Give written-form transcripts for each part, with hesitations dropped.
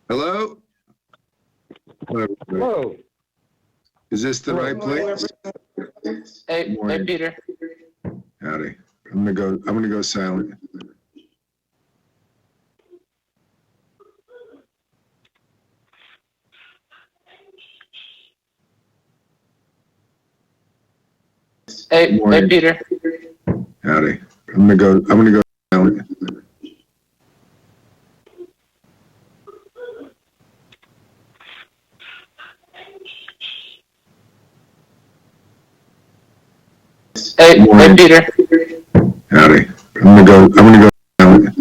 Hello? Hello. Is this the right place? Hey, Morning. Peter. Howdy. I'm gonna go silent. Hey, Morning. Peter. Howdy. I'm gonna go silent. Hey, Morning. Peter. Howdy. I'm gonna go silent.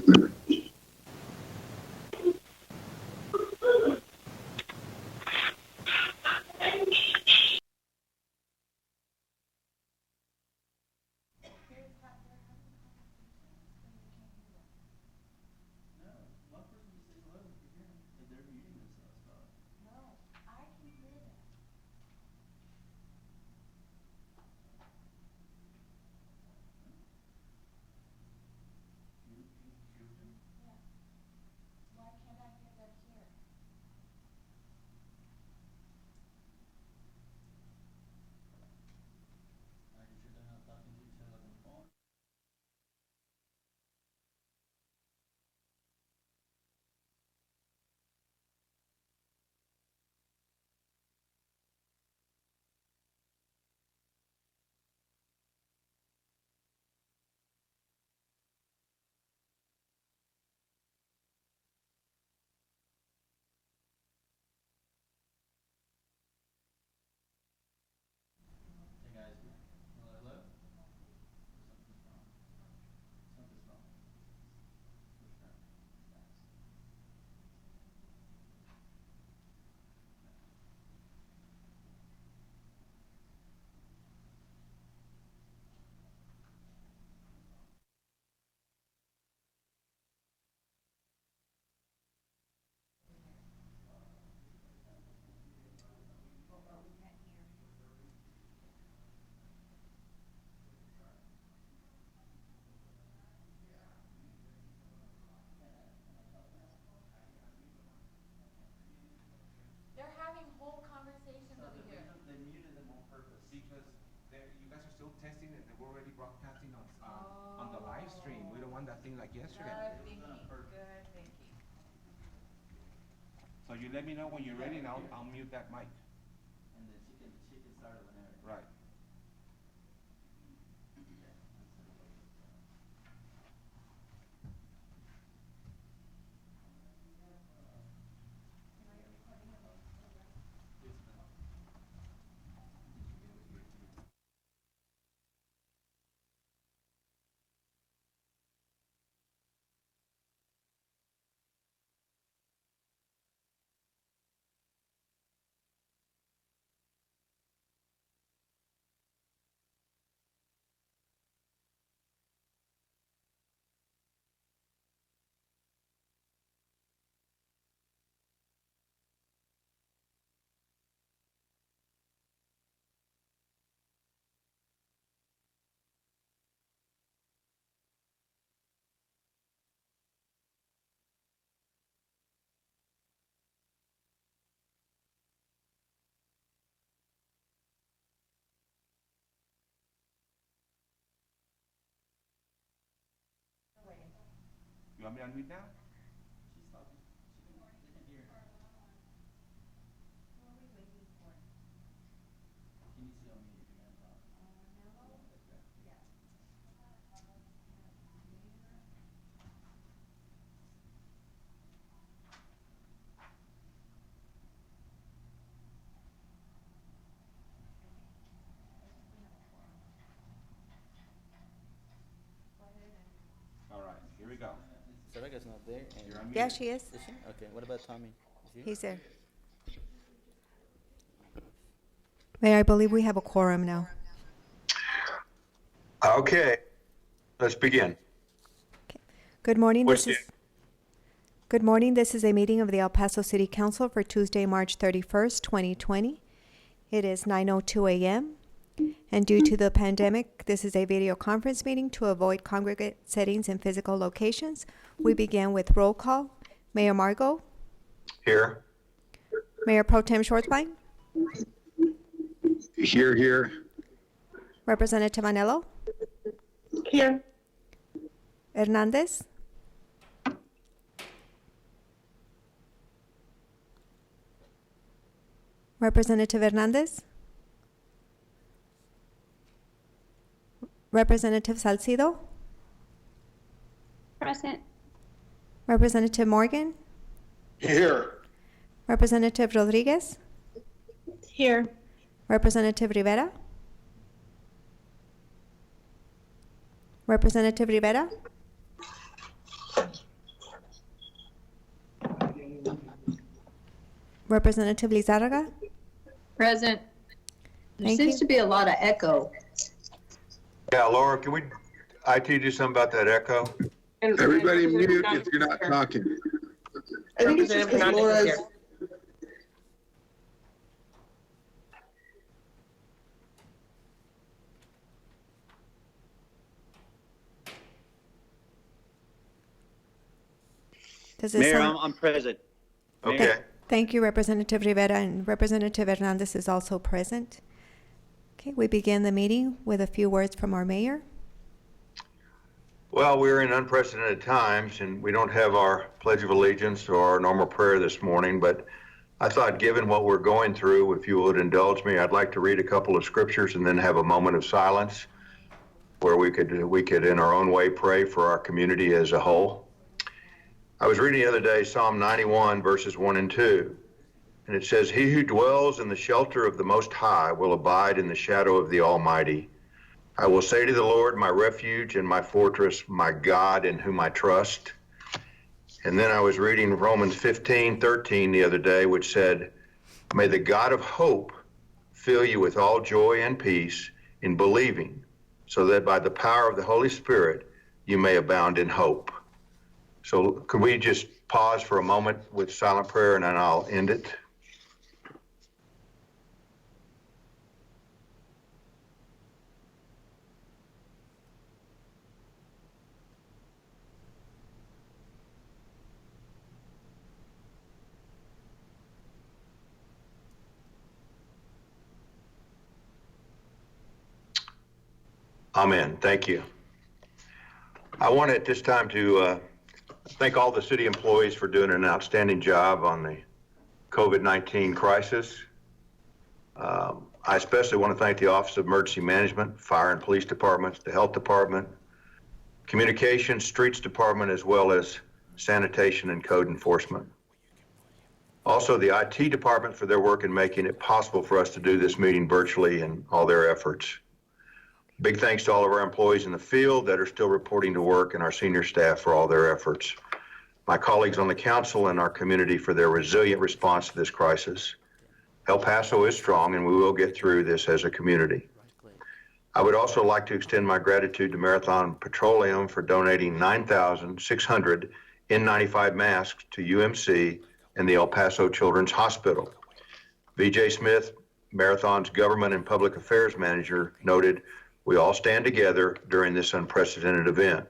They're having whole conversations over here. They muted them on purpose. Because you guys are still testing and we're already broadcasting on the live stream. We don't want that thing like yesterday. Good thinking. Good thinking. So you let me know when you're ready and I'll mute that mic. And then she can start it whenever. Right. You want me to unmute now? She's talking. They can hear her. Who are we waiting for? He needs to go mute if you're gonna talk. Mello? Yeah. Yeah. All right, here we go. Saraga's not there. And You're unmuted. Yeah, she is. Is she? Okay. What about Tommy? Is he? He's there. Mayor, I believe we have a quorum now. Okay, let's begin. Good morning. What's Good morning. This is a meeting of the El Paso City Council for Tuesday, March 31st, 2020. It is 9:02 a.m. And due to the pandemic, this is a video conference meeting to avoid congregate settings in physical locations. We begin with roll call. Mayor Margot, Here. Mayor Pro Tem Schwartzbein, Here. Representative Anello, Here. Hernandez, Representative Hernandez, Representative Salcido, Present. Representative Morgan, Here. Representative Rodriguez, Here. Representative Rivera, Representative Rivera, Representative Lizarraga. Present. There Thank seems you. to be a lot of echo. Yeah, Laura, can we, IT do something about that echo? Everybody mute if you're not talking. I think it's just because Laura's. Does it Mayor, sound? I'm present. Okay. Thank you, Representative Rivera, and Representative Hernandez is also present. Okay, we begin the meeting with a few words from our mayor. Well, we're in unprecedented times and we don't have our Pledge of Allegiance or our normal prayer this morning, but I thought given what we're going through, if you would indulge me, I'd like to read a couple of scriptures and then have a moment of silence where we could in our own way pray for our community as a whole. I was reading the other day Psalm 91 verses 1 and 2, and it says, "He who dwells in the shelter of the Most High will abide in the shadow of the Almighty. I will say to the Lord, my refuge and my fortress, my God in whom I trust." And then I was reading Romans 15:13 the other day, which said, "May the God of hope fill you with all joy and peace in believing, so that by the power of the Holy Spirit you may abound in hope." So could we just pause for a moment with silent prayer and then I'll end it? Amen. Thank you. I want at this time to thank all the city employees for doing an outstanding job on the COVID-19 crisis. I especially want to thank the Office of Emergency Management, Fire and Police Departments, the Health Department, Communications, Streets Department, as well as Sanitation and Code Enforcement. Also, the IT Department for their work in making it possible for us to do this meeting virtually and all their efforts. Big thanks to all of our employees in the field that are still reporting to work and our senior staff for all their efforts. My colleagues on the council and our community for their resilient response to this crisis. El Paso is strong and we will get through this as a community. I would also like to extend my gratitude to Marathon Petroleum for donating 9,600 N95 masks to UMC and the El Paso Children's Hospital. VJ Smith, Marathon's Government and Public Affairs Manager, noted, "We all stand together during this unprecedented event."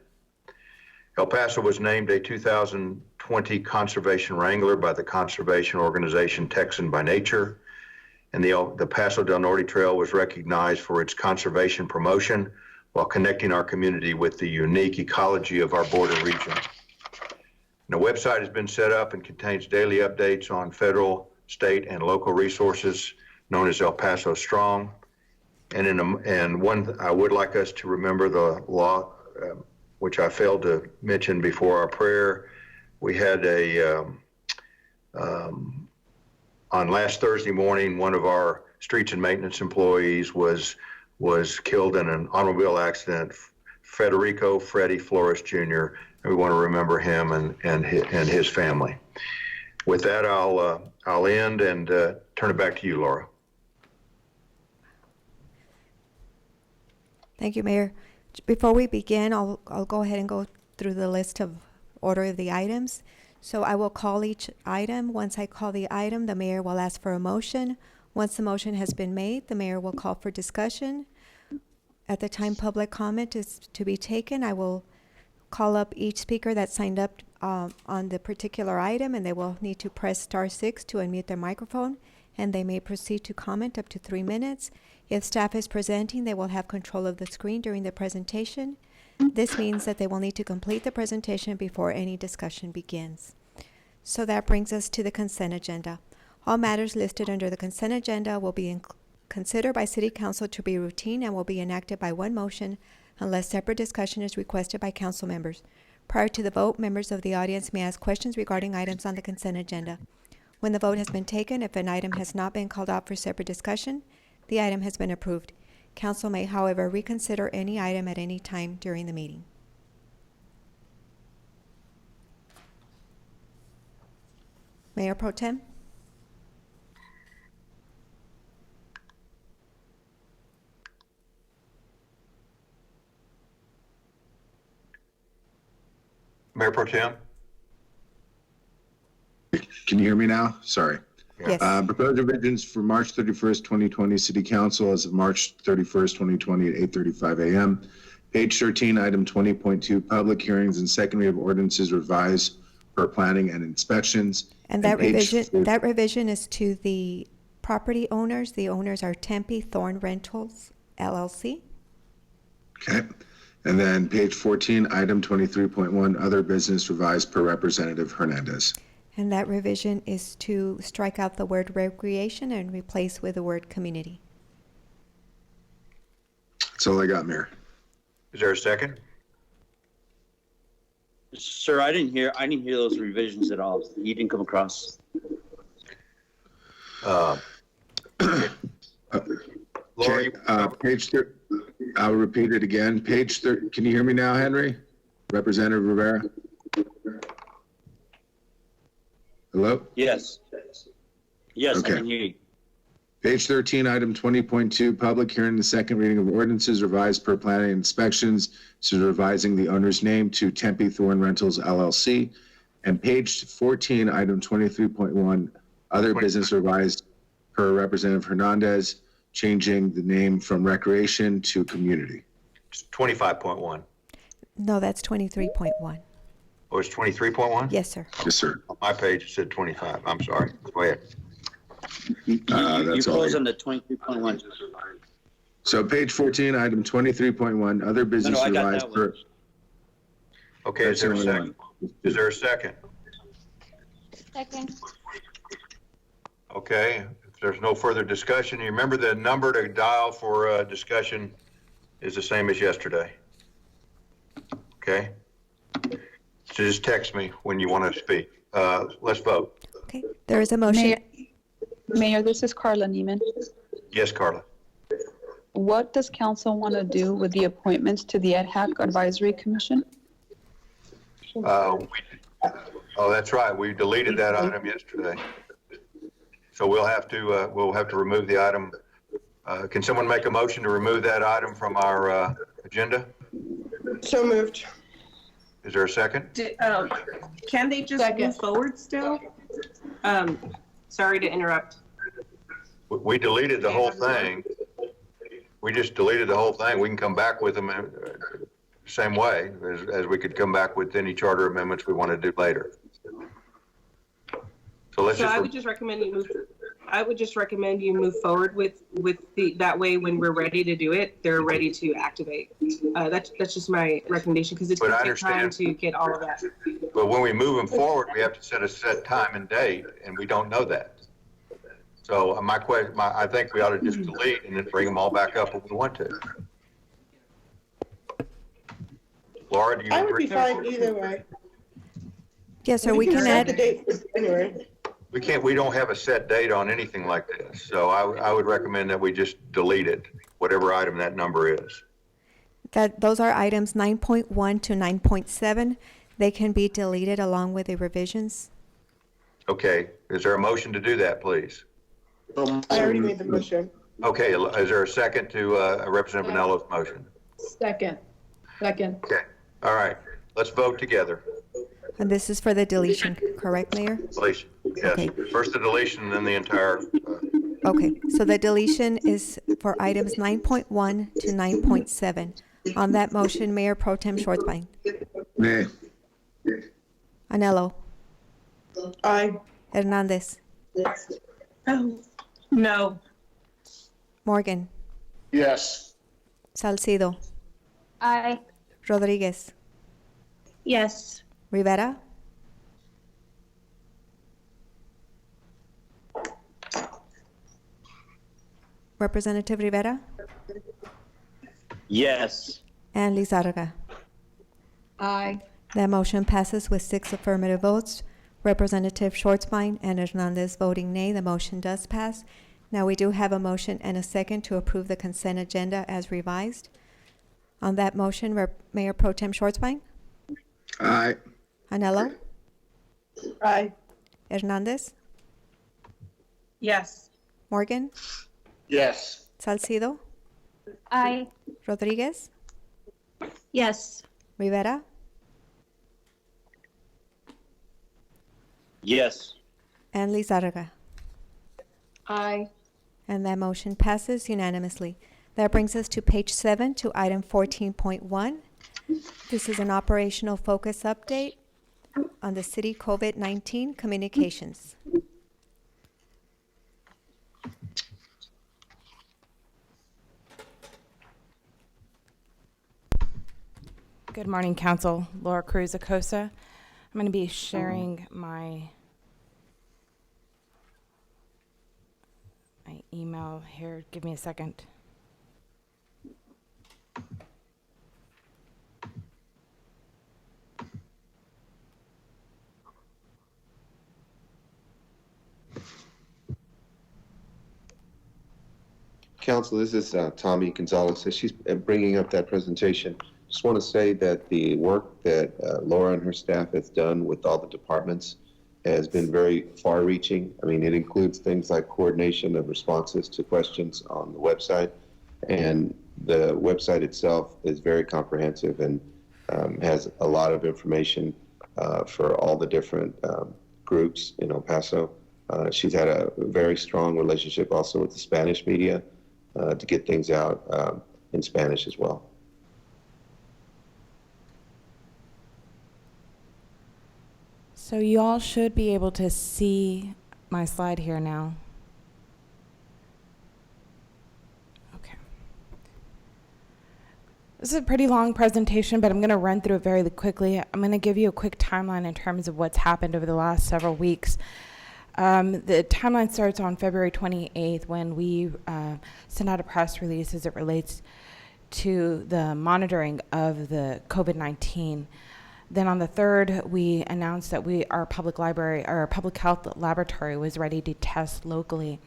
El Paso was named a 2020 Conservation Wrangler by the conservation organization Texan by Nature, and the Paso del Norte Trail was recognized for its conservation promotion while connecting our community with the unique ecology of our border region. And the website has been set up and contains daily updates on federal, state, and local resources known as El Paso Strong. And one, I would like us to remember the law, which I failed to mention before our prayer. We had on last Thursday morning, one of our streets and maintenance employees was killed in an automobile accident, Federico Freddy Flores Jr. And we want to remember him and his family. With that, I'll end and turn it back to you, Laura. Thank you, Mayor. Before we begin, I'll go ahead and go through the list of order of the items. So I will call each item. Once I call the item, the mayor will ask for a motion. Once the motion has been made, the mayor will call for discussion. At the time public comment is to be taken, I will call up each speaker that signed up on the particular item, and they will need to press *6 to unmute their microphone, and they may proceed to comment up to 3 minutes. If staff is presenting, they will have control of the screen during the presentation. This means that they will need to complete the presentation before any discussion begins. So that brings us to the consent agenda. All matters listed under the consent agenda will be considered by City Council to be routine and will be enacted by one motion unless separate discussion is requested by council members. Prior to the vote, members of the audience may ask questions regarding items on the consent agenda. When the vote has been taken, if an item has not been called out for separate discussion, the item has been approved. Council may, however, reconsider any item at any time during the meeting. Mayor Pro Tem? Mayor Pro Tem? Can you hear me now? Sorry. Yes. Proposed revisions for March 31st, 2020, City Council as of March 31st, 2020 at 8:35 a.m. Page 13, item 20.2, public hearings and second reading of ordinances revised for planning and inspections. And that page revision is to the property owners. The owners are Tempe Thorn Rentals, LLC. Okay. And then page 14, item 23.1, other business revised per Representative Hernandez. And that revision is to strike out the word recreation and replace with the word community. That's all I got, Mayor. Is there a second? Sir, I didn't hear those revisions at all. You didn't come across. Laura, Okay, page 30, I'll repeat it again. Page 30, can you hear me now, Henry? Representative Rivera? Hello? Yes. Yes, Okay. I can hear you. Page 13, item 20.2, public hearing the second reading of ordinances revised per planning and inspections. This is revising the owner's name to Tempe Thorn Rentals LLC. And page 14, item 23.1, other business revised per Representative Hernandez, changing the name from recreation to community. It's 25.1. No, that's 23.1. Oh, it's 23.1? Yes, sir. Yes, sir. On my page, it said 25. I'm sorry. Go ahead. You That's all. closed on the 23.1. So page 14, item 23.1, other business I got revised that per. one. Okay, is there a second? Is there a second? Second. Okay, if there's no further discussion, you remember the number to dial for discussion is the same as yesterday. Okay? So just text me when you want to speak. Let's vote. Okay, there is a motion. Mayor, this is Carla Neiman. Yes, Carla. What does council want to do with the appointments to the Ad Hoc Advisory Commission? Oh, that's right. We deleted that item yesterday. So we'll have to remove the item. Can someone make a motion to remove that item from our agenda? So moved. Is there a second? Can they just move forward still? Sorry to interrupt. We deleted the whole thing. We just deleted the whole thing. We can come back with them same way as we could come back with any charter amendments we want to do later. So let's So just. I would just recommend you move forward with that way when we're ready to do it, they're ready to activate. That's just my recommendation because it's But going I to take time understand. to get all of that. But when we move them forward, we have to set a set time and date, and we don't know that. So I think we ought to just delete and then bring them all back up when we want to. Laura, do you I would be agree? fine either way. Yes, sir, we can set the add, date for January. We don't have a set date on anything like this. So I would recommend that we just delete it, whatever item that number is. those are items 9.1 to 9.7. They can be deleted along with the revisions. Okay, is there a motion to do that, please? I already made the motion. Okay, is there a second to Representative Pinello's motion? Second. Okay, all right, let's vote together, And this is for the deletion, correct, Mayor? please. Yes, Okay. first the deletion, and then the entire, Okay, so the deletion is for items 9.1 to 9.7. On that motion, Mayor Pro Tem Schwartzbein. Nay. Anello, Aye. Hernandez, Oh, no. Morgan, Yes. Salcido, Aye. Rodriguez, Yes. Rivera, Representative Rivera, Yes. and Lizarraga. Aye. That motion passes with 6 affirmative votes. Representative Schwartzbein and Hernandez voting nay. The motion does pass. Now we do have a motion and a second to approve the consent agenda as revised. On that motion, Mayor Pro Tem Schwartzbein, Aye. Anello, Aye. Hernandez, Yes. Morgan, Yes. Salcido, Aye. Rodriguez, Yes. Rivera, Yes. and Lizarraga. Aye. And that motion passes unanimously. That brings us to page 7, to item 14.1. This is an operational focus update on the city COVID-19 communications. Good morning, Council. Laura Cruz Acosta. I'm going to be sharing my email here. Give me a second. Council, this is Tommy Gonzalez. As she's bringing up that presentation, just want to say that the work that Laura and her staff has done with all the departments has been very far-reaching. I mean, it includes things like coordination of responses to questions on the website, and the website itself is very comprehensive and has a lot of information for all the different groups in El Paso. She's had a very strong relationship also with the Spanish media to get things out in Spanish as well. So you all should be able to see my slide here now. Okay. This is a pretty long presentation, but I'm going to run through it very quickly. I'm going to give you a quick timeline in terms of what's happened over the last several weeks. The timeline starts on February 28th when we sent out a press release as it relates to the monitoring of the COVID-19. Then on the 3rd, we announced that our public library, our public health laboratory was ready to test locally.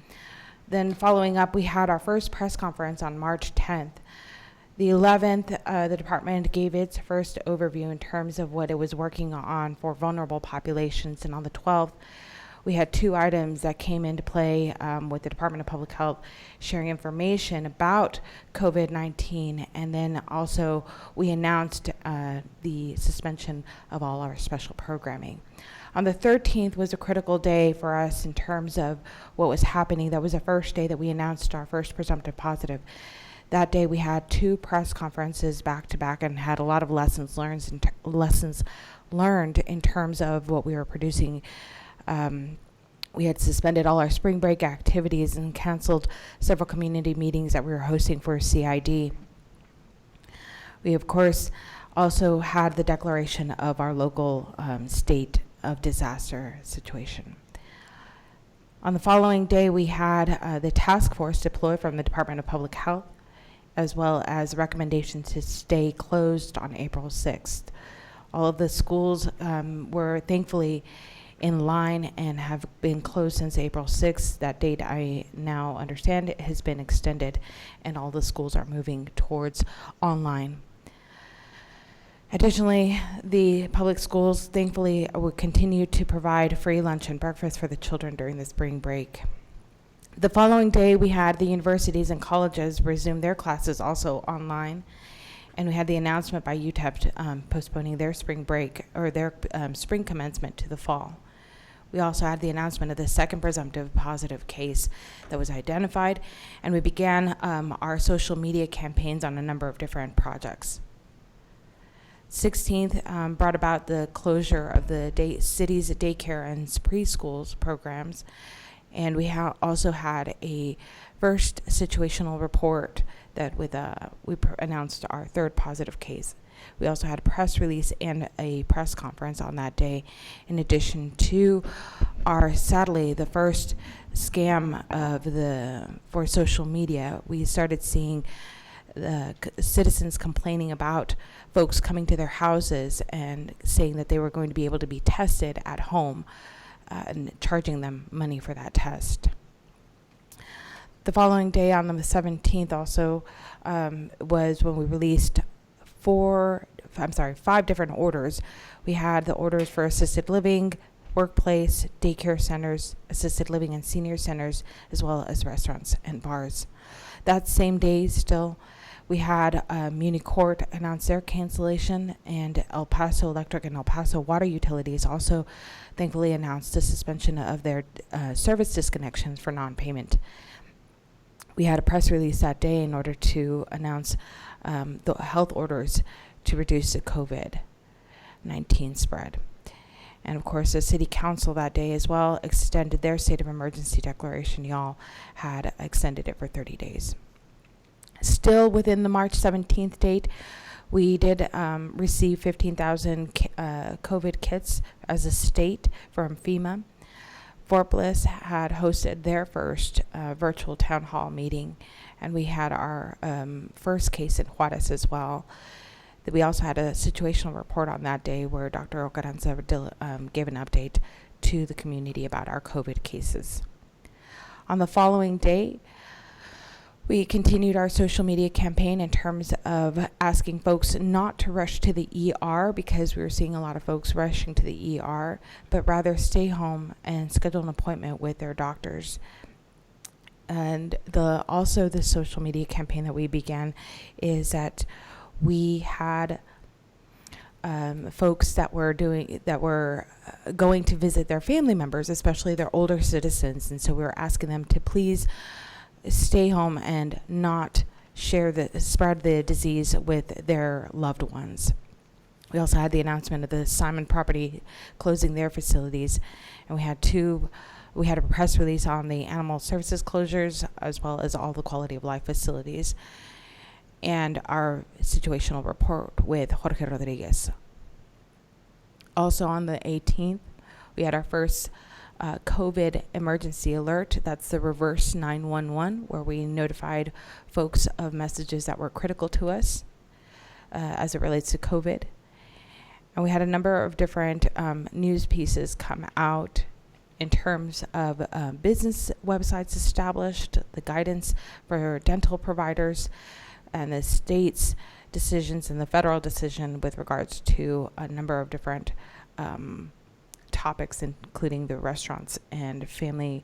Then following up, we had our first press conference on March 10th. The 11th, the department gave its first overview in terms of what it was working on for vulnerable populations. And on the 12th, we had 2 items that came into play with the Department of Public Health sharing information about COVID-19, and then also we announced the suspension of all our special programming. On the 13th was a critical day for us in terms of what was happening. That was the first day that we announced our first presumptive positive. That day we had 2 press conferences back to back and had a lot of lessons learned in terms of what we were producing. We had suspended all our spring break activities and canceled several community meetings that we were hosting for CID. We, of course, also had the declaration of our local state of disaster situation. On the following day, we had the task force deployed from the Department of Public Health, as well as recommendations to stay closed on April 6th. All of the schools were thankfully in line and have been closed since April 6th. That date, I now understand, it has been extended, and all the schools are moving towards online. Additionally, the public schools, thankfully, will continue to provide free lunch and breakfast for the children during the spring break. The following day, we had the universities and colleges resume their classes also online, and we had the announcement by UTEP postponing their spring break, or their spring commencement to the fall. We also had the announcement of the second presumptive positive case that was identified, and we began our social media campaigns on a number of different projects. 16th brought about the closure of the city's daycare and preschools programs. And we also had a first situational report that announced our third positive case. We also had a press release and a press conference on that day, in addition to sadly, the first scam for social media. We started seeing the citizens complaining about folks coming to their houses and saying that they were going to be able to be tested at home, and charging them money for that test. The following day, on the 17th, also was when we released 5 different orders. We had the orders for assisted living, workplace, daycare centers, assisted living and senior centers, as well as restaurants and bars. That same day still, we had Muni Court announce their cancellation, and El Paso Electric and El Paso Water Utilities also thankfully announced the suspension of their service disconnections for non-payment. We had a press release that day in order to announce the health orders to reduce the COVID-19 spread. And of course, the city council that day as well extended their state of emergency declaration. Y'all had extended it for 30 days. Still within the March 17th date, we did receive 15,000 COVID kits as a state from FEMA. Fort Bliss had hosted their first virtual town hall meeting, and we had our first case in Juarez as well. We also had a situational report on that day where Dr. Ocaranza gave an update to the community about our COVID cases. On the following day, we continued our social media campaign in terms of asking folks not to rush to the ER, because we were seeing a lot of folks rushing to the ER, but rather stay home and schedule an appointment with their doctors. And also the social media campaign that we began is that we had folks that were going to visit their family members, especially their older citizens, and so we were asking them to please stay home and not spread the disease with their loved ones. We also had the announcement of the Simon property closing their facilities, and we had a press release on the animal services closures, as well as all the quality of life facilities, and our situational report with Jorge Rodriguez. Also on the 18th, we had our first COVID emergency alert. That's the reverse 911, where we notified folks of messages that were critical to us as it relates to COVID. And we had a number of different news pieces come out in terms of business websites established, the guidance for dental providers, and the state's decisions and the federal decision with regards to a number of different topics, including the Restaurants and Families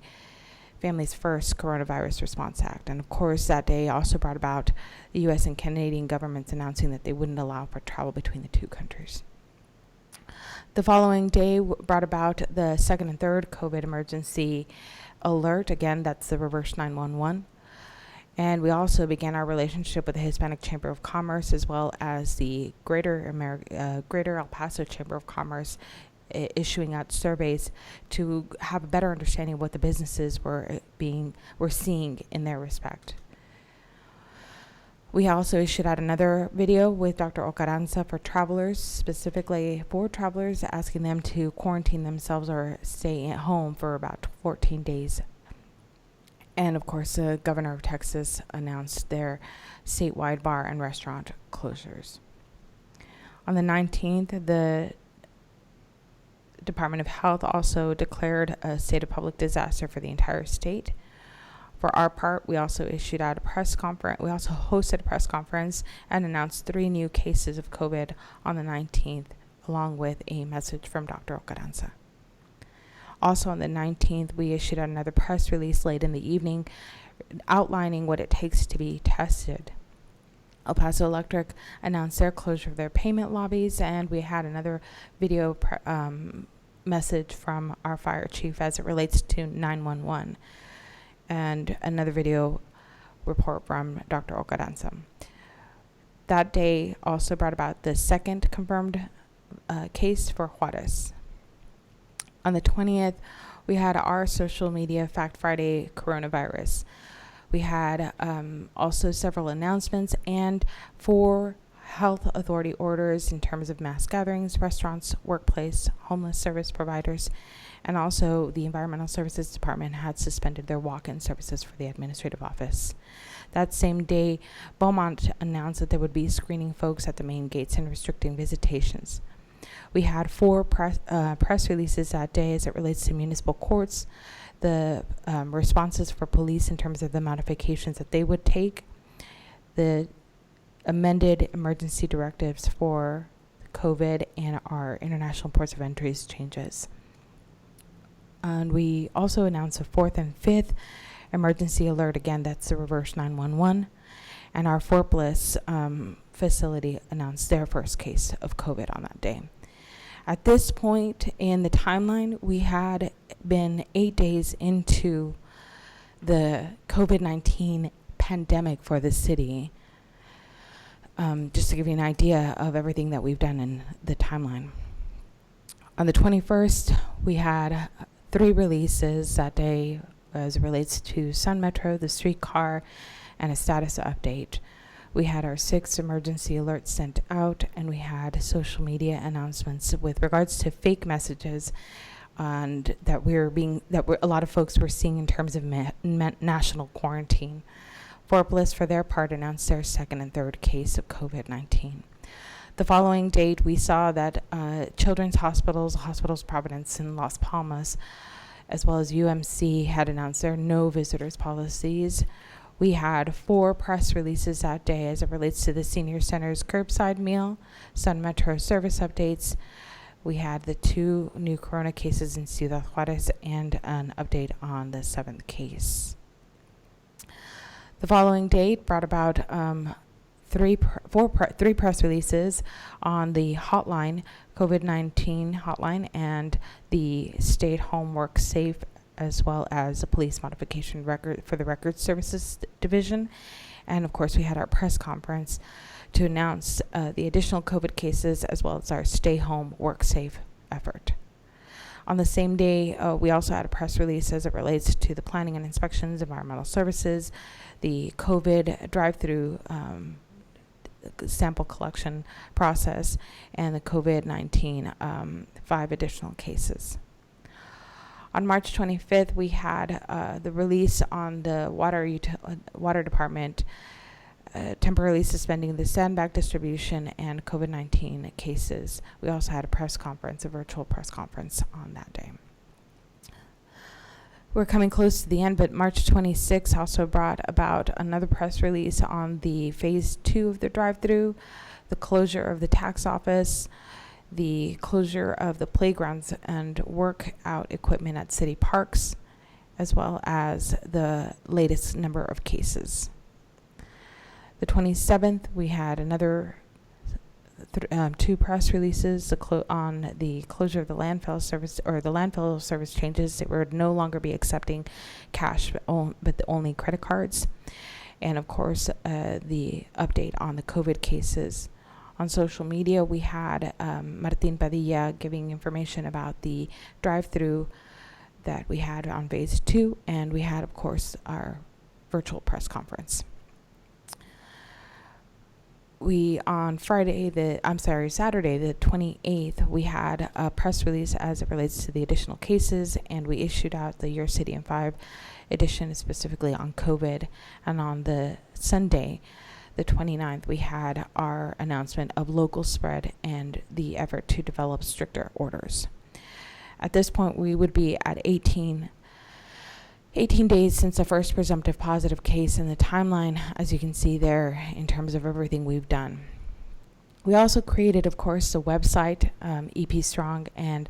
First Coronavirus Response Act. And of course, that day also brought about the U.S. and Canadian governments announcing that they wouldn't allow for travel between the two countries. The following day brought about the second and third COVID emergency alert. Again, that's the reverse 911. And we also began our relationship with the Hispanic Chamber of Commerce, as well as the Greater El Paso Chamber of Commerce, issuing out surveys to have a better understanding of what the businesses were seeing in their respect. We also issued out another video with Dr. Ocaranza for travelers, specifically for travelers, asking them to quarantine themselves or stay at home for about 14 days. And of course, the governor of Texas announced their statewide bar and restaurant closures. On the 19th, the Department of Health also declared a state of public disaster for the entire state. For our part, we also issued out a press conference. We also hosted a press conference and announced 3 new cases of COVID on the 19th, along with a message from Dr. Ocaranza. Also on the 19th, we issued out another press release late in the evening outlining what it takes to be tested. El Paso Electric announced their closure of their payment lobbies, and we had another video message from our fire chief as it relates to 911, and another video report from Dr. Ocaranza. That day also brought about the second confirmed case for Juarez. On the 20th, we had our social media Fact Friday coronavirus. We had also several announcements and 4 health authority orders in terms of mass gatherings, restaurants, workplace, homeless service providers, and also the Environmental Services Department had suspended their walk-in services for the administrative office. That same day, Beaumont announced that they would be screening folks at the main gates and restricting visitations. We had 4 press releases that day as it relates to municipal courts, the responses for police in terms of the modifications that they would take, the amended emergency directives for COVID, and our international ports of entries changes. And we also announced a 4th and 5th emergency alert. Again, that's the reverse 911. And our Fort Bliss facility announced their first case of COVID on that day. At this point in the timeline, we had been 8 days into the COVID-19 pandemic for the city. Just to give you an idea of everything that we've done in the timeline. On the 21st, we had 3 releases that day as it relates to Sun Metro, the streetcar, and a status update. We had our 6 emergency alerts sent out, and we had social media announcements with regards to fake messages and that a lot of folks were seeing in terms of national quarantine. Fort Bliss, for their part, announced their 2nd and 3rd case of COVID-19. The following date, we saw that Children's Hospitals Providence and Las Palmas, as well as UMC, had announced their no visitors policies. We had 4 press releases that day as it relates to the senior center's curbside meal, Sun Metro service updates. We had the 2 new corona cases in Ciudad Juarez and an update on the 7th case. The following date brought about 3 press releases on the hotline, COVID-19 hotline, and the Stay at Home Work Safe, as well as the police modification record for the Records Services Division. And of course, we had our press conference to announce the additional COVID cases, as well as our Stay Home Work Safe effort. On the same day, we also had a press release as it relates to the planning and inspections, environmental services, the COVID drive-through sample collection process, and the COVID-19 5 additional cases. On March 25th, we had the release on the water department temporarily suspending the sandbag distribution and COVID-19 cases. We also had a virtual press conference on that day. We're coming close to the end, but March 26th also brought about another press release on the phase 2 of the drive-through, the closure of the tax office, the closure of the playgrounds and workout equipment at city parks, as well as the latest number of cases. The 27th, we had another 2 press releases on the closure of the landfill service, or the landfill service changes. It would no longer be accepting cash, but only credit cards. And of course, the update on the COVID cases. On social media, we had Martin Padilla giving information about the drive-through that we had on phase 2, and we had, of course, our virtual press conference. Saturday, the 28th, we had a press release as it relates to the additional cases, and we issued out the Your City in 5 edition specifically on COVID. And on the Sunday, the 29th, we had our announcement of local spread and the effort to develop stricter orders. At this point, we would be at 18 days since the first presumptive positive case in the timeline, as you can see there, in terms of everything we've done. We also created, of course, the website, EP Strong, and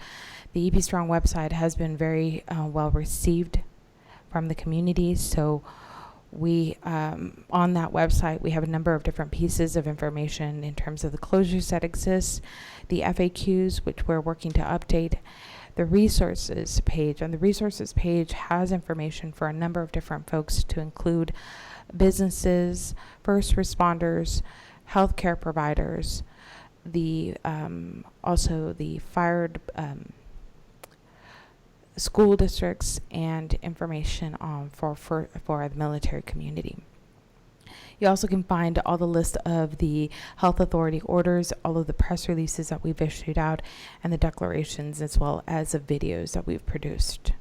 the EP Strong website has been very well received from the community. So we, on that website, we have a number of different pieces of information in terms of the closures that exist, the FAQs, which we're working to update, the resources page. And the resources page has information for a number of different folks, to include businesses, first responders, healthcare providers, the also the fired school districts, and information on for the military community. You also can find all the list of the health authority orders, all of the press releases that we've issued out, and the declarations, as well as the videos that we've produced.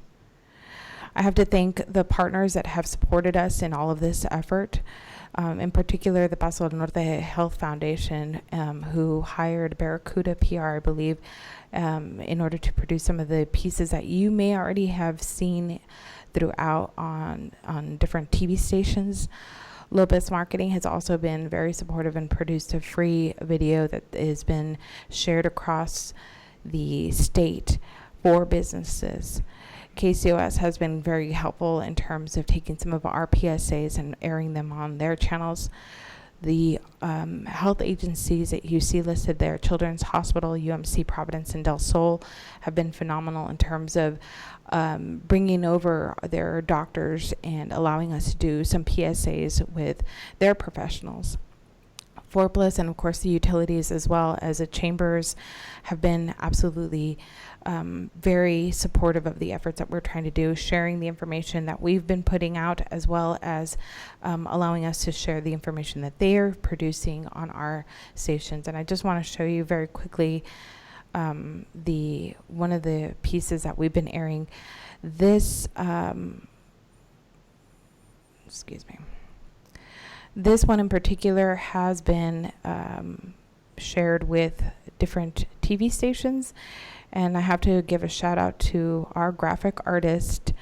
I have to thank the partners that have supported us in all of this effort. In particular, the Paso del Norte Health Foundation, who hired Barracuda PR, I believe, in order to produce some of the pieces that you may already have seen throughout on different TV stations. Lopez Marketing has also been very supportive and produced a free video that has been shared across the state for businesses. KCOS has been very helpful in terms of taking some of our PSAs and airing them on their channels. The health agencies that you see listed there, Children's Hospital, UMC Providence, and Del Sol, have been phenomenal in terms of bringing over their doctors and allowing us to do some PSAs with their professionals. Forplus and of course the utilities, as well as the chambers, have been absolutely very supportive of the efforts that we're trying to do, sharing the information that we've been putting out, as well as allowing us to share the information that they're producing on our stations. And I just want to show you very quickly one of the pieces that we've been airing. This excuse me. This one in particular has been shared with different TV stations, and I have to give a shout out to our graphic artist,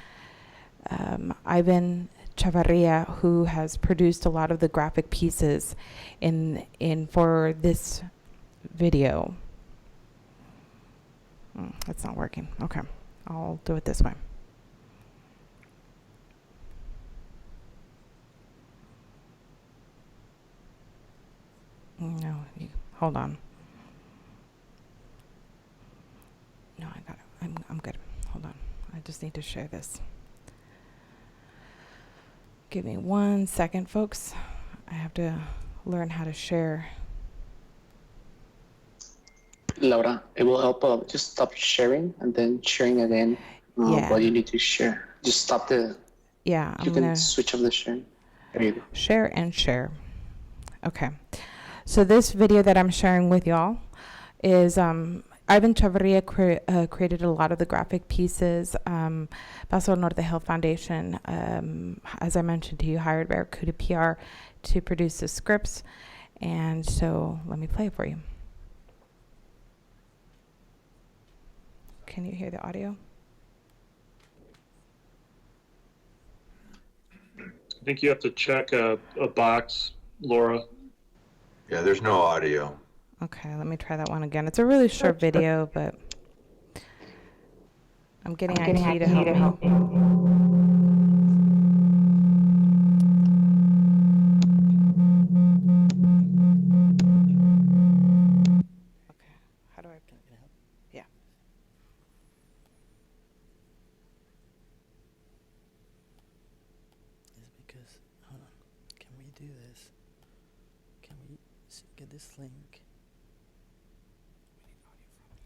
Ivan Chavarria, who has produced a lot of the graphic pieces in for this video. It's not working. Okay, I'll do it this way. No, hold on. No, I got it. I'm good. Hold on. I just need to share this. Give me 1 second, folks. I have to learn how to share. Laura, it will help just stop sharing and then sharing again. Yeah. What you need to share. Just stop the. Yeah, You can switch off the sharing. There you go. Share and share. Okay. So this video that I'm sharing with y'all is Ivan Chavarria created a lot of the graphic pieces. Paso del Norte Health Foundation, as I mentioned to you, hired Barracuda PR to produce the scripts. And so let me play it for you. Can you hear the audio? I think you have to check a box, Laura. Yeah, there's no audio. Okay, let me try that one again. It's a really short video, but I'm getting IT to help me. Okay, how do I help? Yeah. Is because, hold on, can we do this? Can we get this link?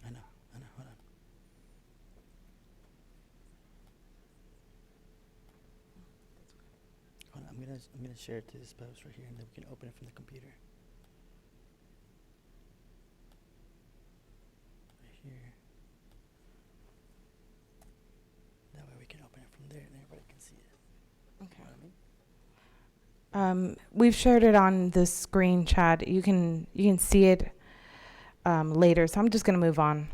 I know, hold on. Hold on, I'm gonna share it to this post right here, and then we can open it from the computer. Right here. That way we can open it from there, and everybody can see it. Okay. You know what I mean? We've shared it on the screen chat. You can see it later. So I'm just gonna move on.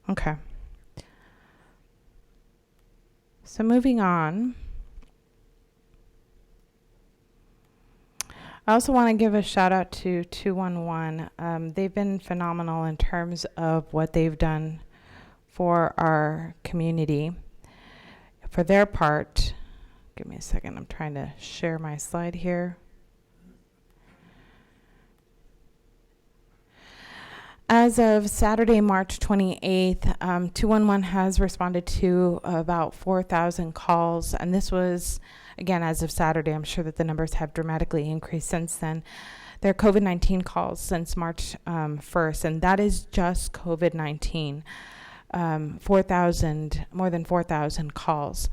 Okay. So moving on. I also want to give a shout out to 211. They've been phenomenal in terms of what they've done for our community. For their part, give me a second, I'm trying to share my slide here. As of Saturday, March 28th, 211 has responded to about 4,000 calls, and this was, again, as of Saturday. I'm sure that the numbers have dramatically increased since then. There are COVID-19 calls since March 1st, and that is just COVID-19. 4,000, more than 4,000 calls.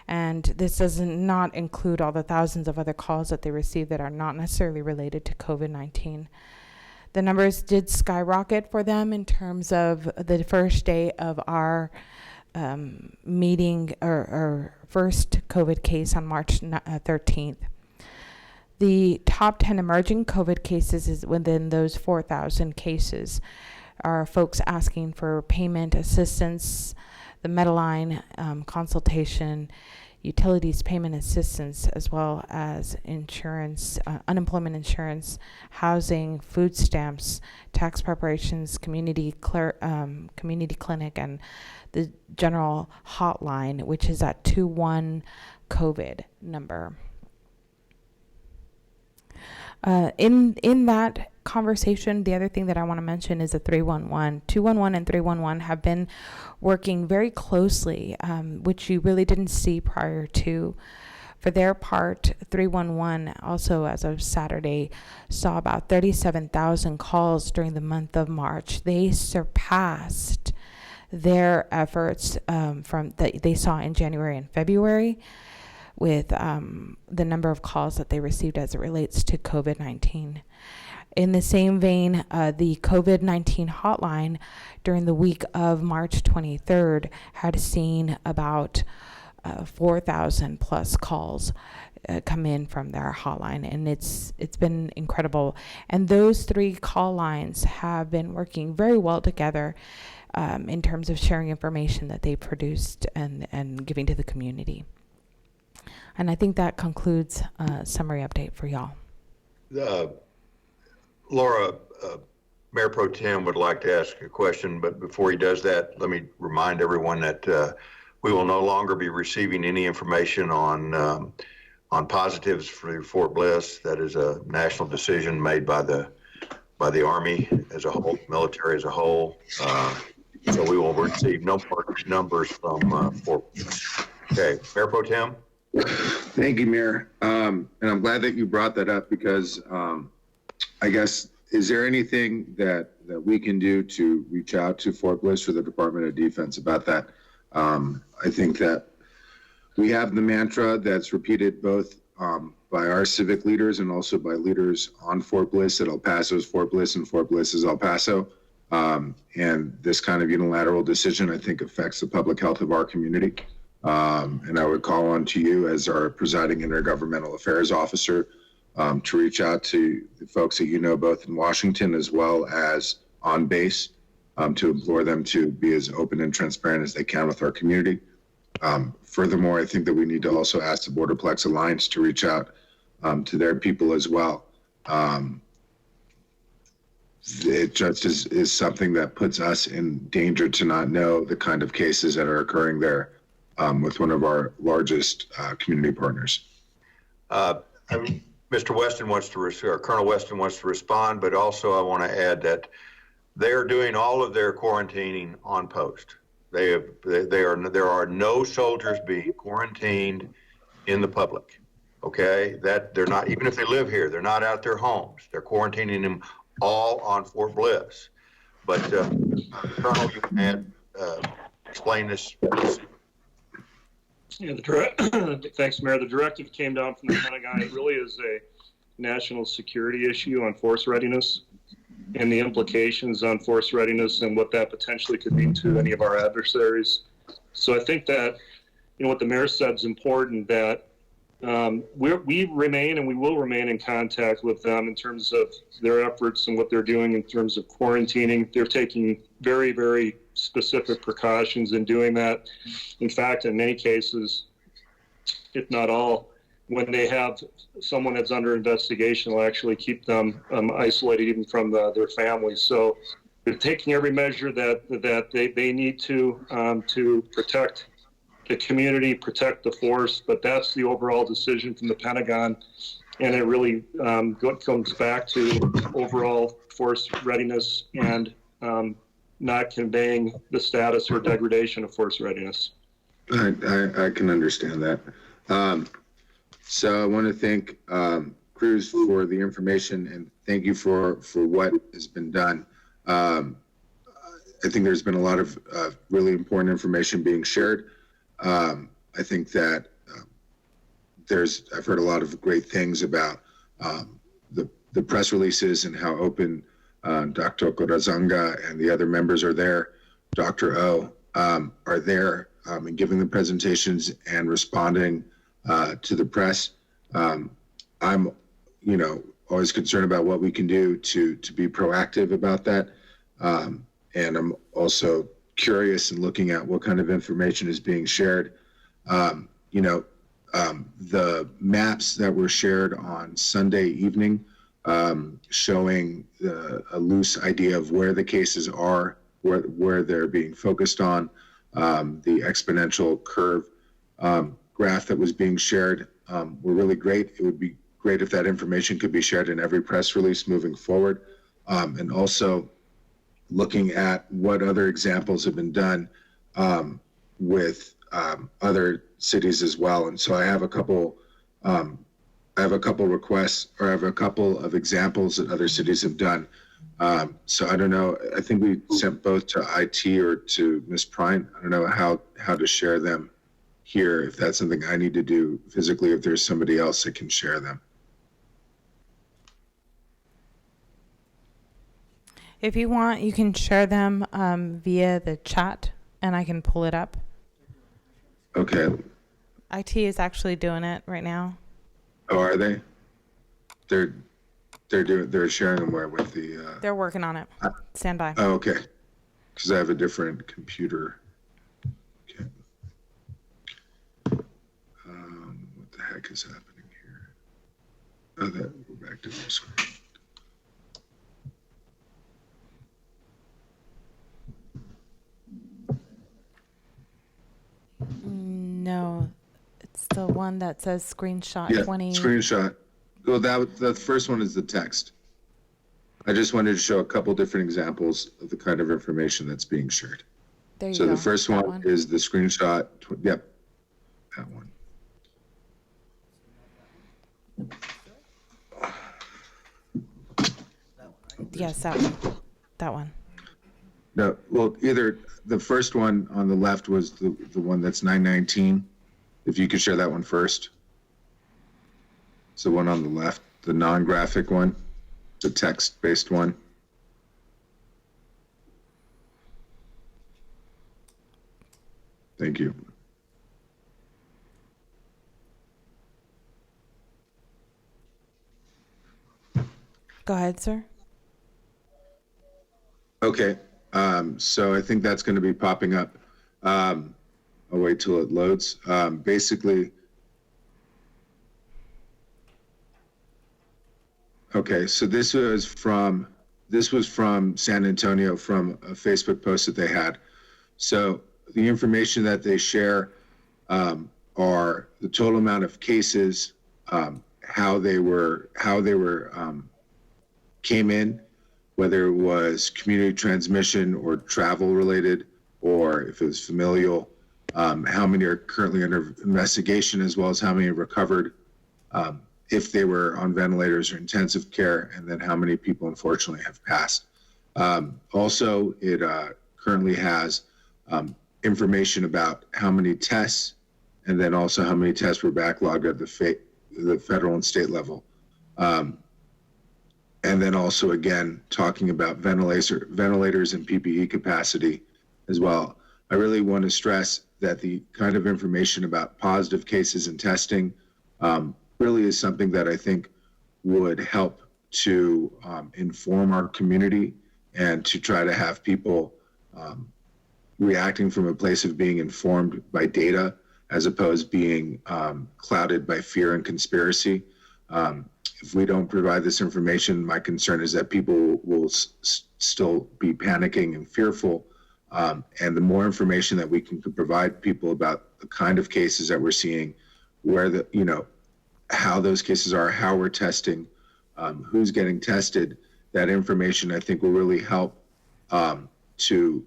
And this does not include all the thousands of other calls that they receive that are not necessarily related to COVID-19. The numbers did skyrocket for them in terms of the first day of our meeting or first COVID case on March 13th. The top 10 emerging COVID cases is within those 4,000 cases are folks asking for payment assistance, the Medline consultation, utilities payment assistance, as well as insurance, unemployment insurance, housing, food stamps, tax preparations, community clinic, and the general hotline, which is at 21 COVID number. In that conversation, the other thing that I want to mention is the 311. 211 and 311 have been working very closely, which you really didn't see prior to. For their part, 311 also, as of Saturday, saw about 37,000 calls during the month of March. They surpassed their efforts from that they saw in January and February, with the number of calls that they received as it relates to COVID-19. In the same vein, the COVID-19 hotline during the week of March 23rd had seen about 4,000 plus calls come in from their hotline, and it's been incredible. And those three call lines have been working very well together in terms of sharing information that they produced and giving to the community. And I think that concludes a summary update for y'all. Laura, Mayor Pro Tem would like to ask a question, but before he does that, let me remind everyone that we will no longer be receiving any information on positives for Fort Bliss. That is a national decision made by the Army as a whole, military as a whole. So we will receive no more numbers from Fort Bliss. Okay, Mayor Pro Tem. Thank you, Mayor. And I'm glad that you brought that up because I guess, is there anything that we can do to reach out to Fort Bliss or the Department of Defense about that? I think that we have the mantra that's repeated both by our civic leaders and also by leaders on Fort Bliss, that El Paso is Fort Bliss and Fort Bliss is El Paso. And this kind of unilateral decision, I think, affects the public health of our community. And I would call on to you as our presiding intergovernmental affairs officer to reach out to the folks that you know both in Washington as well as on base to implore them to be as open and transparent as they can with our community. Furthermore, I think that we need to also ask the Borderplex Alliance to reach out to their people as well. It just is something that puts us in danger to not know the kind of cases that are occurring there. With one of our largest community partners. Mr. Weston wants to, or Colonel Weston wants to respond, but also I want to add that they are doing all of their quarantining on post. There are no soldiers being quarantined in the public. Okay, that they're not, even if they live here, they're not out their homes. They're quarantining them all on Fort Bliss. But Colonel, you can explain this. Yeah, thanks, Mayor. The directive came down from the Pentagon. It really is a national security issue on force readiness and the implications on force readiness and what that potentially could mean to any of our adversaries. So I think that, what the mayor said is important, that we remain and we will remain in contact with them in terms of their efforts and what they're doing in terms of quarantining. They're taking very, very specific precautions in doing that. In fact, in many cases, if not all, when they have someone that's under investigation, will actually keep them isolated even from their families. So they're taking every measure that they need to protect the community, protect the force, but that's the overall decision from the Pentagon. And it really comes back to overall force readiness and not conveying the status or degradation of force readiness. I can understand that. So I want to thank Cruz for the information and thank you for what has been done. I think there's been a lot of really important information being shared. I think that I've heard a lot of great things about the press releases and how open Dr. Corazanga and the other members are there. Dr. O are there and giving the presentations and responding to the press. I'm, always concerned about what we can do to be proactive about that. And I'm also curious and looking at what kind of information is being shared. The maps that were shared on Sunday evening showing a loose idea of where the cases are, where they're being focused on, the exponential curve graph that was being shared were really great. It would be great if that information could be shared in every press release moving forward. And also looking at what other examples have been done with other cities as well. And so I have a couple requests, or I have a couple of examples that other cities have done. So I don't know, I think we sent both to IT or to Ms. Prine. I don't know how to share them here, if that's something I need to do physically, if there's somebody else that can share them. If you want, you can share them via the chat, and I can pull it up. Okay. IT is actually doing it right now. Oh, are they? They're sharing them where with the. They're working on it. Stand by. Oh, okay. Because I have a different computer. Okay. What the heck is happening here? Oh, we're back to the screen. No, it's the one that says screenshot Yeah, 20. screenshot. Well, the first one is the text. I just wanted to show a couple different examples of the kind of information that's being shared. There you So go. the first That one is the screenshot. Yep, that one. Yes, that one. That one. No, well, either the first one on the left was the one that's 919. If you could share that one first. It's the one on the left, the non-graphic one, the text-based one. Thank you. Go ahead, sir. Okay, so I think that's going to be popping up. I'll wait till it loads. Basically, okay, so this was from San Antonio, from a Facebook post that they had. So the information that they share are the total amount of cases, how they came in, whether it was community transmission or travel related, or if it was familial, how many are currently under investigation, as well as how many recovered, if they were on ventilators or intensive care, and then how many people unfortunately have passed. Also, it currently has information about how many tests, and then also how many tests were backlogged at the federal and state level. And then also, again, talking about ventilators and PPE capacity as well. I really want to stress that the kind of information about positive cases and testing really is something that I think would help to inform our community and to try to have people reacting from a place of being informed by data, as opposed to being clouded by fear and conspiracy. If we don't provide this information, my concern is that people will still be panicking and fearful. And the more information that we can provide people about the kind of cases that we're seeing, where how those cases are, how we're testing, who's getting tested, that information I think will really help to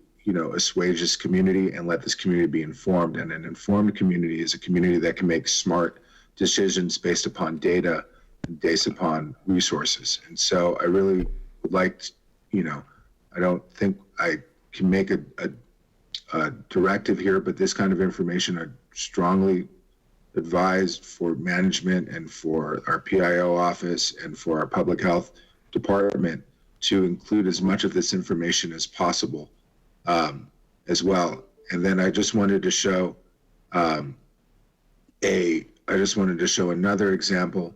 assuage this community and let this community be informed. And an informed community is a community that can make smart decisions based upon data and based upon resources. And so I really would like to, I don't think I can make a directive here, but this kind of information I strongly advise for management and for our PIO office and for our public health department to include as much of this information as possible as well. And then I just wanted to show another example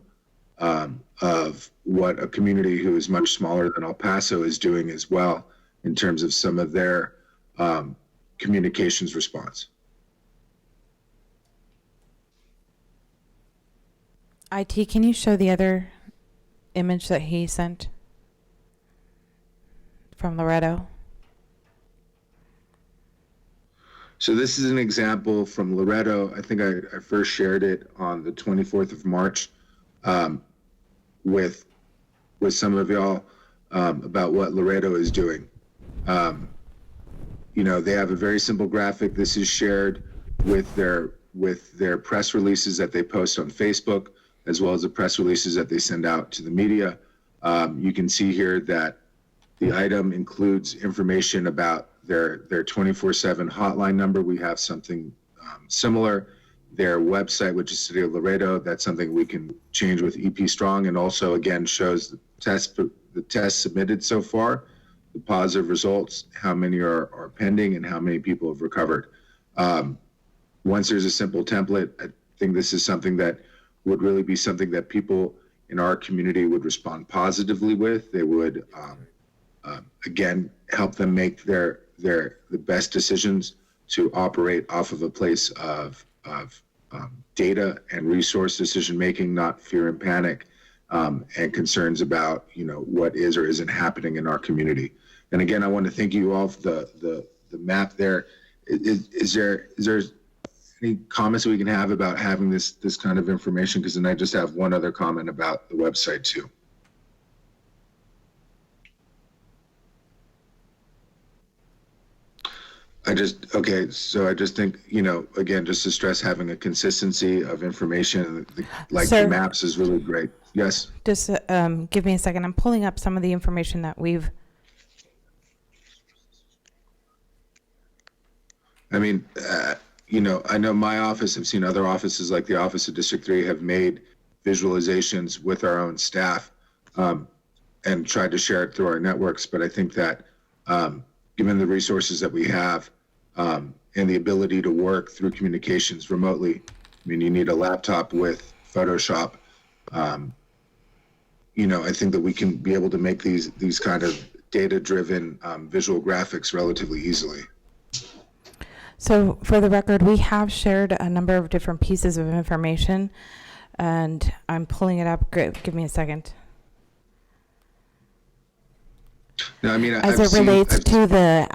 of what a community who is much smaller than El Paso is doing as well in terms of some of their communications response. IT, can you show the other image that he sent from Loretto? So this is an example from Loretto. I think I first shared it on the 24th of March with some of y'all about what Loretto is doing. They have a very simple graphic. This is shared with their press releases that they post on Facebook, as well as the press releases that they send out to the media. You can see here that the item includes information about their 24/7 hotline number. We have something similar. Their website, which is City of Laredo, that's something we can change with EP Strong, and also again shows the tests submitted so far, the positive results, how many are pending, and how many people have recovered. Once there's a simple template, I think this is something that would really be something that people in our community would respond positively with. They would, again, help them make the best decisions to operate off of a place of data and resource decision making, not fear and panic, and concerns about what is or isn't happening in our community. And again, I want to thank you all for the map there. Is there any comments we can have about having this kind of information? Because then I just have one other comment about the website too. I just think, again, just to stress having a consistency of information, Sir, the maps is really great. Yes. Just give me a second. I'm pulling up some of the information that we've. I mean, I know my office, I've seen other offices like the Office of District 3 have made visualizations with our own staff and tried to share it through our networks. But I think that given the resources that we have and the ability to work through communications remotely, I mean, you need a laptop with Photoshop. I think that we can be able to make these kind of data-driven visual graphics relatively easily. So for the record, we have shared a number of different pieces of information, and I'm pulling it up. Give me a second. No, I mean, As it relates to the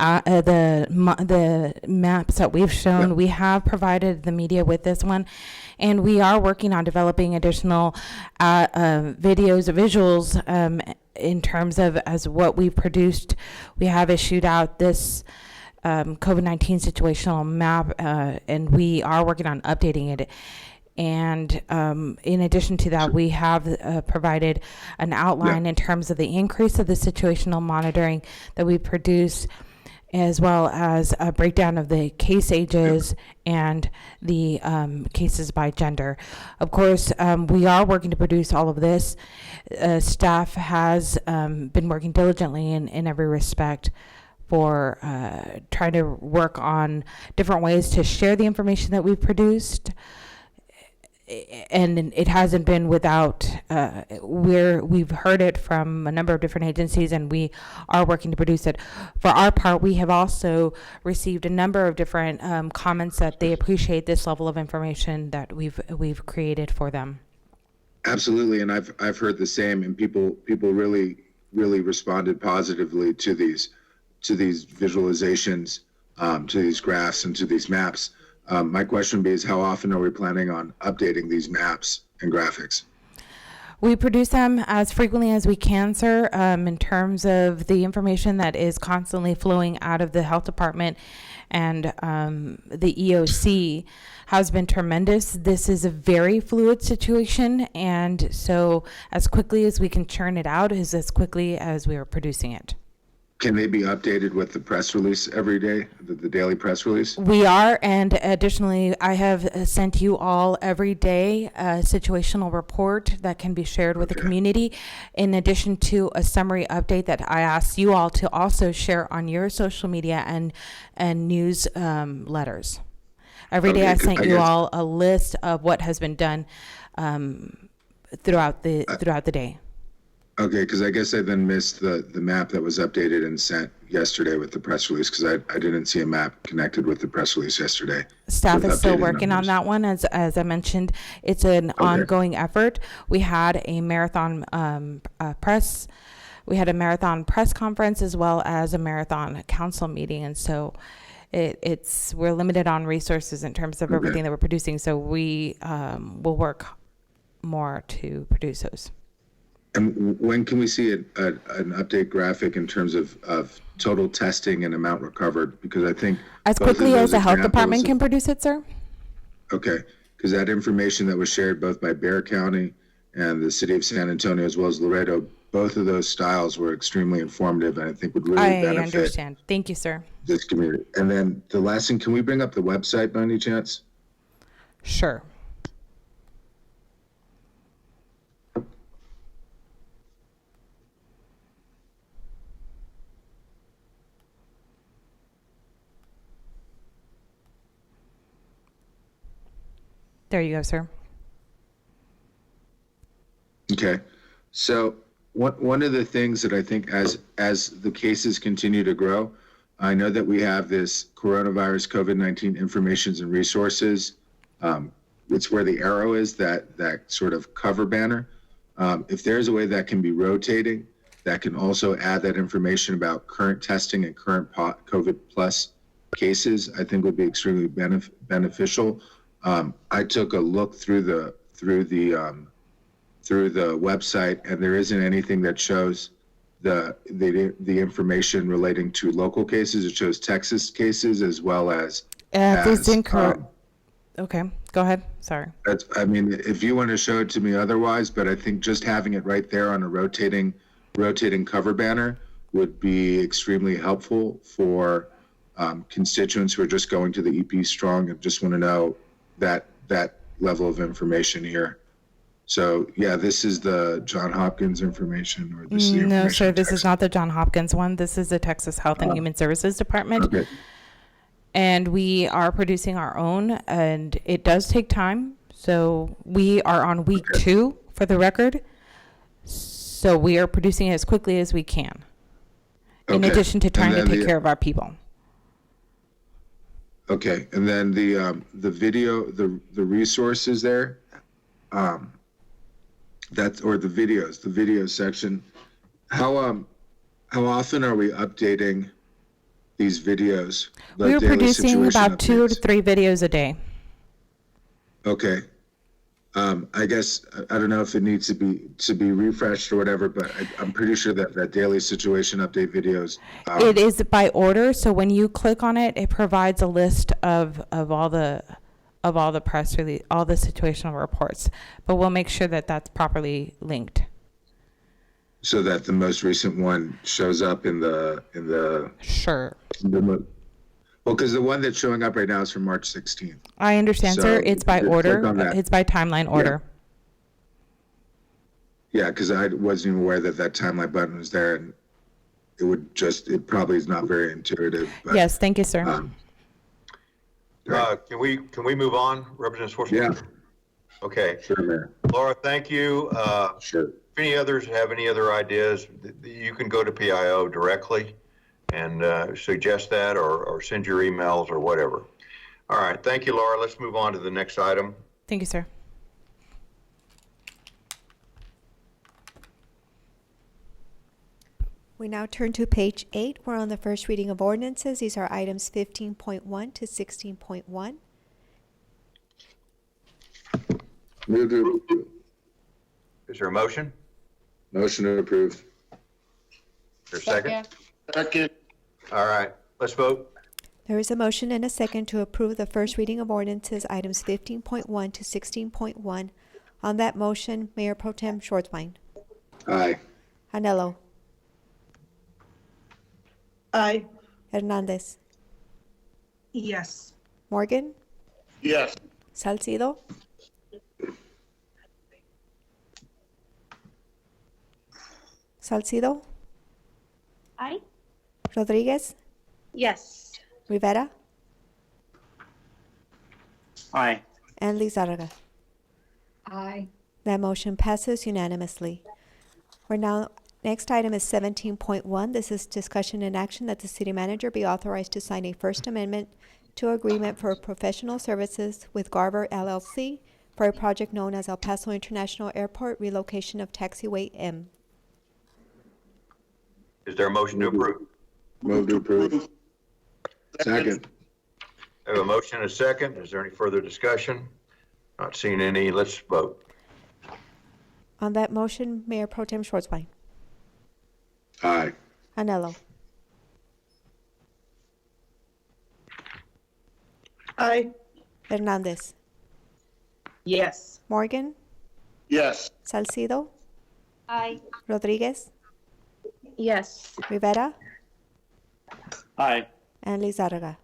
maps that we've shown, we have provided the media with this one, and we are working on developing additional visuals in terms of as what we've produced. We have issued out this COVID-19 situational map, and we are working on updating it. And in addition to that, we have provided an outline in terms of the increase of the situational monitoring that we produce, as well as a breakdown of the case ages and the cases by gender. Of course, we are working to produce all of this. Staff has been working diligently in every respect for trying to work on different ways to share the information that we've produced. And it hasn't been without, we've heard it from a number of different agencies, and we are working to produce it. For our part, we have also received a number of different comments that they appreciate this level of information that we've created for them. Absolutely, and I've heard the same, and people really responded positively to these visualizations, to these graphs, and to these maps. My question would be: is how often are we planning on updating these maps and graphics? We produce them as frequently as we can, sir, in terms of the information that is constantly flowing out of the health department and the EOC has been tremendous. This is a very fluid situation, and so as quickly as we can churn it out is as quickly as we are producing it. Can they be updated with the press release every day, the daily press release? We are, and additionally, I have sent you all every day a situational report that can be shared with the community, in addition to a summary update that I asked you all to also share on your social media and news letters. Every day I sent you all a list of what has been done throughout the day. Okay, because I guess I then missed the map that was updated and sent yesterday with the press release, because I didn't see a map connected with the press release yesterday. Staff is still working on that one. As I mentioned, it's an ongoing effort. We had a marathon press. We had a marathon press conference as well as a marathon council meeting, and so we're limited on resources in terms of everything that we're producing. So we will work more to produce those. And when can we see an update graphic in terms of total testing and amount recovered? Because I think as quickly as the health department can produce it, sir. Okay, because that information that was shared both by Bexar County and the city of San Antonio as well as Laredo, both of those styles were extremely informative, and I think would really benefit. I understand. Thank you, sir. This community. And then the last thing, can we bring up the website by any chance? Sure. There you go, sir. Okay. So one of the things that I think as the cases continue to grow, I know that we have this coronavirus COVID-19 informations and resources. It's where the arrow is, that sort of cover banner. If there's a way that can be rotating, that can also add that information about current testing and current COVID plus cases, I think would be extremely beneficial. I took a look through the website, and there isn't anything that shows the information relating to local cases. It shows Texas cases as well as. This incorrect. Okay, go ahead. Sorry. I mean, if you want to show it to me otherwise, but I think just having it right there on a rotating cover banner would be extremely helpful for constituents who are just going to the EP Strong and just want to know that level of information here. So yeah, this is the John Hopkins information, or this is the information. No, sir, this is not the John Hopkins one. This is the Texas Health and Human Services Department. Okay. And we are producing our own, and it does take time. So we are on week 2 for the record. So we are producing it as quickly as we can, in addition to trying to take care of our people. Okay, and then the video, the resources there, the video section. How often are we updating these videos? We're producing about 2 to 3 videos a day. Okay. I guess I don't know if it needs to be refreshed or whatever, but I'm pretty sure that daily situation update videos. It is by order, so when you click on it, it provides a list of all the press release, all the situational reports. But we'll make sure that that's properly linked. So that the most recent one shows up in the. Sure. Well, because the one that's showing up right now is from March 16th. I understand, sir. It's by order. It's by timeline order. Yeah, because I wasn't even aware that timeline button was there, and it probably is not very intuitive. But, yes, thank you, sir. Can we move on, Representative Schwarzenegger? Yeah. Okay. Sure, Mayor. Laura, thank you. Sure. If any others have any other ideas, you can go to PIO directly and suggest that or send your emails or whatever. All right. Thank you, Laura. Let's move on to the next item. Thank you, sir. We now turn to page 8. We're on the first reading of ordinances. These are items 15.1 to 16.1. Move to approve. Is there a motion? Motion to approve. Is there a second? Second. All right, let's vote. There is a motion and a second to approve the first reading of ordinances, items 15.1 to 16.1. On that motion, Mayor Pro Tem Schwartzbein. Aye. Anello. Aye. Hernandez. Yes. Morgan. Yes. Salcido. Salcido. Aye. Rodriguez. Yes. Rivera. Aye. And Lizarraga. Aye. That motion passes unanimously. We're now, next item is 17.1. This is discussion and action that the city manager be authorized to sign a First Amendment to agreement for professional services with Garver LLC for a project known as El Paso International Airport relocation of taxiway M. Is there a motion to approve? Move to approve. Second. I have a motion and a second. Is there any further discussion? Not seeing any. Let's vote. On that motion, Mayor Pro Tem Schwartzbein. Aye. Anello. Aye. Hernandez. Yes. Morgan. Yes. Salcido. Aye. Rodriguez. Yes. Rivera. Aye. And Lizarraga.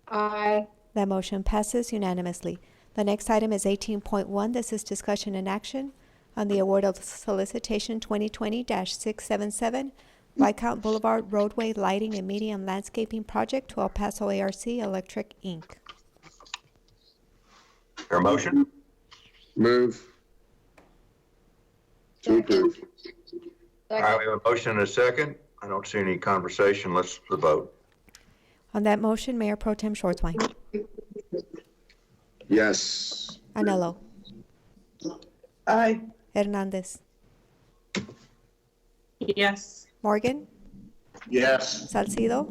Aye. That motion passes unanimously. The next item is 18.1. This is discussion and action on the award of solicitation 2020-677 Viscount Boulevard roadway lighting and medium landscaping project to El Paso ARC Electric, Inc. Is there a motion? Move. To approve. All right, we have a motion and a second. I don't see any conversation. Let's vote. On that motion, Mayor Pro Tem Schwartzbein. Yes. Anello. Aye. Hernandez. Yes. Morgan. Yes. Salcido.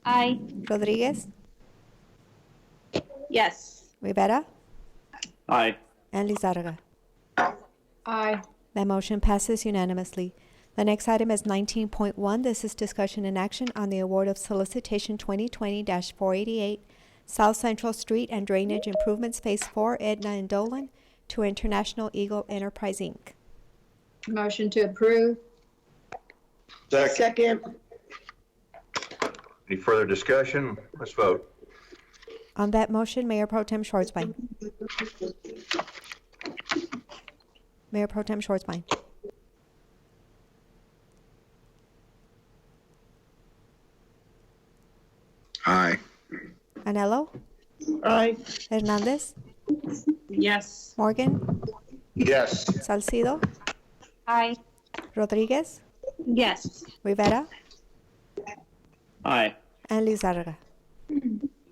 Aye. Rodriguez. Yes. Rivera. Aye. And Lizarraga. Aye. That motion passes unanimously. The next item is 19.1. This is discussion and action on the award of solicitation 2020-488 South Central Street and Drainage Improvements Phase 4 Edna and Dolan to International Eagle Enterprise, Inc. Motion to approve. Second. Any further discussion? Let's vote. On that motion, Mayor Pro Tem Schwartzbein. Mayor Pro Tem Schwartzbein. Aye. Anello. Aye. Hernandez. Yes. Morgan. Yes. Salcido. Aye. Rodriguez. Yes. Rivera. Aye. And Lizarraga.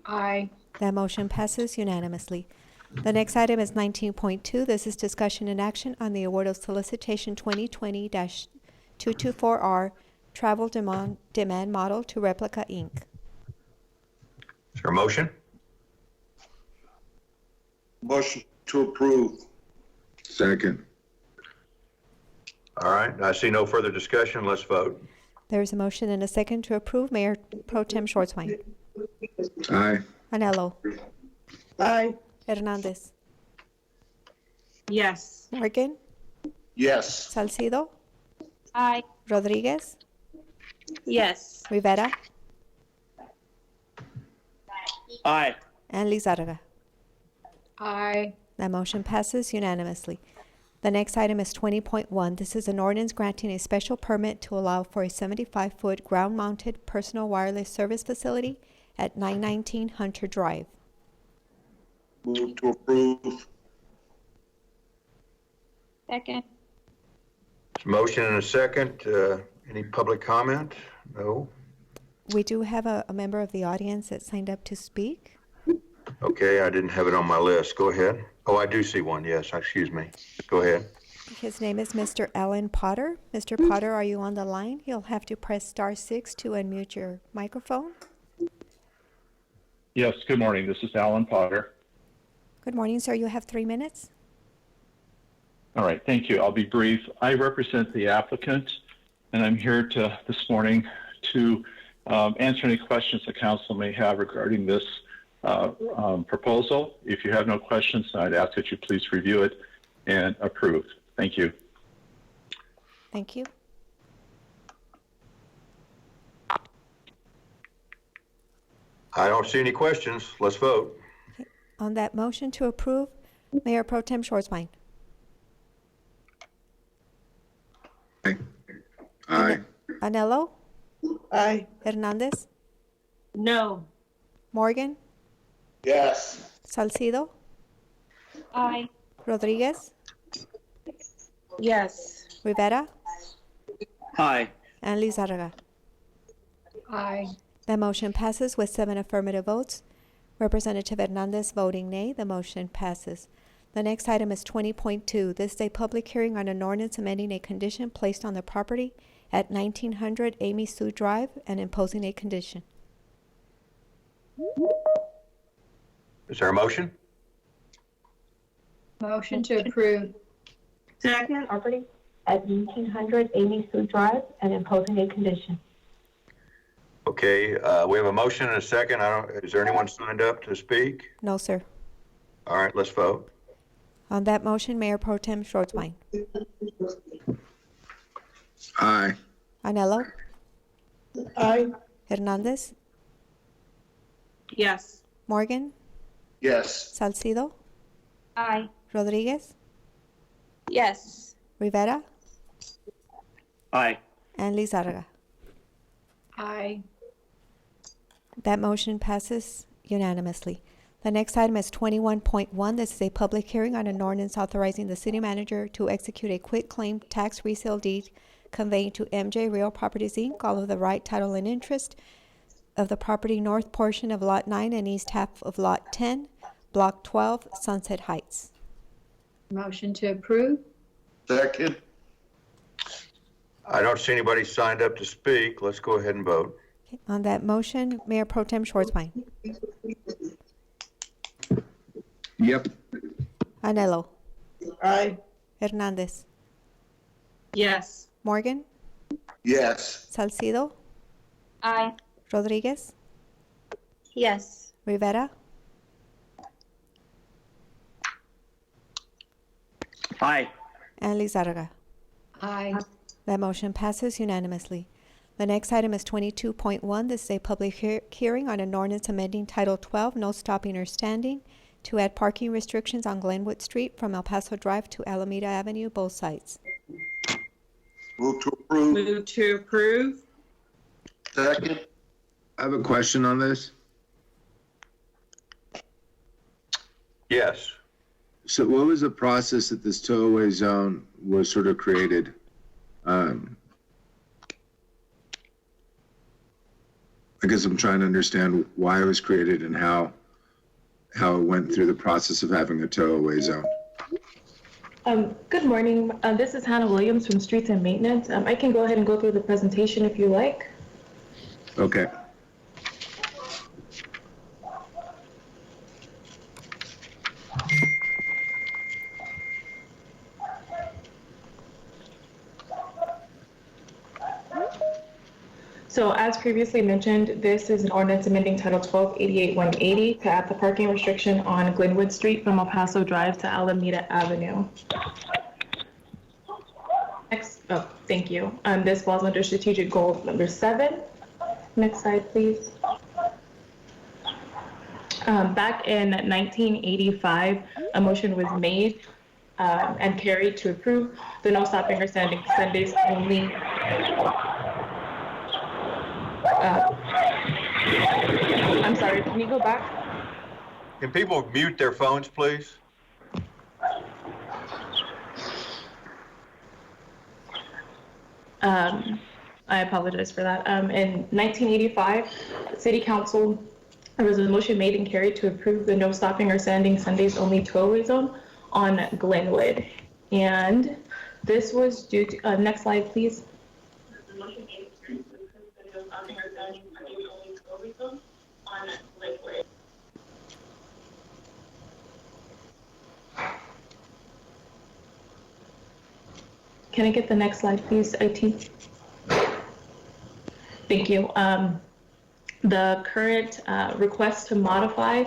Aye. That motion passes unanimously. The next item is 19.2. This is discussion and action on the award of solicitation 2020-224R Travel Demand Model to Replica, Inc. Is there a motion? Motion to approve. Second. All right, I see no further discussion. Let's vote. There is a motion and a second to approve. Mayor Pro Tem Schwartzbein. Aye. Anello. Aye. Hernandez. Yes. Morgan. Yes. Salcido. Aye. Rodriguez. Yes. Rivera. Aye. And Lizarraga. Aye. That motion passes unanimously. The next item is 20.1. This is an ordinance granting a special permit to allow for a 75-foot ground-mounted personal wireless service facility at 919 Hunter Drive. Move to approve. Second. There's a motion and a second. Any public comment? No? We do have a member of the audience that signed up to speak. Okay, I didn't have it on my list. Go ahead. Oh, I do see one. Yes, excuse me. Go ahead. His name is Mr. Alan Potter. Mr. Potter, are you on the line? You'll have to press *6 to unmute your microphone. Yes, good morning. This is Alan Potter. Good morning, sir. You have 3 minutes. All right, thank you. I'll be brief. I represent the applicant, and I'm here this morning to answer any questions the council may have regarding this proposal. If you have no questions, I'd ask that you please review it and approve. Thank you. Thank you. I don't see any questions. Let's vote. On that motion to approve, Mayor Pro Tem Schwarzbein. Aye. Aye. Anello? Aye. Hernandez? No. Morgan? Yes. Salcido? Aye. Rodriguez? Yes. Rivera? Aye. And Lizarraga. Aye. The motion passes with 7 affirmative votes. Representative Hernandez voting nay. The motion passes. The next item is 20.2. This is a public hearing on an ordinance amending a condition placed on the property at 1900 Amy Sue Drive and imposing a condition. Is there a motion? Motion to approve. Second. Property at 1900 Amy Sue Drive and imposing a condition. Okay, we have a motion and a second. Is there anyone signed up to speak? No, sir. All right, let's vote. On that motion, Mayor Pro Tem Schwarzbein. Aye. Anello? Aye. Hernandez? Yes. Morgan? Yes. Salcido? Aye. Rodriguez? Yes. Rivera? Aye. And Lizarraga. Aye. That motion passes unanimously. The next item is 21.1. This is a public hearing on an ordinance authorizing the city manager to execute a quitclaim tax resale deed conveying to MJ Real Properties, Inc. all of the right, title, and interest of the property north portion of Lot 9 and east half of Lot 10, Block 12, Sunset Heights. Motion to approve. Second. I don't see anybody signed up to speak. Let's go ahead and vote. Okay. On that motion, Mayor Pro Tem Schwarzbein. Yep. Anello. Aye. Hernandez. Yes. Morgan. Yes. Salcido. Aye. Rodriguez. Yes. Rivera. Aye. And Lizarraga. Aye. That motion passes unanimously. The next item is 22.1. This is a public hearing on an ordinance amending Title 12, no stopping or standing, to add parking restrictions on Glenwood Street from El Paso Drive to Alameda Avenue, both sides. Move to approve. Move to approve. Second. I have a question on this. Yes. So what was the process that this tow-away zone was sort of created? I guess I'm trying to understand why it was created and how it went through the process of having a tow-away zone. Good morning. This is Hannah Williams from Streets and Maintenance. I can go ahead and go through the presentation if you like. Okay. So as previously mentioned, this is an ordinance amending Title 12, 88180 to add the parking restriction on Glenwood Street from El Paso Drive to Alameda Avenue. Next, thank you. This falls under strategic goal number 7. Next slide, please. Back in 1985, a motion was made and carried to approve the no stopping or standing Sundays only. I'm sorry, can you go back? Can people mute their phones, please? I apologize for that. In 1985, City Council, there was a motion made and carried to approve the no stopping or standing Sundays only tow-away zone on Glenwood. And This was due to, next slide, please. Can I get the next slide, please, IT? Thank you. The current request to modify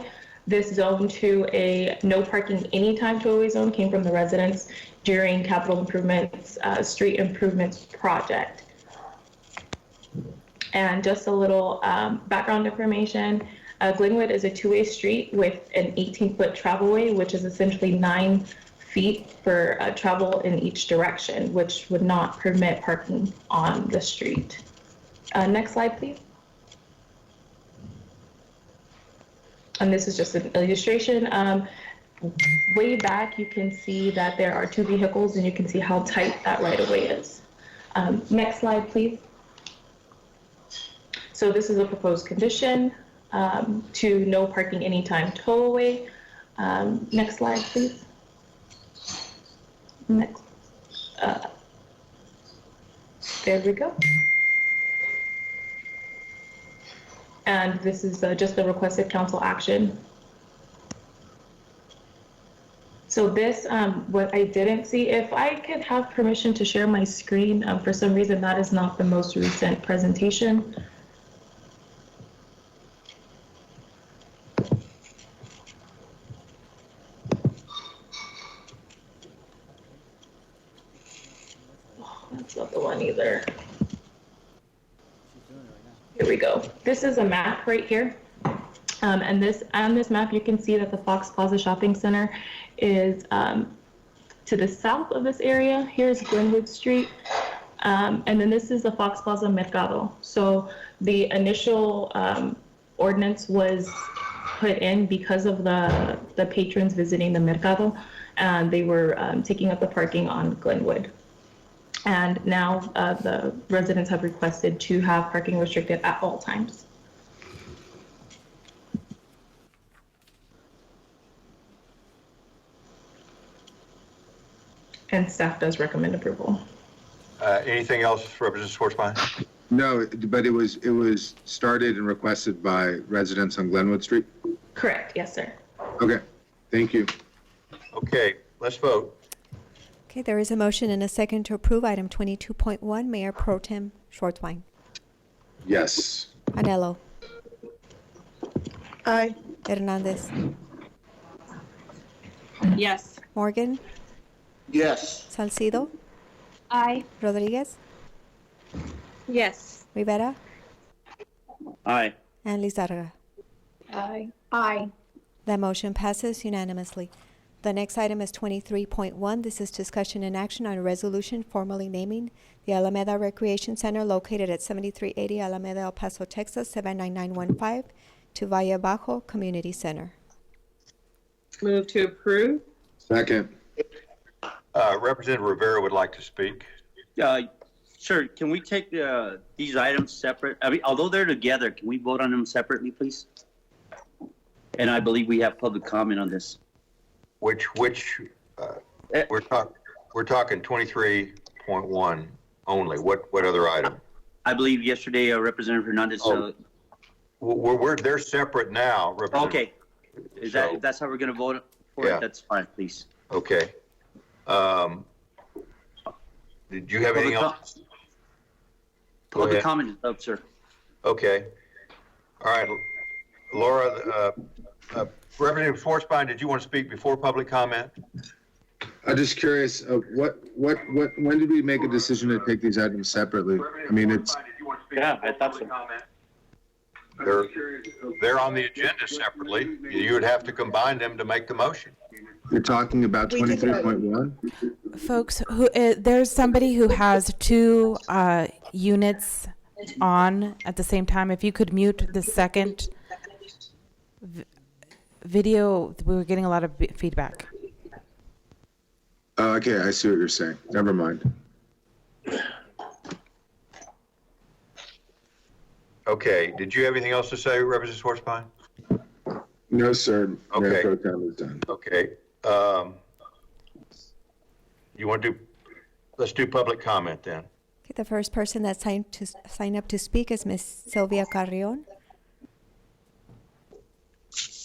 this zone to a no parking anytime tollway zone came from the residents during capital improvements, street improvements project. And just a little background information, Glenwood is a two-way street with an 18-foot travelway, which is essentially 9 feet for travel in each direction, which would not permit parking on the street. Next slide, please. And this is just an illustration. Way back, you can see that there are 2 vehicles, and you can see how tight that right-of-way is. Next slide, please. So this is a proposed condition to no parking anytime tollway. Next slide, please. Next. There we go. And this is just the requested council action. So this, what I didn't see, if I could have permission to share my screen, for some reason that is not the most recent presentation. Oh, that's not the one either. Here we go. This is a map right here. And on this map, you can see that the Fox Plaza Shopping Center is to the south of this area. Here's Glenwood Street. And then this is the Fox Plaza Mercado. So the initial ordinance was put in because of the patrons visiting the Mercado, and they were taking up the parking on Glenwood. And now the residents have requested to have parking restricted at all times. And staff does recommend approval. Anything else, Representative Schwartzbein? No, but it was started and requested by residents on Glenwood Street? Correct, yes, sir. Okay, thank you. Okay, let's vote. Okay, there is a motion and a second to approve item 22.1. Mayor Pro Tem Schwartzbein. Yes. Anello. Aye. Hernandez. Yes. Morgan. Yes. Salcido. Aye. Rodriguez. Yes. Rivera. Aye. And Lizarraga. Aye. Aye. That motion passes unanimously. The next item is 23.1. This is discussion and action on a resolution formally naming the Alameda Recreation Center located at 7380 Alameda, El Paso, Texas, 79915 to Valle Bajo Community Center. Move to approve. Second. Representative Rivera would like to speak. Sure. Can we take these items separate? I mean, although they're together, can we vote on them separately, please? And I believe we have public comment on this. Which we're talking 23.1 only. What other item? I believe yesterday Representative Hernandez. They're separate now. Okay. If that's how we're going to vote for it, that's fine, please. Okay. Did you have anything else? Public comment is up, sir. Okay. All right. Laura, Representative Schwartzbein, did you want to speak before public comment? I'm just curious, when did we make a decision to take these items separately? I mean, it's. Yeah, I thought so. They're on the agenda separately. You would have to combine them to make the motion. You're talking about 23.1? Folks, there's somebody who has 2 units on at the same time. If you could mute the second video, we were getting a lot of feedback. Oh, okay, I see what you're saying. Never mind. Okay. Did you have anything else to say, Representative Schwartzbein? No, sir. Okay. Mayor Pro Tem is done. Okay. You want to do let's do public comment then. Okay, the first person that sign up to speak is Miss Sylvia Carrion.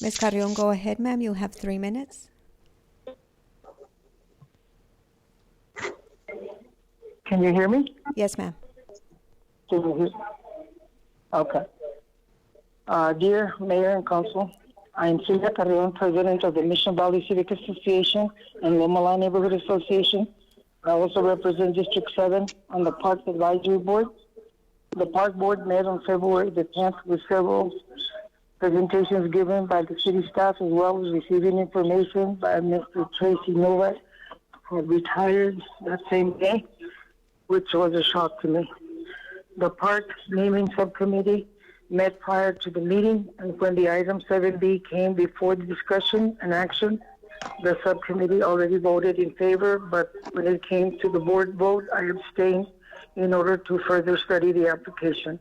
Ms. Carrion, go ahead, ma'am. You have 3 minutes. Can you hear me? Yes, ma'am. Can you hear? Okay. Dear Mayor and Council, I am Sylvia Carrion, President of the Mission Valley Civic Association and Loma La Neighborhood Association. I also represent District 7 on the Parks Advisory Board. The Park Board met on February the 10th with several presentations given by the city staff, as well as receiving information by Mr. Tracy Novak, who retired that same day, which was a shock to me. The Park Naming Subcommittee met prior to the meeting, and when the item 7B came before the discussion and action, the subcommittee already voted in favor, but when it came to the board vote, I abstained in order to further study the application.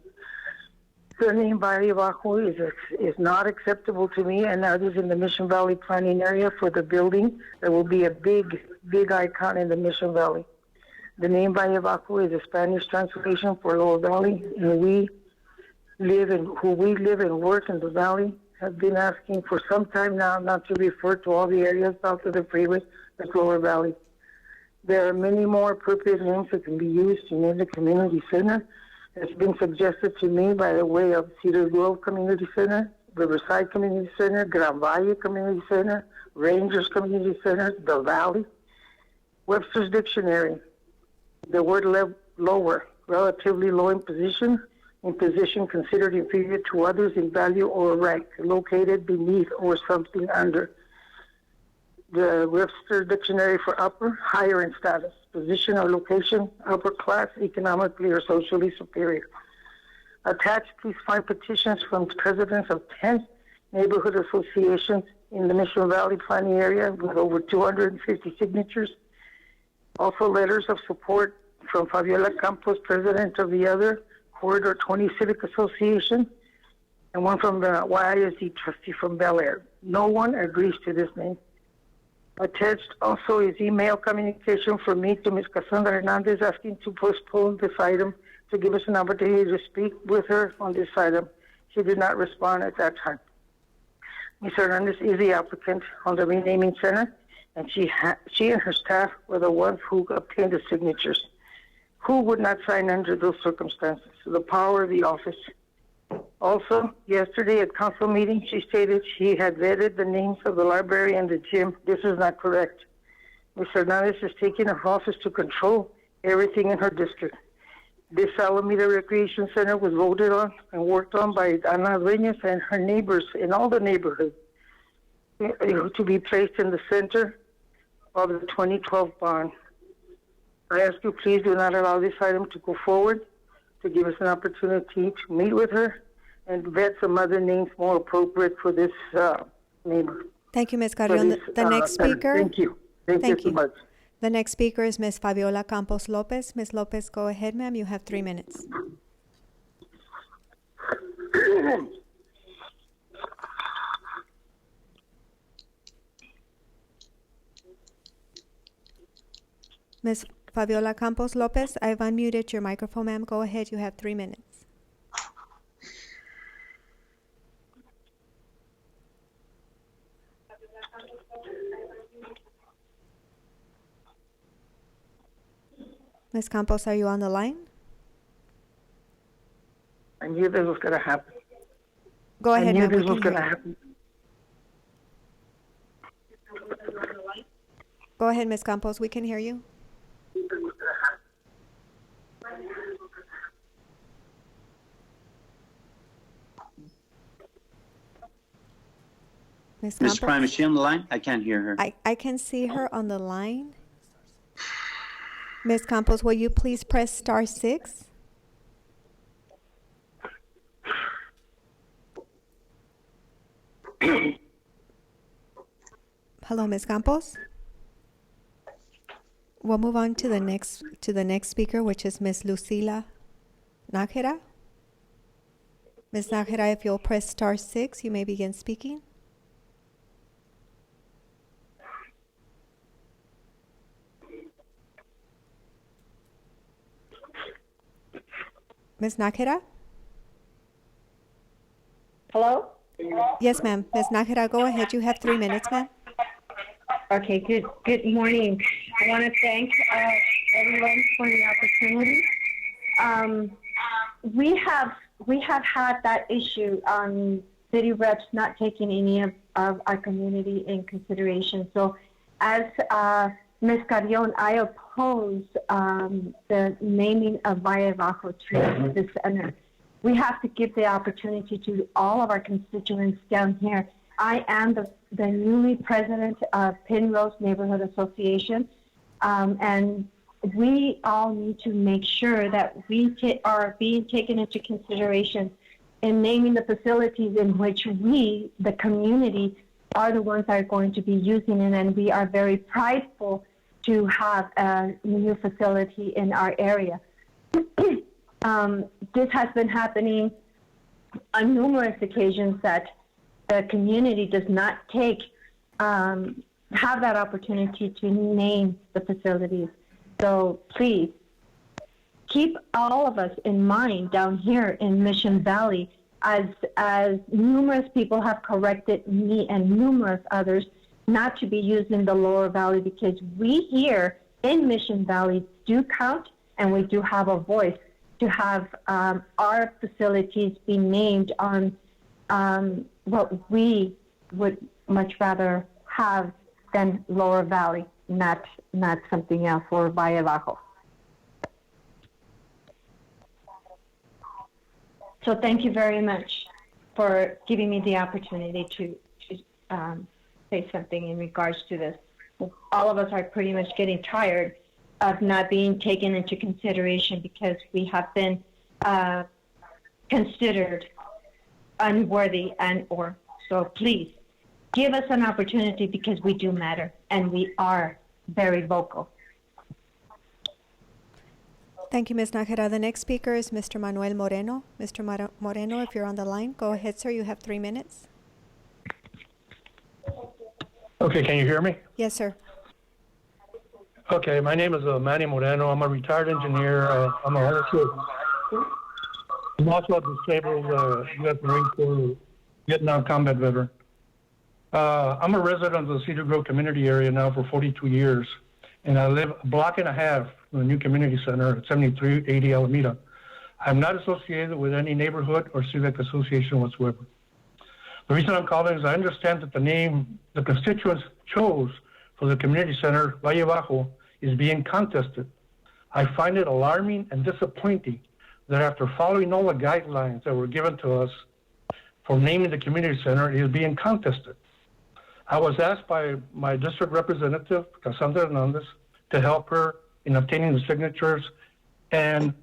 The name Valle Bajo is not acceptable to me and others in the Mission Valley planning area for the building. There will be a big icon in the Mission Valley. The name Valle Bajo is a Spanish translation for Lower Valley, and who we live and work in the valley have been asking for some time now not to refer to all the areas south of the freeway as Lower Valley. There are many more appropriate names that can be used to name the community center. It's been suggested to me by the way of Cedar Grove Community Center, Riverside Community Center, Grand Valle Community Center, Rangers Community Center, the Valley. Webster's Dictionary, the word lower, relatively low in position considered inferior to others in value or rank, located beneath or something under. The Webster Dictionary for upper, higher in status, position or location, upper class, economically or socially superior. Attached, please find petitions from presidents of 10 neighborhood associations in the Mission Valley planning area with over 250 signatures. Also letters of support from Fabiola Campos, president of the other Corridor 20 Civic Association, and one from the YISD trustee from Bel Air. No one agrees to this name. Attached also is email communication from me to Ms. Cassandra Hernandez asking to postpone this item to give us an opportunity to speak with her on this item. She did not respond at that time. Ms. Hernandez is the applicant on the renaming center, and she and her staff were the ones who obtained the signatures. Who would not sign under those circumstances? The power of the office. Also, yesterday at council meeting, she stated she had vetted the names of the library and the gym. This is not correct. Ms. Hernandez is taking her office to control everything in her district. This Alameda Recreation Center was voted on and worked on by Ana Dueñas and her neighbors in all the neighborhoods to be placed in the center of the 2012 bond. I ask you, please do not allow this item to go forward, to give us an opportunity to meet with her and vet some other names more appropriate for this neighbor. Thank you, Ms. Carrion. The next speaker. Thank you. Thank you so much. The next speaker is Ms. Fabiola Campos Lopez. Ms. Lopez, go ahead, ma'am. You have 3 minutes. Ms. Fabiola Campos Lopez, I've unmuted your microphone, ma'am. Go ahead. You have 3 minutes. Ms. Campos, are you on the line? I knew this was going to happen. Go ahead, I knew ma'am. this We was can going to hear you. happen. Go ahead, Ms. Campos. We can hear you. Ms. Ms. Campos? Prime, is she on the line? I can't hear her. I can see her on the line. Ms. Campos, will you please press *6? Hello, Ms. Campos. We'll move on to the next speaker, which is Ms. Lucila Nájera. Ms. Nájera, if you'll press *6, you may begin speaking. Ms. Nakira? Hello? Yes, ma'am. Ms. Nakira, go ahead. You have 3 minutes, ma'am. Okay, good morning. I want to thank everyone for the opportunity. We have had that issue on city reps not taking any of our community in consideration. So as Ms. Carrion, I oppose the naming of Valle Bajo to the center. We have to give the opportunity to all of our constituents down here. I am the newly president of Penrose Neighborhood Association, and we all need to make sure that we are being taken into consideration in naming the facilities in which we, the community, are the ones that are going to be using it, and we are very prideful to have a new facility in our area. This has been happening on numerous occasions that the community does not have that opportunity to name the facilities. So please, keep all of us in mind down here in Mission Valley, as numerous people have corrected me and numerous others not to be using the Lower Valley, because we here in Mission Valley do count and we do have a voice to have our facilities be named on what we would much rather have than Lower Valley, not something else, or Valle Bajo. So thank you very much for giving me the opportunity to say something in regards to this. All of us are pretty much getting tired of not being taken into consideration because we have been considered unworthy and/or. So please give us an opportunity, because we do matter and we are very vocal. Thank you, Ms. Nakira. The next speaker is Mr. Manuel Moreno. Mr. Moreno, if you're on the line, go ahead, sir. You have 3 minutes. Okay, can you hear me? Yes, sir. Okay, my name is Manny Moreno. I'm a retired engineer. I'm also a disabled U.S. Marine Corps Vietnam combat veteran. I'm a resident of the Cedar Grove community area now for 42 years, and I live a block and a half from the new community center at 7380 Alameda. I'm not associated with any neighborhood or civic association whatsoever. The reason I'm calling is I understand that the name the constituents chose for the community center, Valle Bajo, is being contested. I find it alarming and disappointing that after following all the guidelines that were given to us for naming the community center, it is being contested. I was asked by my district representative, Cassandra Hernandez, to help her in obtaining the signatures and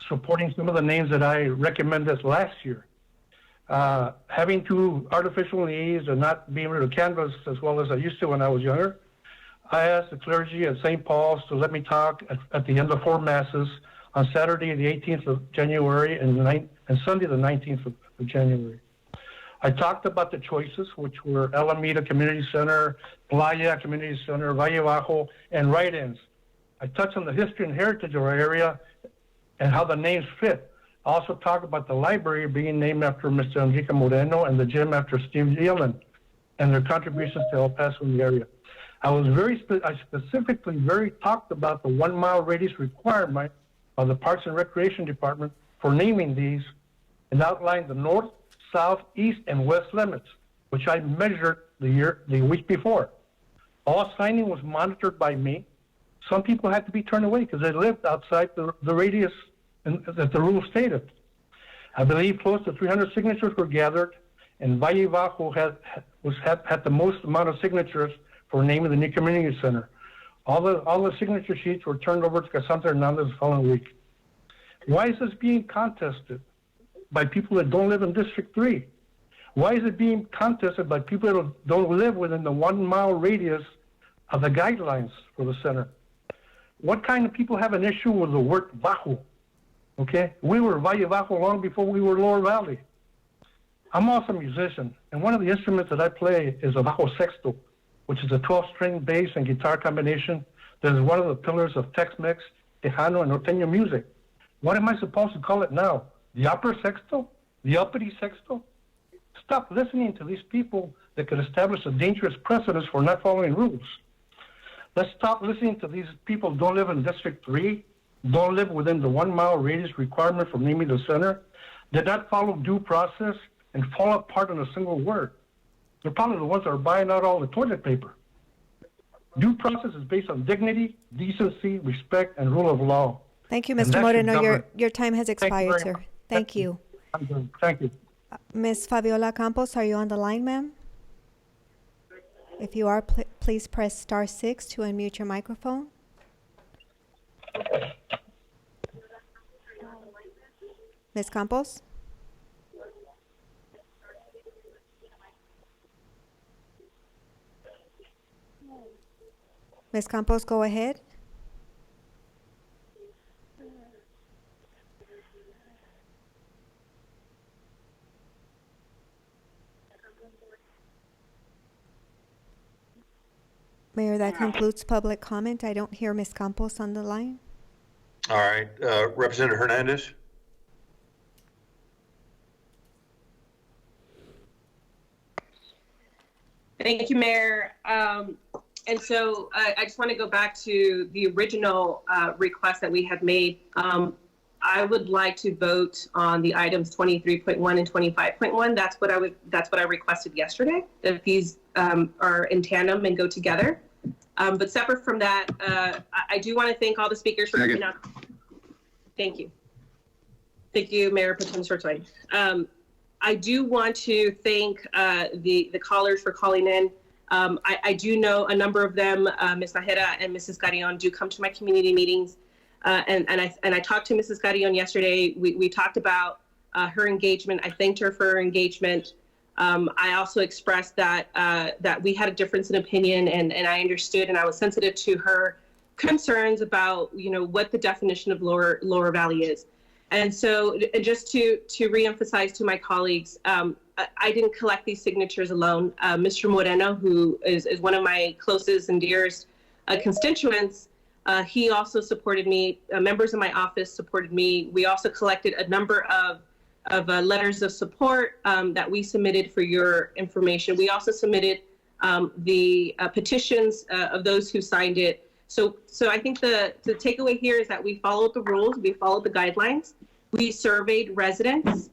supporting some of the names that I recommended last year. Having to artificial knees and not being able to canvas as well as I used to when I was younger, I asked the clergy at St. Paul's to let me talk at the end of 4 masses on Saturday, the 18th of January, and Sunday, the 19th of January. I talked about the choices, which were Alameda Community Center, Playa Community Center, Valle Bajo, and write-ins. I touched on the history and heritage of our area and how the names fit. I also talked about the library being named after Mr. Enrique Moreno and the gym after Steve Yellen and their contributions to El Paso in the area. I specifically talked about the 1 mile radius requirement of the Parks and Recreation Department for naming these, and outlined the north, south, east, and west limits, which I measured the week before. All signing was monitored by me. Some people had to be turned away because they lived outside the radius that the rule stated. I believe close to 300 signatures were gathered, and Valle Bajo had the most amount of signatures for naming the new community center. All the signature sheets were turned over to Cassandra Hernandez the following week. Why is this being contested by people that don't live in District 3? Why is it being contested by people that don't live within the 1 mile radius of the guidelines for the center? What kind of people have an issue with the word Bajo? Okay, we were Valle Bajo long before we were Lower Valley. I'm also a musician, and one of the instruments that I play is a Bajo Sexto, which is a 12-string bass and guitar combination that is one of the pillars of Tex-Mex, Tejano, and Norteño music. What am I supposed to call it now? The upper sexto? The uppity sexto? Stop listening to these people that could establish a dangerous precedent for not following rules. Let's stop listening to these people who don't live in District 3, don't live within the 1 mile radius requirement from naming the center, did not follow due process, and fall apart on a single word. They're probably the ones that are buying out all the toilet paper. Due process is based on dignity, decency, respect, and rule of law. Thank you, And Mr. that should Moreno. govern- Your time has expired, very sir. much. Thank you. I'm done. Thank you. Ms. Fabiola Campos, are you on the line, ma'am? If you are, please press *6 to unmute your microphone. Ms. Campos? Ms. Campos, go ahead. Mayor, that concludes public comment. I don't hear Ms. Campos on the line. All right, Representative Hernandez? Thank you, Mayor. And so I just want to go back to the original request that we had made. I would like to vote on the items 23.1 and 25.1. That's what I requested yesterday, that these are in tandem and go together. But separate from that, I do want to thank all the speakers for coming out. Thank you. Thank you, Mayor Pro Tem Sortoy. I do want to thank the callers for calling in. I do know a number of them, Ms. Najera and Mrs. Carrion, do come to my community meetings. And I talked to Mrs. Carrion yesterday. We talked about her engagement. I thanked her for her engagement. I also expressed that we had a difference in opinion, and I understood, and I was sensitive to her concerns about, what the definition of Lower Valley is. And so just to reemphasize to my colleagues, I didn't collect these signatures alone. Mr. Moreno, who is one of my closest and dearest constituents, he also supported me. Members of my office supported me. We also collected a number of letters of support that we submitted for your information. We also submitted the petitions of those who signed it. So I think the takeaway here is that we followed the rules, we followed the guidelines. We surveyed residents.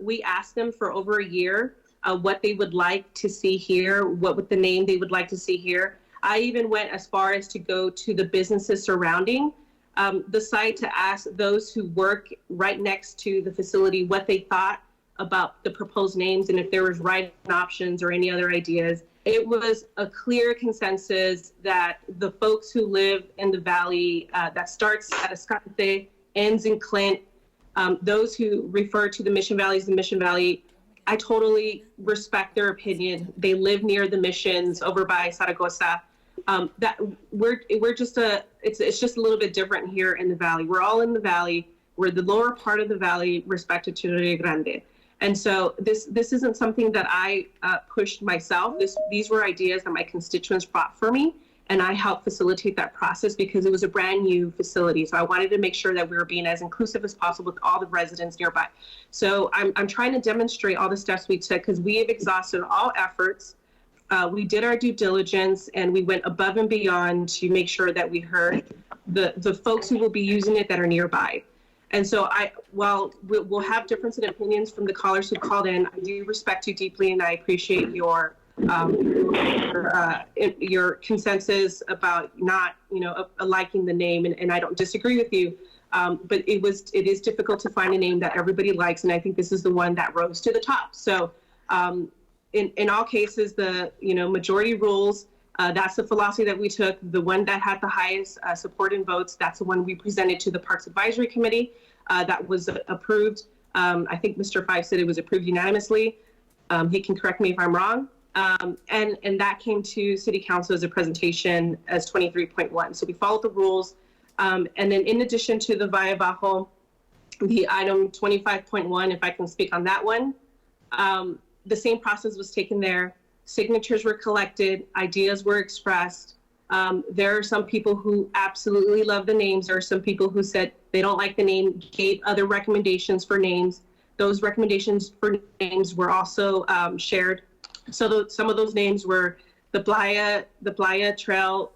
We asked them for over a year what they would like to see here, what would the name they would like to see here. I even went as far as to go to the businesses surrounding the site to ask those who work right next to the facility what they thought about the proposed names and if there was write-in options or any other ideas. It was a clear consensus that the folks who live in the valley, that starts at Escante, ends in Clint, those who refer to the Mission Valley as the Mission Valley, I totally respect their opinion. They live near the missions over by Zaragoza. That we're just it's just a little bit different here in the valley. We're all in the valley. We're the lower part of the valley, respected to Rio Grande. And so this isn't something that I pushed myself. These were ideas that my constituents brought for me, and I helped facilitate that process because it was a brand new facility. So I wanted to make sure that we were being as inclusive as possible with all the residents nearby. So I'm trying to demonstrate all the steps we took because we have exhausted all efforts. We did our due diligence and we went above and beyond to make sure that we heard the folks who will be using it that are nearby. And so while we'll have difference in opinions from the callers who called in, I do respect you deeply and I appreciate your consensus about not, liking the name, and I don't disagree with you. But it is difficult to find a name that everybody likes, and I think this is the one that rose to the top. So in all cases, the majority rules, that's the philosophy that we took. The one that had the highest support and votes, that's the one we presented to the Parks Advisory Committee that was approved. I think Mr. Fife said it was approved unanimously. He can correct me if I'm wrong. And that came to City Council as a presentation as 23.1. So we followed the rules. And then in addition to the Valle Bajo, the item 25.1, if I can speak on that one, the same process was taken there. Signatures were collected, ideas were expressed. There are some people who absolutely love the names. There are some people who said, They don't like the name, gave other recommendations for names. Those recommendations for names were also shared. So some of those names were the Playa Trail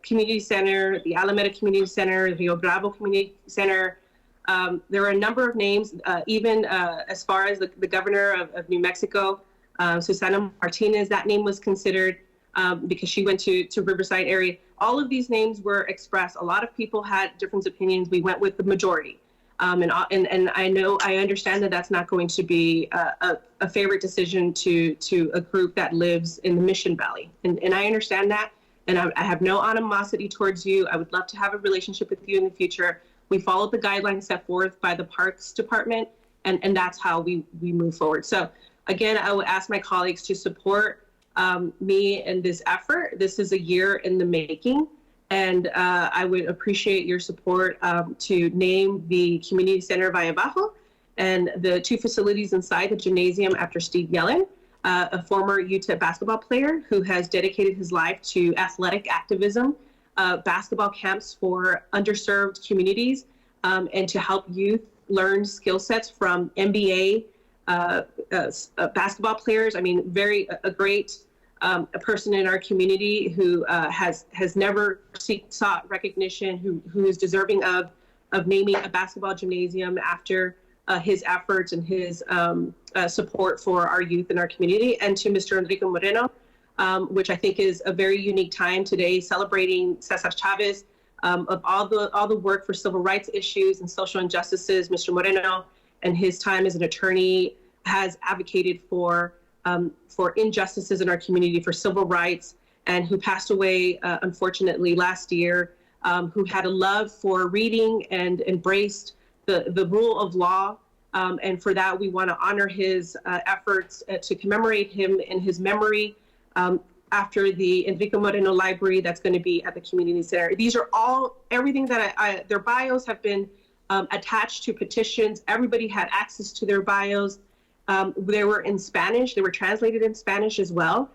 Community Center, the Alameda Community Center, the Rio Bravo Community Center. There are a number of names, even as far as the governor of New Mexico, Susana Martinez, that name was considered because she went to Riverside area. All of these names were expressed. A lot of people had different opinions. We went with the majority. And I understand that that's not going to be a favorite decision to a group that lives in the Mission Valley. And I understand that. And I have no animosity towards you. I would love to have a relationship with you in the future. We followed the guidelines set forth by the Parks Department, and that's how we move forward. So again, I would ask my colleagues to support me in this effort. This is a year in the making. And I would appreciate your support to name the Community Center Valle Bajo and the 2 facilities inside the gymnasium after Steve Yellen, a former UTEP basketball player who has dedicated his life to athletic activism, basketball camps for underserved communities, and to help youth learn skill sets from NBA basketball players. I mean, a great a person in our community who has never sought recognition, who is deserving of naming a basketball gymnasium after his efforts and his support for our youth in our community. And to Mr. Enrique Moreno, which I think is a very unique time today, celebrating Cesar Chavez, of all the work for civil rights issues and social injustices. Mr. Moreno and his time as an attorney has advocated for injustices in our community, for civil rights, and who passed away, unfortunately, last year, who had a love for reading and embraced the rule of law. And for that, we want to honor his efforts to commemorate him in his memory after the Enrique Moreno Library that's going to be at the community center. These are everything that their bios have been attached to petitions. Everybody had access to their bios. They were in Spanish. They were translated in Spanish as well.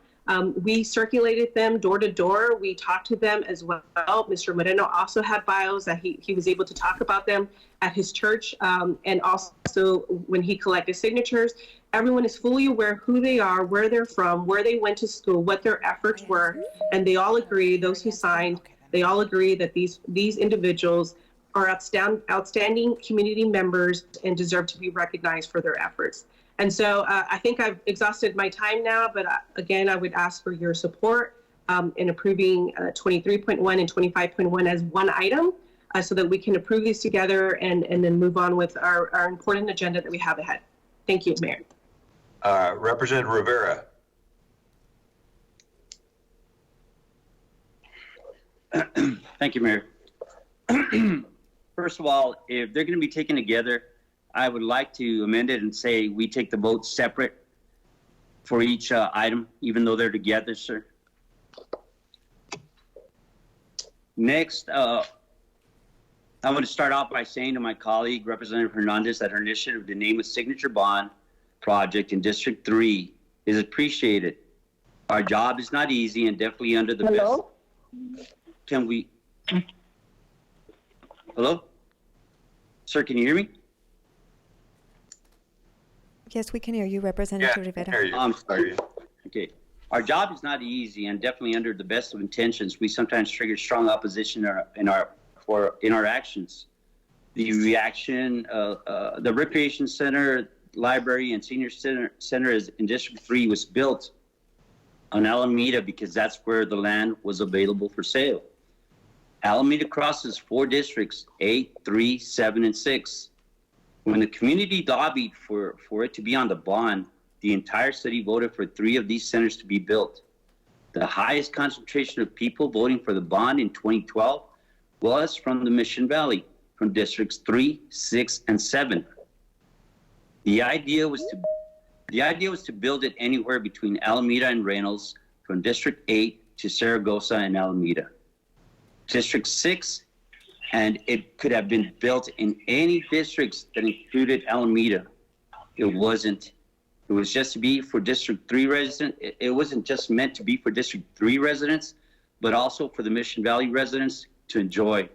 We circulated them door to door. We talked to them as well. Mr. Moreno also had bios that he was able to talk about them at his church, and also when he collected signatures. Everyone is fully aware who they are, where they're from, where they went to school, what their efforts were, and they all agree, those who signed, they all agree that these individuals are outstanding community members and deserve to be recognized for their efforts. And so I think I've exhausted my time now, but again, I would ask for your support in approving 23.1 and 25.1 as one item so that we can approve these together and then move on with our important agenda that we have ahead. Thank you, Mayor. Representative Rivera. Thank you, Mayor. First of all, if they're going to be taken together, I would like to amend it and say we take the vote separate for each item, even though they're together, sir. Next, I want to start off by saying to my colleague, Representative Hernandez, that her initiative to name a signature bond project in District 3 is appreciated. Our job is not easy and definitely under the best. Can we? Hello? Sir, can you hear me? Yes, we can hear you, Representative Rivera. Sorry. Okay. Our job is not easy and definitely under the best of intentions. We sometimes trigger strong opposition in our actions. The reaction, the Recreation Center, Library, and Senior Center in District 3 was built on Alameda because that's where the land was available for sale. Alameda crosses 4 districts, 8, 3, 7, and 6. When the community lobbied for it to be on the bond, the entire city voted for 3 of these centers to be built. The highest concentration of people voting for the bond in 2012 was from the Mission Valley, from districts 3, 6, and 7. The idea was to build it anywhere between Alameda and Reynolds, from District 8 to Zaragoza and Alameda. District 6, and it could have been built in any districts that included Alameda. It wasn't. It was just to be for District 3 residents. It wasn't just meant to be for District 3 residents, but also for the Mission Valley residents to enjoy.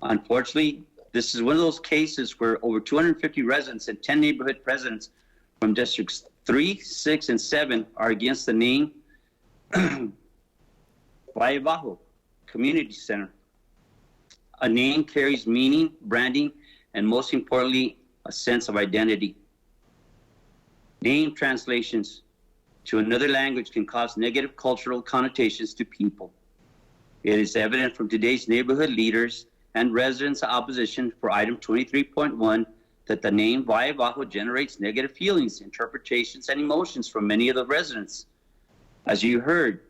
Unfortunately, this is one of those cases where over 250 residents and 10 neighborhood presidents from districts 3, 6, and 7 are against the name Valle Bajo Community Center. A name carries meaning, branding, and most importantly, a sense of identity. Name translations to another language can cause negative cultural connotations to people. It is evident from today's neighborhood leaders and residents' opposition for item 23.1 that the name Valle Bajo generates negative feelings, interpretations, and emotions from many of the residents. As you heard,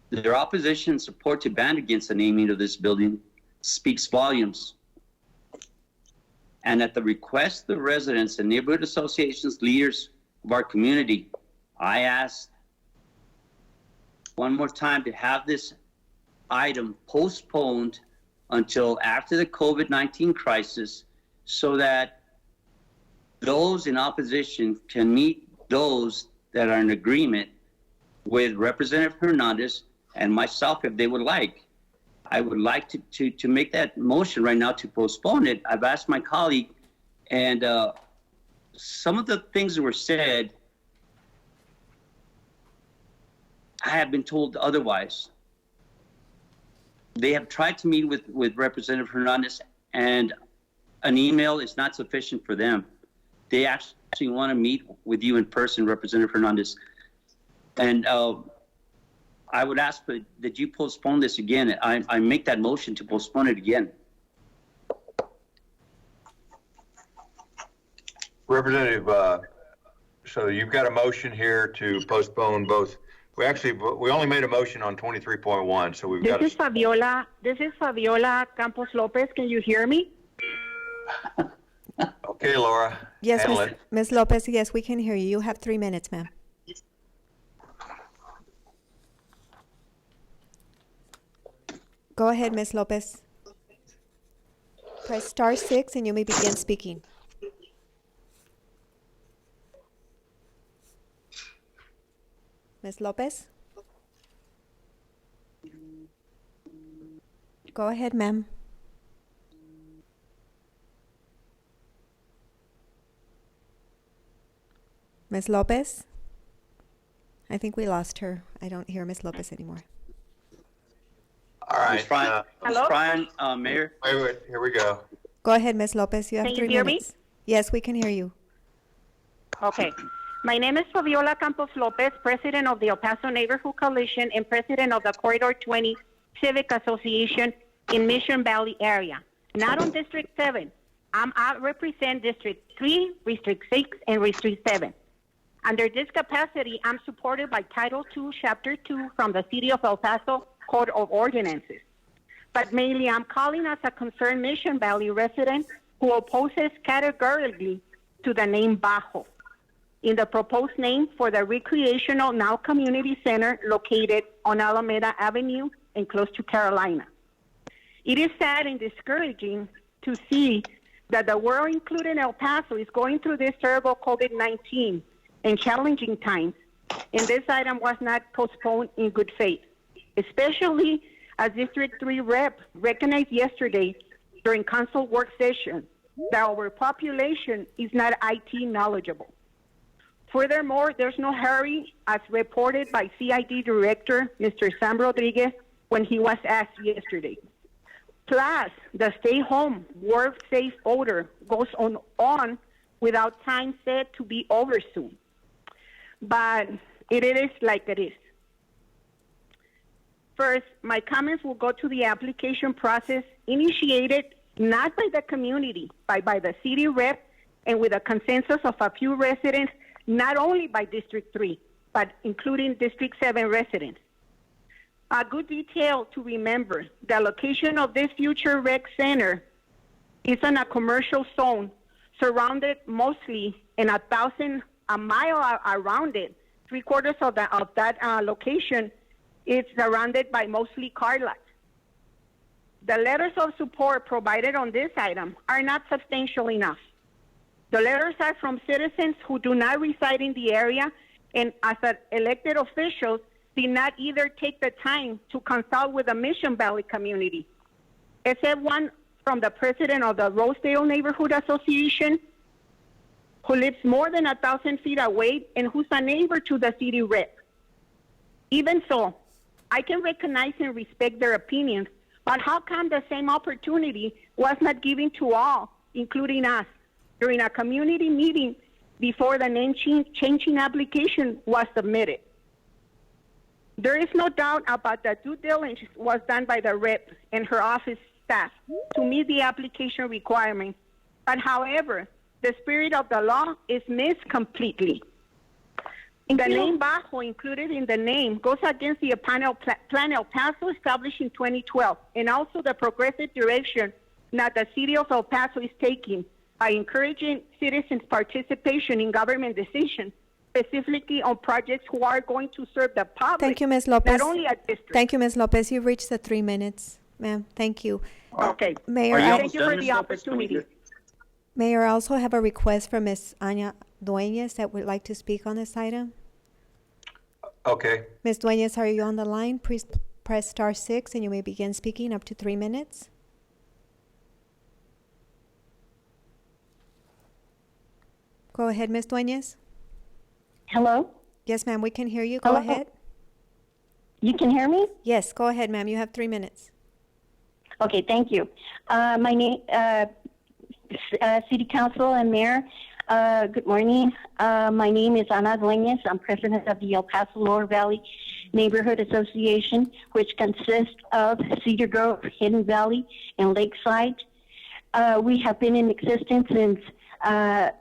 their opposition and support to ban against the naming of this building speaks volumes. And at the request of the residents and neighborhood associations leaders of our community, I asked one more time to have this item postponed until after the COVID-19 crisis so that those in opposition can meet those that are in agreement with Representative Hernandez and myself if they would like. I would like to make that motion right now to postpone it. I've asked my colleague, and some of the things that were said, I have been told otherwise. They have tried to meet with Representative Hernandez, and an email is not sufficient for them. They actually want to meet with you in person, Representative Hernandez. And I would ask that you postpone this again. I make that motion to postpone it again. Representative, so you've got a motion here to postpone both. We only made a motion on 23.1, so we've got. This is Fabiola Campos Lopez. Can you hear me? Okay, Laura. Yes, handle it. Ms. Lopez, yes, we can hear you. You have 3 minutes, ma'am. Go ahead, Ms. Lopez. Press star 6 and you may begin speaking. Ms. Lopez? Go ahead, ma'am. Ms. Lopez? I think we lost her. I don't hear Ms. Lopez anymore. All right. Ms. Bryan, Mayor. Wait, here we go. Go ahead, Ms. Lopez. You have Can 3 you hear me? minutes. Yes, we can hear you. Okay. My name is Fabiola Campos Lopez, president of the El Paso Neighborhood Coalition and president of the Corridor 20 Civic Association in Mission Valley area. Not on District 7. I represent District 3, District 6, and District 7. Under this capacity, I'm supported by Title II, Chapter 2 from the City of El Paso Code of Ordinances. But mainly, I'm calling as a concerned Mission Valley resident who opposes categorically to the name Bajo in the proposed name for the recreational now community center located on Alameda Avenue and close to Carolina. It is sad and discouraging to see that the world, including El Paso, is going through this terrible COVID-19 and challenging times, and this item was not postponed in good faith, especially as District 3 Rep recognized yesterday during council work session that our population is not IT knowledgeable. Furthermore, there's no hurry, as reported by CID Director Mr. Sam Rodriguez when he was asked yesterday. Plus, the stay home, work safe order goes on without time set to be over soon. But it is like it is. First, my comments will go to the application process initiated not by the community, but by the city rep and with a consensus of a few residents, not only by District 3, but including District 7 residents. A good detail to remember, the location of this future rec center is in a commercial zone surrounded mostly in a mile around it. 3/4 of that location is surrounded by mostly car lots. The letters of support provided on this item are not substantial enough. The letters are from citizens who do not reside in the area and as elected officials did not either take the time to consult with the Mission Valley community, except one from the president of the Rosedale Neighborhood Association, who lives more than 1,000 feet away and who's a neighbor to the city rep. Even so, I can recognize and respect their opinions, but how come the same opportunity was not given to all, including us, during a community meeting before the name changing application was submitted? There is no doubt about the due diligence was done by the rep and her office staff to meet the application requirements. But however, the spirit of the law is missed completely. The name Bajo included in the name goes against the Plan El Paso established in 2012, and also the progressive direction that the city of El Paso is taking by encouraging citizens' participation in government decisions, specifically on projects who are going to serve the public. Thank you, Ms. Lopez. Not only a district. Thank you, Ms. Lopez. You've reached the 3 minutes, ma'am. Thank you. Okay. Mayor, Thank you for the opportunity. Mayor, I also have a request from Ms. Anya Dueñas that would like to speak on this item. Okay. Ms. Dueñas, are you on the line? Please press *6 and you may begin speaking up to 3 minutes. Go ahead, Ms. Dueñas. Hello? Yes, ma'am, we can hear you. Go ahead. You can hear me? Yes, go ahead, ma'am. You have 3 minutes. Okay, thank you. My name, City Council and Mayor, good morning. My name is Ana Dueñas. I'm president of the El Paso Lower Valley Neighborhood Association, which consists of Cedar Grove, Hidden Valley, and Lakeside. We have been in existence since the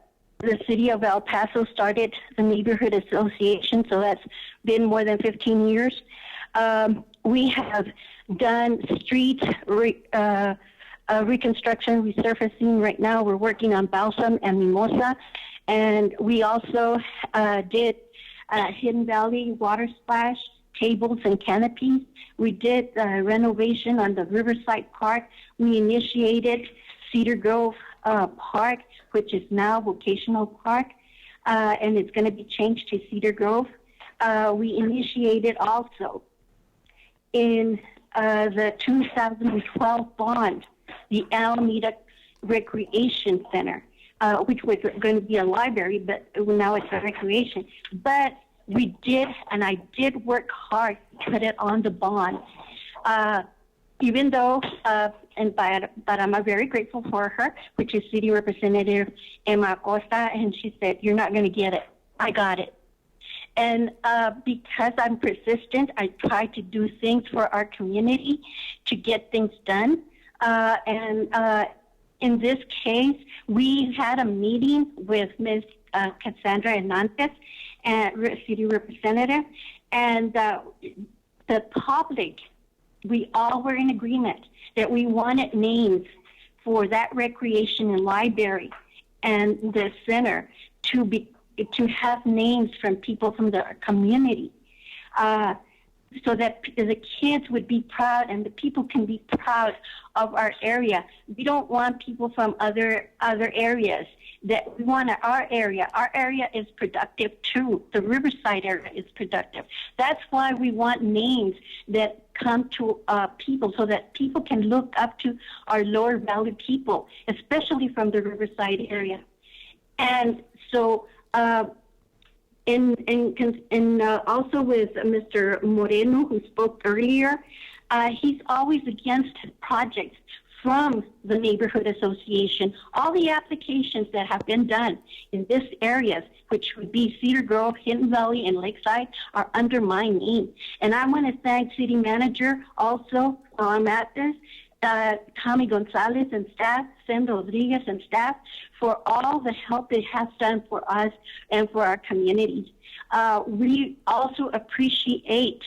city of El Paso started the neighborhood association, so that's been more than 15 years. We have done street reconstruction, resurfacing. Right now we're working on Balsam and Mimosa, and we also did Hidden Valley water splash, tables and canopies. We did renovation on the Riverside Park. We initiated Cedar Grove Park, which is now Vocational Park, and it's going to be changed to Cedar Grove. We initiated also in the 2012 bond, the Alameda Recreation Center, which was going to be a library, but now it's a recreation. But we did, and I did work hard to put it on the bond. Even though, but I'm very grateful for her, which is City Representative Emma Acosta, and she said, "You're not going to get it. I got it." And because I'm persistent, I try to do things for our community to get things done. In this case, we had a meeting with Ms. Cassandra Hernandez, City Representative, and the public, we all were in agreement that we wanted names for that recreation and library and the center to have names from people from the community, so that the kids would be proud and the people can be proud of our area. We don't want people from other areas. That we want our area. Our area is productive too. The Riverside area is productive. That's why we want names that come to people, so that people can look up to our Lower Valley people, especially from the Riverside area. And so, also with Mr. Moreno, who spoke earlier, he's always against projects from the neighborhood association. All the applications that have been done in this areas, which would be Cedar Grove, Hidden Valley, and Lakeside, are under my name. And I want to thank City Manager also, while I'm at this, Tommy Gonzalez and staff, Sam Rodriguez and staff, for all the help they have done for us and for our community. We also appreciate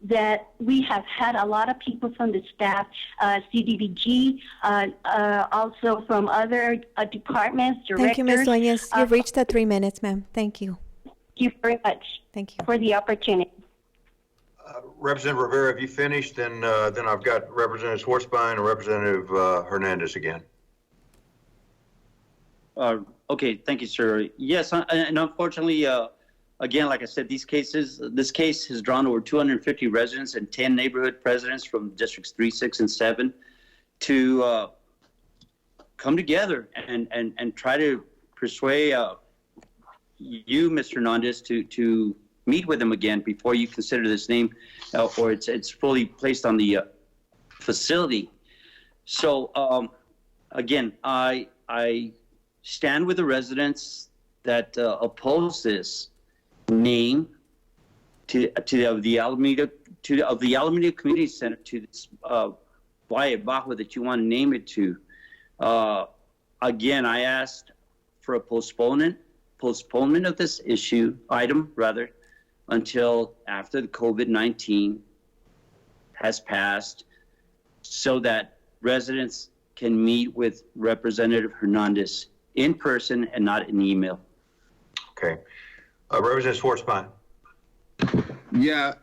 that we have had a lot of people from the staff, CDBG, also from other departments, directors. Thank you, Ms. Dueñas. You've reached the 3 minutes, ma'am. Thank you. Thank you very much. Thank you for the opportunity. Representative Rivera, have you finished? Then I've got Representative Schwartzbein and Representative Hernandez again. Okay, thank you, sir. Yes, and unfortunately, again, like I said, this case has drawn over 250 residents and 10 neighborhood presidents from districts 3, 6, and 7 to come together and try to persuade you, Mr. Hernandez, to meet with him again before you consider this name or it's fully placed on the facility. So again, I stand with the residents that oppose this name of the Alameda Community Center, to this Valle Bajo that you want to name it to. Again, I asked for a postponement of this item until after the COVID-19 has passed, so that residents can meet with Representative Hernandez in person and not in email. Okay. Representative Schwarzbein. Yeah,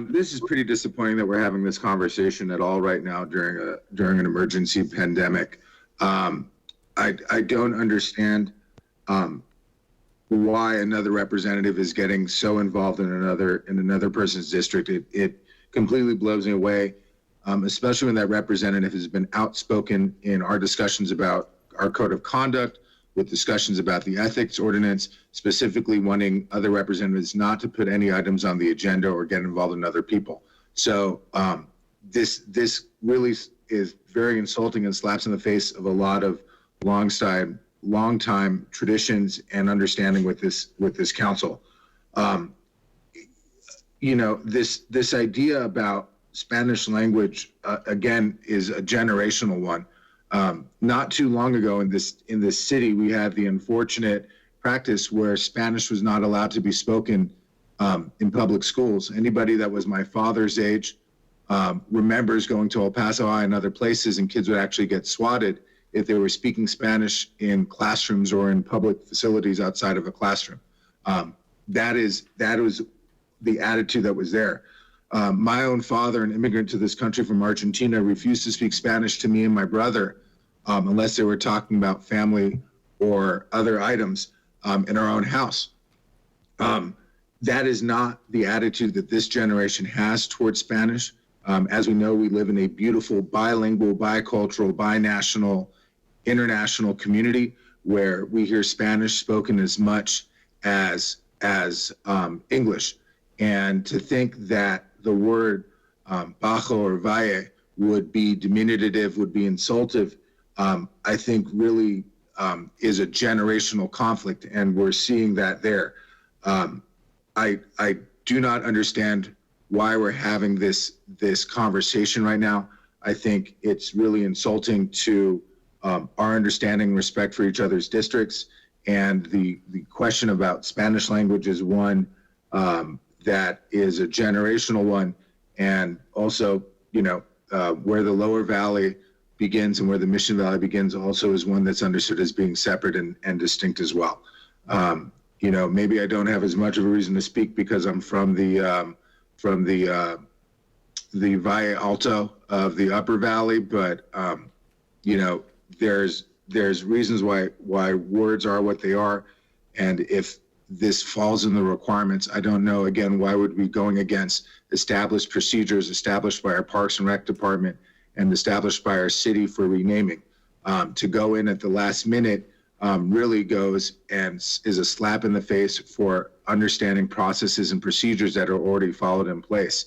this is pretty disappointing that we're having this conversation at all right now during an emergency pandemic. I don't understand why another representative is getting so involved in another person's district. It completely blows me away, especially when that representative has been outspoken in our discussions about our code of conduct, with discussions about the ethics ordinance, specifically wanting other representatives not to put any items on the agenda or get involved in other people. So this really is very insulting and slaps in the face of a lot of long time traditions and understanding with this council. This idea about Spanish language again is a generational one. Not too long ago in this city, we had the unfortunate practice where Spanish was not allowed to be spoken in public schools. Anybody that was my father's age remembers going to El Paso High and other places, and kids would actually get swatted if they were speaking Spanish in classrooms or in public facilities outside of a classroom. That was the attitude that was there. My own father, an immigrant to this country from Argentina, refused to speak Spanish to me and my brother unless they were talking about family or other items in our own house. That is not the attitude that this generation has towards Spanish. As we know, we live in a beautiful bilingual, bicultural, binational, international community where we hear Spanish spoken as much as English. And to think that the word bajo or valle would be diminutive, would be insultive, I think really is a generational conflict, and we're seeing that there. I do not understand why we're having this conversation right now. I think it's really insulting to our understanding and respect for each other's districts, and the question about Spanish language is one that is a generational one, and also, where the Lower Valley begins and where the Mission Valley begins also is one that's understood as being separate and distinct as well. Maybe I don't have as much of a reason to speak because I'm from the Valle Alto of the Upper Valley, but there's reasons why words are what they are, and if this falls in the requirements, I don't know, again, why would we be going against established procedures established by our Parks and Rec Department and established by our city for renaming. To go in at the last minute really goes and is a slap in the face for understanding processes and procedures that are already followed in place.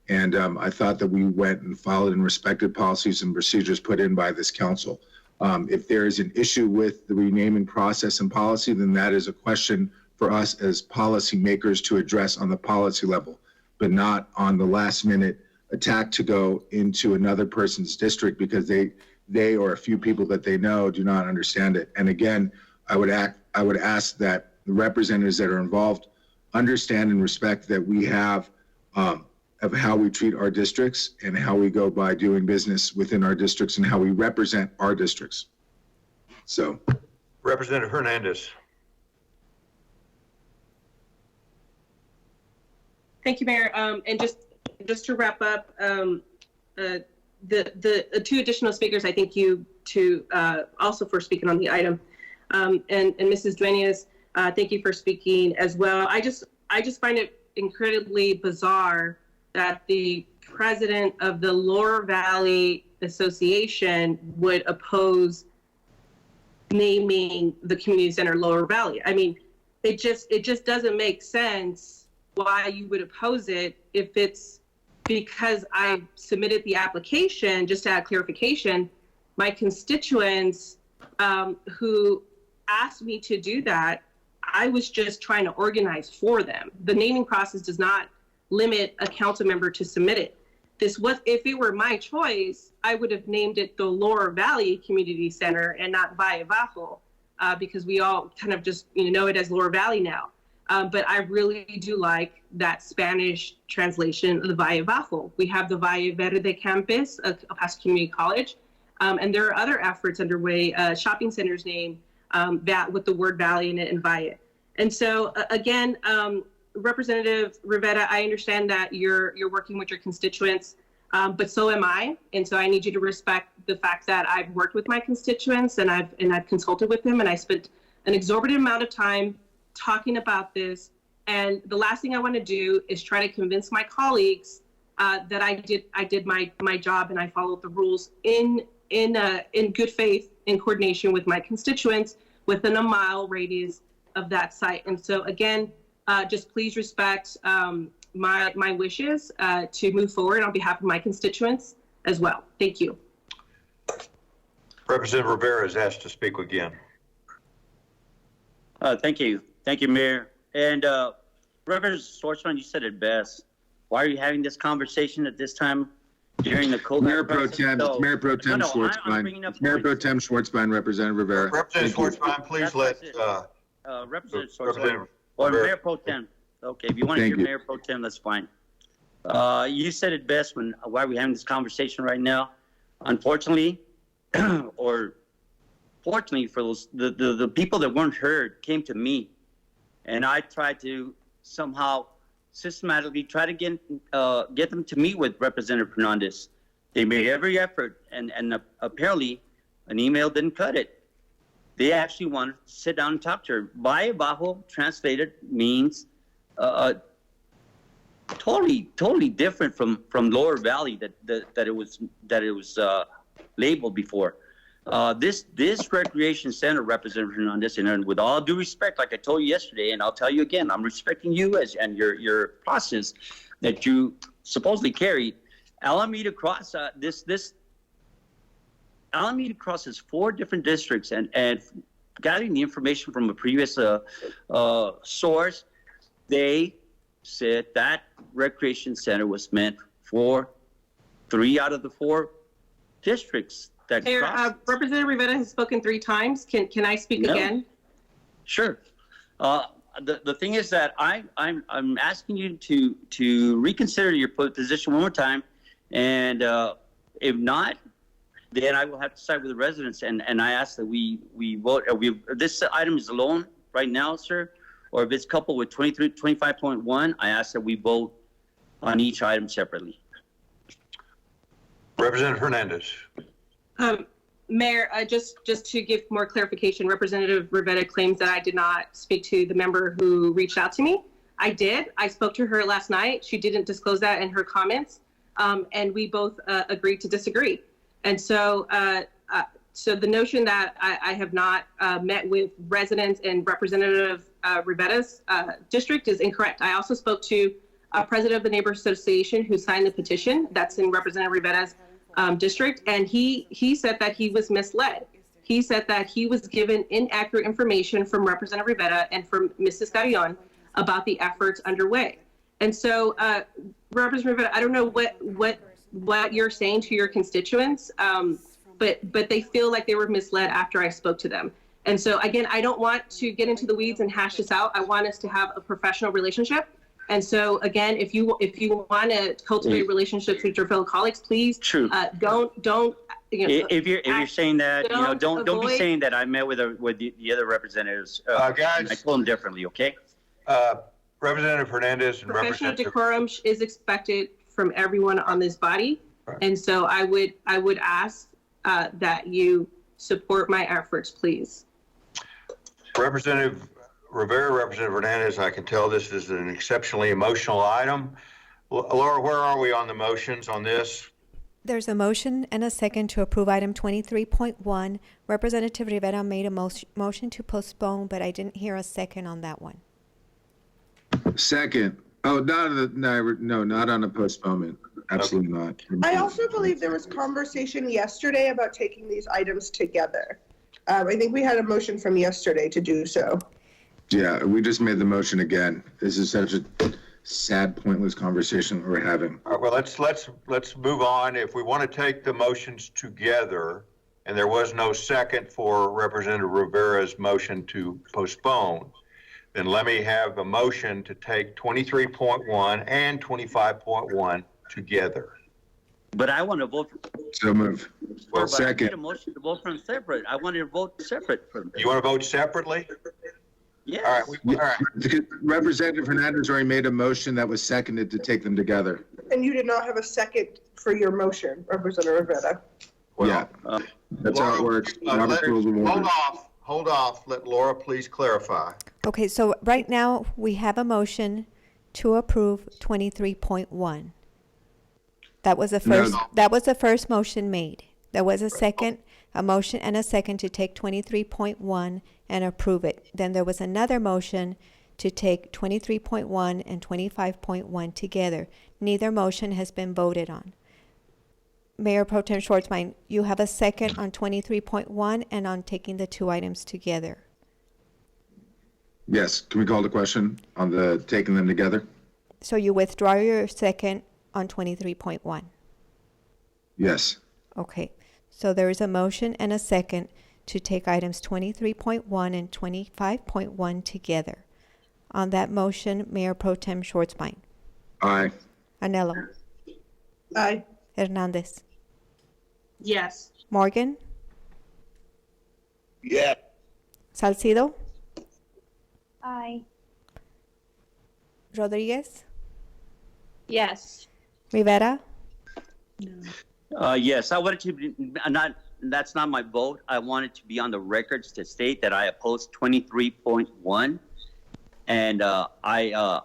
And I thought that we went and followed and respected policies and procedures put in by this council. If there is an issue with the renaming process and policy, then that is a question for us as policymakers to address on the policy level, but not on the last minute attack to go into another person's district because they or a few people that they know do not understand it. And again, I would ask that the representatives that are involved understand and respect that we have of how we treat our districts and how we go by doing business within our districts and how we represent our districts. So, Representative Hernandez. Thank you, Mayor. And just to wrap up, the two additional speakers, I thank you to also for speaking on the item, and Mrs. Duenas, thank you for speaking as well. I just find it incredibly bizarre that the president of the Lower Valley Association would oppose naming the community center Lower Valley. I mean, it just doesn't make sense why you would oppose it if it's because I submitted the application. Just to add clarification, my constituents who asked me to do that, I was just trying to organize for them. The naming process does not limit a council member to submit it. If it were my choice, I would have named it the Lower Valley Community Center and not Valle Bajo, because we all kind of just know it as Lower Valley now. But I really do like that Spanish translation of the Valle Bajo. We have the Valle Verde campus of El Paso Community College, and there are other efforts underway. Shopping centers name that with the word Valley in it and Valle. And so again, Representative Rivera, I understand that you're working with your constituents, but so am I, and so I need you to respect the fact that I've worked with my constituents and I've consulted with them, and I spent an exorbitant amount of time talking about this. And the last thing I want to do is try to convince my colleagues that I did my job and I followed the rules in good faith, in coordination with my constituents within a mile radius of that site. And so again, just please respect my wishes to move forward on behalf of my constituents as well. Thank you. Representative Rivera is asked to speak again. Thank you. Thank you, Mayor. And Representative Schwartzman, you said it best. Why are you having this conversation at this time during the COVID Mayor Pro crisis? Tem, So- Mayor Pro Tem I'm Schwartzbein. bringing up Mayor Pro points. Tem Schwartzbein, Representative Rivera. Representative Thank you. Schwartzbein, please let Representative Schwartzman, Representative or Rivera. Mayor Pro Tem. Okay, if you want to Thank hear you. Mayor Pro Tem, that's fine. You said it best when why are we having this conversation right now? Unfortunately, or fortunately for those the people that weren't heard came to me, and I tried to somehow systematically try to get them to meet with Representative Hernandez. They made every effort, and apparently an email didn't cut it. They actually wanted to sit down and talk to her. Valle Bajo translated means totally different from Lower Valley that it was labeled before. This recreation center, Representative Hernandez, and with all due respect, like I told you yesterday, and I'll tell you again, I'm respecting you and your process that you supposedly carried. Alameda Cross, Alameda crosses 4 different districts, and gathering the information from a previous source, they said that recreation center was meant for 3 out of the 4 districts that Mayor, cross. Representative Rivera has spoken 3 times. Can I speak No. again? Sure. The thing is that I'm asking you to reconsider your position one more time, and if not, then I will have to side with the residents, and I ask that we vote. This item is alone right now, sir, or if it's coupled with 25.1, I ask that we vote on each item separately. Representative Hernandez. Mayor, just to give more clarification, Representative Rivera claims that I did not speak to the member who reached out to me. I did. I spoke to her last night. She didn't disclose that in her comments, and we both agreed to disagree. And so, so the notion that I have not met with residents in Representative Rivera's district is incorrect. I also spoke to president of the Neighborhood Association who signed the petition that's in Representative Rivera's district, and he said that he was misled. He said that he was given inaccurate information from Representative Rivera and from Mrs. Carrion about the efforts underway. And so, Representative Rivera, I don't know what you're saying to your constituents, but they feel like they were misled after I spoke to them. And so again, I don't want to get into the weeds and hash this out. I want us to have a professional relationship. And so again, if you want to cultivate relationships with your fellow colleagues, please don't. If you're saying that, don't be avoid- saying that I met with the other representatives. Guys. I told them differently. Okay. Representative Hernandez and Professional Representative. decorum is expected from everyone on this body, and so I would ask that you support my efforts, please. Representative Rivera, Representative Hernandez, I can tell this is an exceptionally emotional item. Laura, where are we on the motions on this? There's a motion and a second to approve item 23.1. Representative Rivera made a motion to postpone, but I didn't hear a second on that one. Second. Oh, no, not on a postponement. Absolutely not. I also believe there was conversation yesterday about taking these items together. I think we had a motion from yesterday to do so. Yeah, we just made the motion again. This is such a sad, pointless conversation that we're having. All right, well, let's move on. If we want to take the motions together, and there was no second for Representative Rivera's motion to postpone, then let me have a motion to take 23.1 and 25.1 together. But I want to vote. So move. Well, but I second. need a motion to vote from separate. I want to vote separate from. You want to vote separately? Yes. All right. All right. Representative Hernandez already made a motion that was seconded to take them together. And you did not have a second for your motion, Representative Rivera. Yeah, that's how it works. Robert's Rules of Order. Hold off. Let Laura please clarify. Okay, so right now we have a motion to approve 23.1. That was the first. That was the first motion made. There was a second, a motion and a second to take 23.1 and approve it. Then there was another motion to take 23.1 and 25.1 together. Neither motion has been voted on. Mayor Pro Tem Schwartzmein, you have a second on 23.1 and on taking the two items together. Yes, can we call the question on the taking them together? So you withdraw your second on 23.1. Yes. Okay, so there is a motion and a second to take items 23.1 and 25.1 together. On that motion, Mayor Pro Tem Schwartzmein. Aye. Anello. Aye. Hernandez. Yes. Morgan. Yeah. Salcido. Aye. Rodriguez. Yes. Rivera. Yes, I wanted to be, that's not my vote. I wanted to be on the records to state that I oppose 23.1, and I'm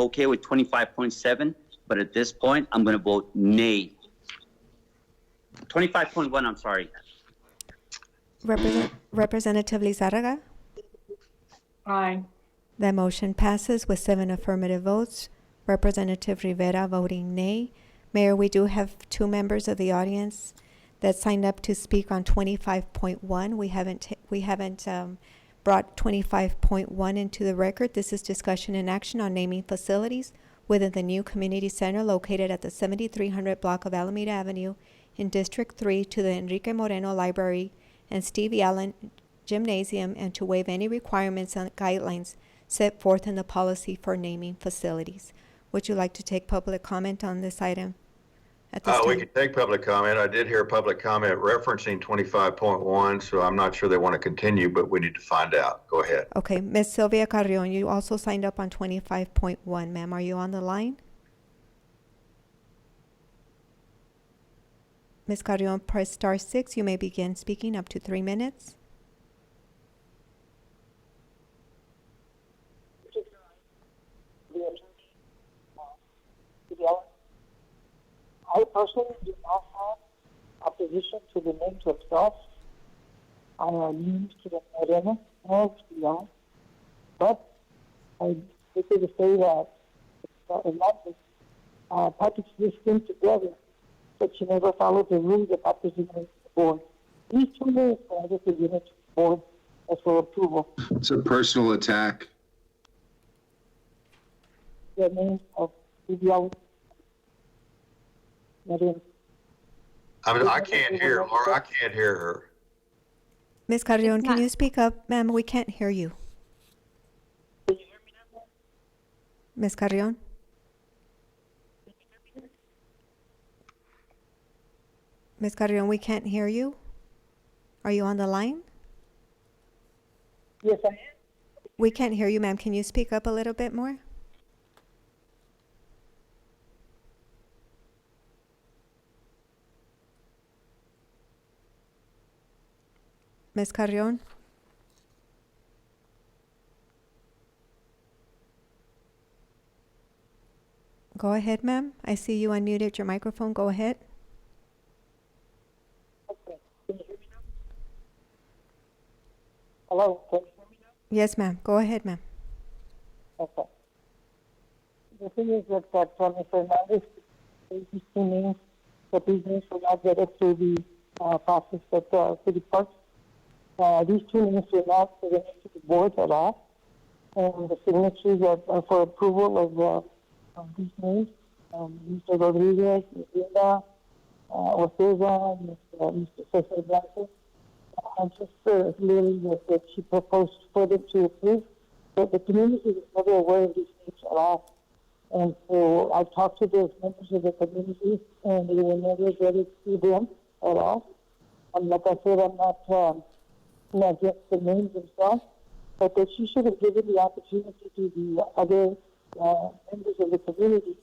okay with 25.7, but at this point I'm going to vote nay. 25.1, I'm sorry. Representative Lizarraga. Aye. The motion passes with 7 affirmative votes. Representative Rivera voting nay. Mayor, we do have 2 members of the audience that signed up to speak on 25.1. We haven't brought 25.1 into the record. This is discussion and action on naming facilities within the new community center located at the 7300 block of Alameda Avenue in District 3 to the Enrique Moreno Library and Steve Allen Gymnasium, and to waive any requirements and guidelines set forth in the policy for naming facilities. Would you like to take public comment on this item at this time? We can take public comment. I did hear public comment referencing 25.1, so I'm not sure they want to continue, but we need to find out. Go ahead. Okay, Ms. Sylvia Carrion, you also signed up on 25.1. Ma'am, are you on the line? Ms. Carrion, press star 6. You may begin speaking up to 3 minutes. I personally do not have opposition to the names itself. I am used to the Moreno and beyond. But I wish to say that a lot of package this thing together, but she never followed the rules about presenting to the board. These 2 names are just presented to the board as for approval. It's a personal attack. The names of Vivian. I can't hear Laura. I can't hear her. Ms. Carrion, can you speak up? Ma'am, we can't hear you. Ms. Carrion? Ms. Carrion, we can't hear you. Are you on the line? Yes, I am. We can't hear you, ma'am. Can you speak up a little bit more? Ms. Carrion? Go ahead, ma'am. I see you unmuted your microphone. Go ahead. Okay. Can you hear me now? Hello, can you hear me now? Yes, ma'am. Go ahead, ma'am. Okay. The thing is that Mr. Hernandez, these two names, that these names were not vetted through the process at City Parks. These two names were not presented to the board at all. And the signatures are for approval of these names. Mr. Rodriguez, Ms. Linda Ortega, Mr. Cesar Blanco. And just clearly that she proposed for them to approve. But the community was never aware of these names at all. And so I talked to the members of the community, and they were never vetted through them at all. And like I said, I'm not against the names themselves, but that she should have given the opportunity to the other members of the community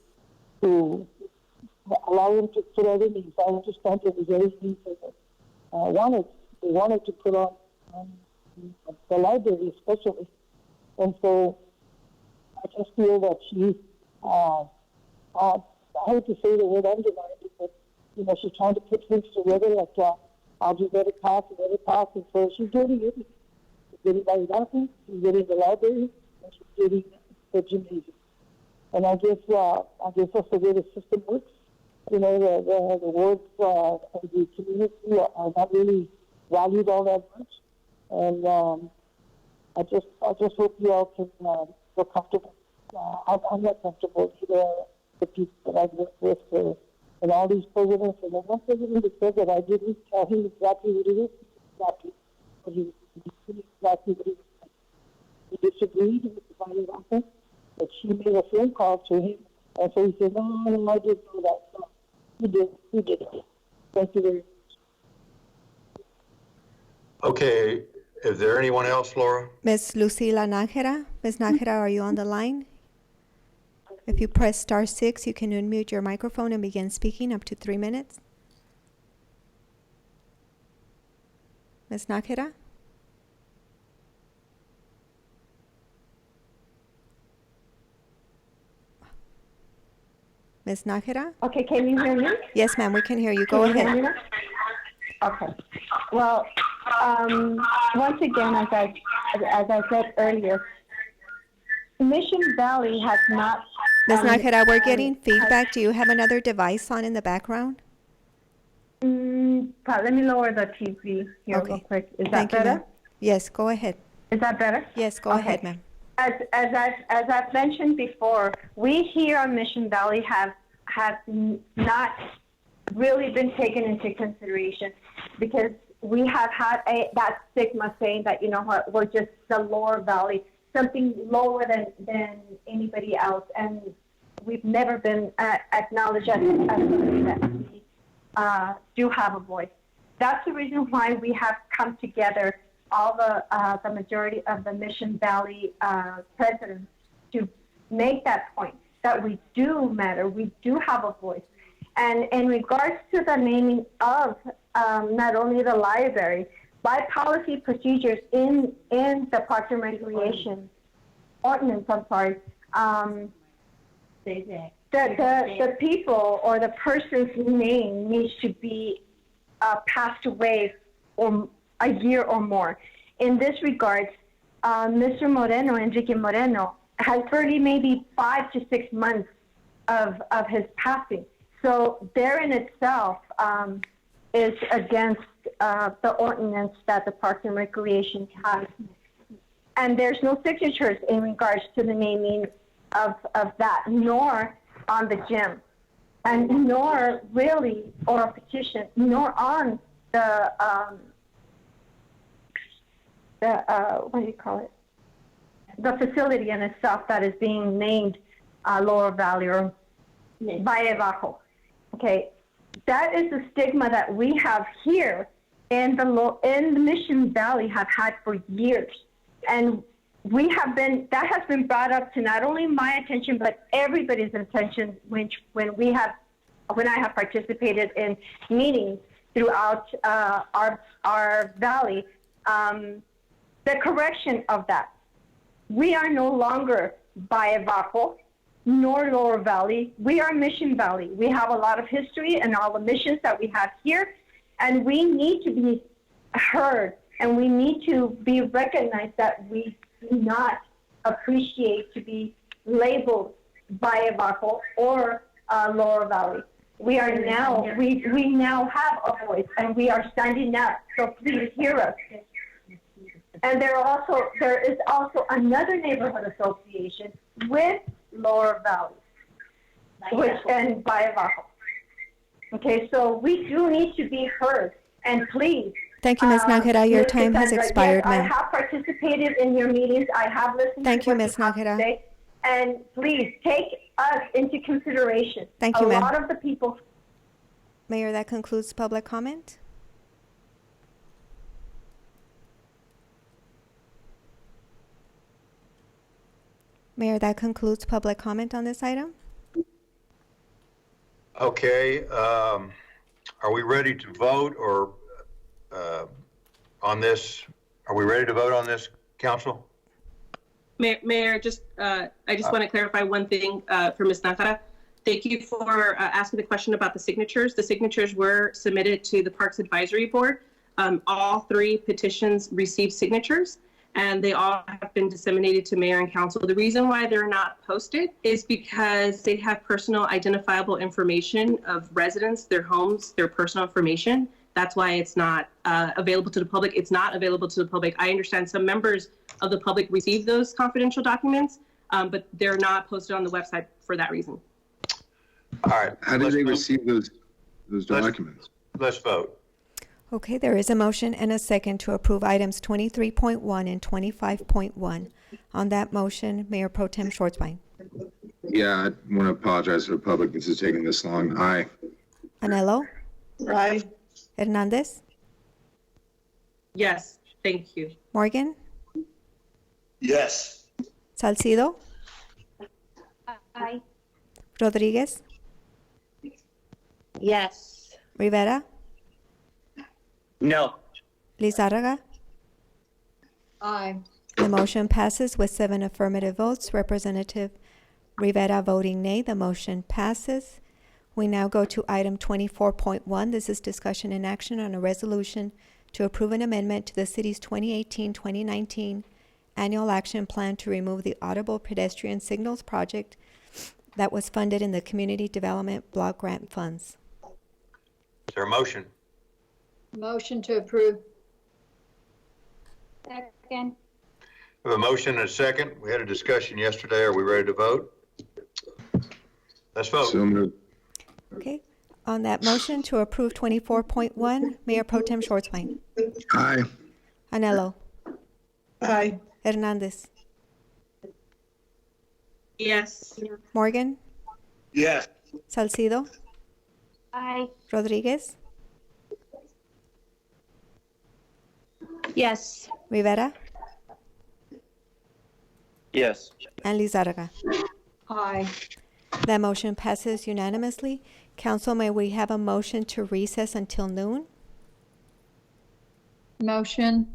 to allow them to put other names. I understand that there's other names that they wanted to put on the library especially. And so I just feel that she, I hate to say the word undermined, but, you know, she's trying to put things together like, I'll do better pass, and so she's getting everything. She's getting my license, she's getting the library, and she's getting the gymnasium. And I guess that's the way the system works. You know, the words of the community are not really valued all that much. And I just hope you all can feel comfortable. I'm not comfortable either. The people that I've worked with and all these presidents, and the one president that said that I didn't tell him exactly what it is, exactly what he was. He disagreed with the body office, but she made a phone call to him, and so he said, no, I didn't know that. So he did it. Thank you very much. Okay, is there anyone else, Laura? Ms. Lucila Nájera. Ms. Nájera, are you on the line? If you press *6, you can unmute your microphone and begin speaking up to 3 minutes. Ms. Nájera? Ms. Nájera? Okay, can you hear me? Yes, ma'am, we can hear you. Go Can you hear ahead. me now? Okay. Well, once again, as I said earlier, Mission Valley has not. Ms. Nájera, we're getting feedback. Do you have another device on in the background? Let me lower the TV here real quick. Is that Thank you, better? ma'am. Yes, go ahead. Is that better? Yes, go ahead, ma'am. As I've mentioned before, we here on Mission Valley have not really been taken into consideration because we have had that stigma saying that, you know what, we're just the lower valley, something lower than anybody else, and we've never been acknowledged as somebody that we do have a voice. That's the reason why we have come together, all the majority of the Mission Valley presidents, to make that point that we do matter, we do have a voice. And in regards to the naming of not only the library, by policy procedures in the Parks and Recreation ordinance, the people or the person's name needs to be passed away or a year or more. In this regard, Mr. Moreno, Enrique Moreno, has already maybe 5 to 6 months of his passing. So there in itself is against the ordinance that the Parks and Recreation has. And there's no signatures in regards to the naming of that, nor on the gym, and nor really, or a petition, nor on the what do you call it? The facility in itself that is being named Lower Valley or Valle Bajo. Okay, that is the stigma that we have here in the Mission Valley have had for years, and that has been brought up to not only my attention but everybody's attention when I have participated in meetings throughout our valley. The correction of that. We are no longer Valle Bajo. nor Lower Valley. We are Mission Valley. We have a lot of history and all the missions that we have here, and we need to be heard, and we need to be recognized that we do not appreciate to be labeled Valle Bajo or Lower Valley. We are now, we now have a voice, and we are standing up, so please hear us. And there is also another neighborhood association with Lower Valley, and Valle Bajo. Okay, so we do need to be heard, and please. Thank you, Ms. Nájera. Your Ms. time has Cassandra, expired, yes, I ma'am. have participated in your meetings. I have listened Thank to you, what Ms. have to Nájera. say, and please take us into consideration. Thank you, A ma'am. lot of the people. Mayor, that concludes public comment. Mayor, that concludes public comment on this item. Okay, are we ready to vote or on this? Are we ready to vote on this, council? Mayor, I just want to clarify one thing for Ms. Nájera. Thank you for asking the question about the signatures. The signatures were submitted to the Parks Advisory Board. All 3 petitions received signatures, and they all have been disseminated to mayor and council. The reason why they're not posted is because they have personal identifiable information of residents, their homes, their personal information. That's why it's not available to the public. It's not available to the public. I understand some members of the public receive those confidential documents, but they're not posted on the website for that reason. All right. How did they receive those documents? Let's vote. Okay, there is a motion and a second to approve items 23.1 and 25.1. On that motion, Mayor Pro Tem Schwartzbein. Yeah, I want to apologize to the public. This is taking this long. Aye. Anello? Aye. Hernandez? Yes, thank you. Morgan? Yes. Salcido? Aye. Rodriguez? Yes. Rivera? No. Lizárraga? Aye. The motion passes with 7 affirmative votes. Representative Rivera voting nay. The motion passes. We now go to item 24.1. This is discussion and action on a resolution to approve an amendment to the city's 2018-2019 annual action plan to remove the audible pedestrian signals project that was funded in the Community Development Block Grant Funds. Is there a motion? Motion to approve. Second. We have a motion and a second. We had a discussion yesterday. Are we ready to vote? Let's vote. So moved. Okay. On that motion to approve 24.1, Mayor Pro Tem Schwartzbein. Aye. Anello. Aye. Hernandez. Yes. Morgan. Yes. Salcido. Aye. Rodriguez. Yes. Rivera. Yes. And Lizárraga. Aye. That motion passes unanimously. Council, may we have a motion to recess until noon? Motion.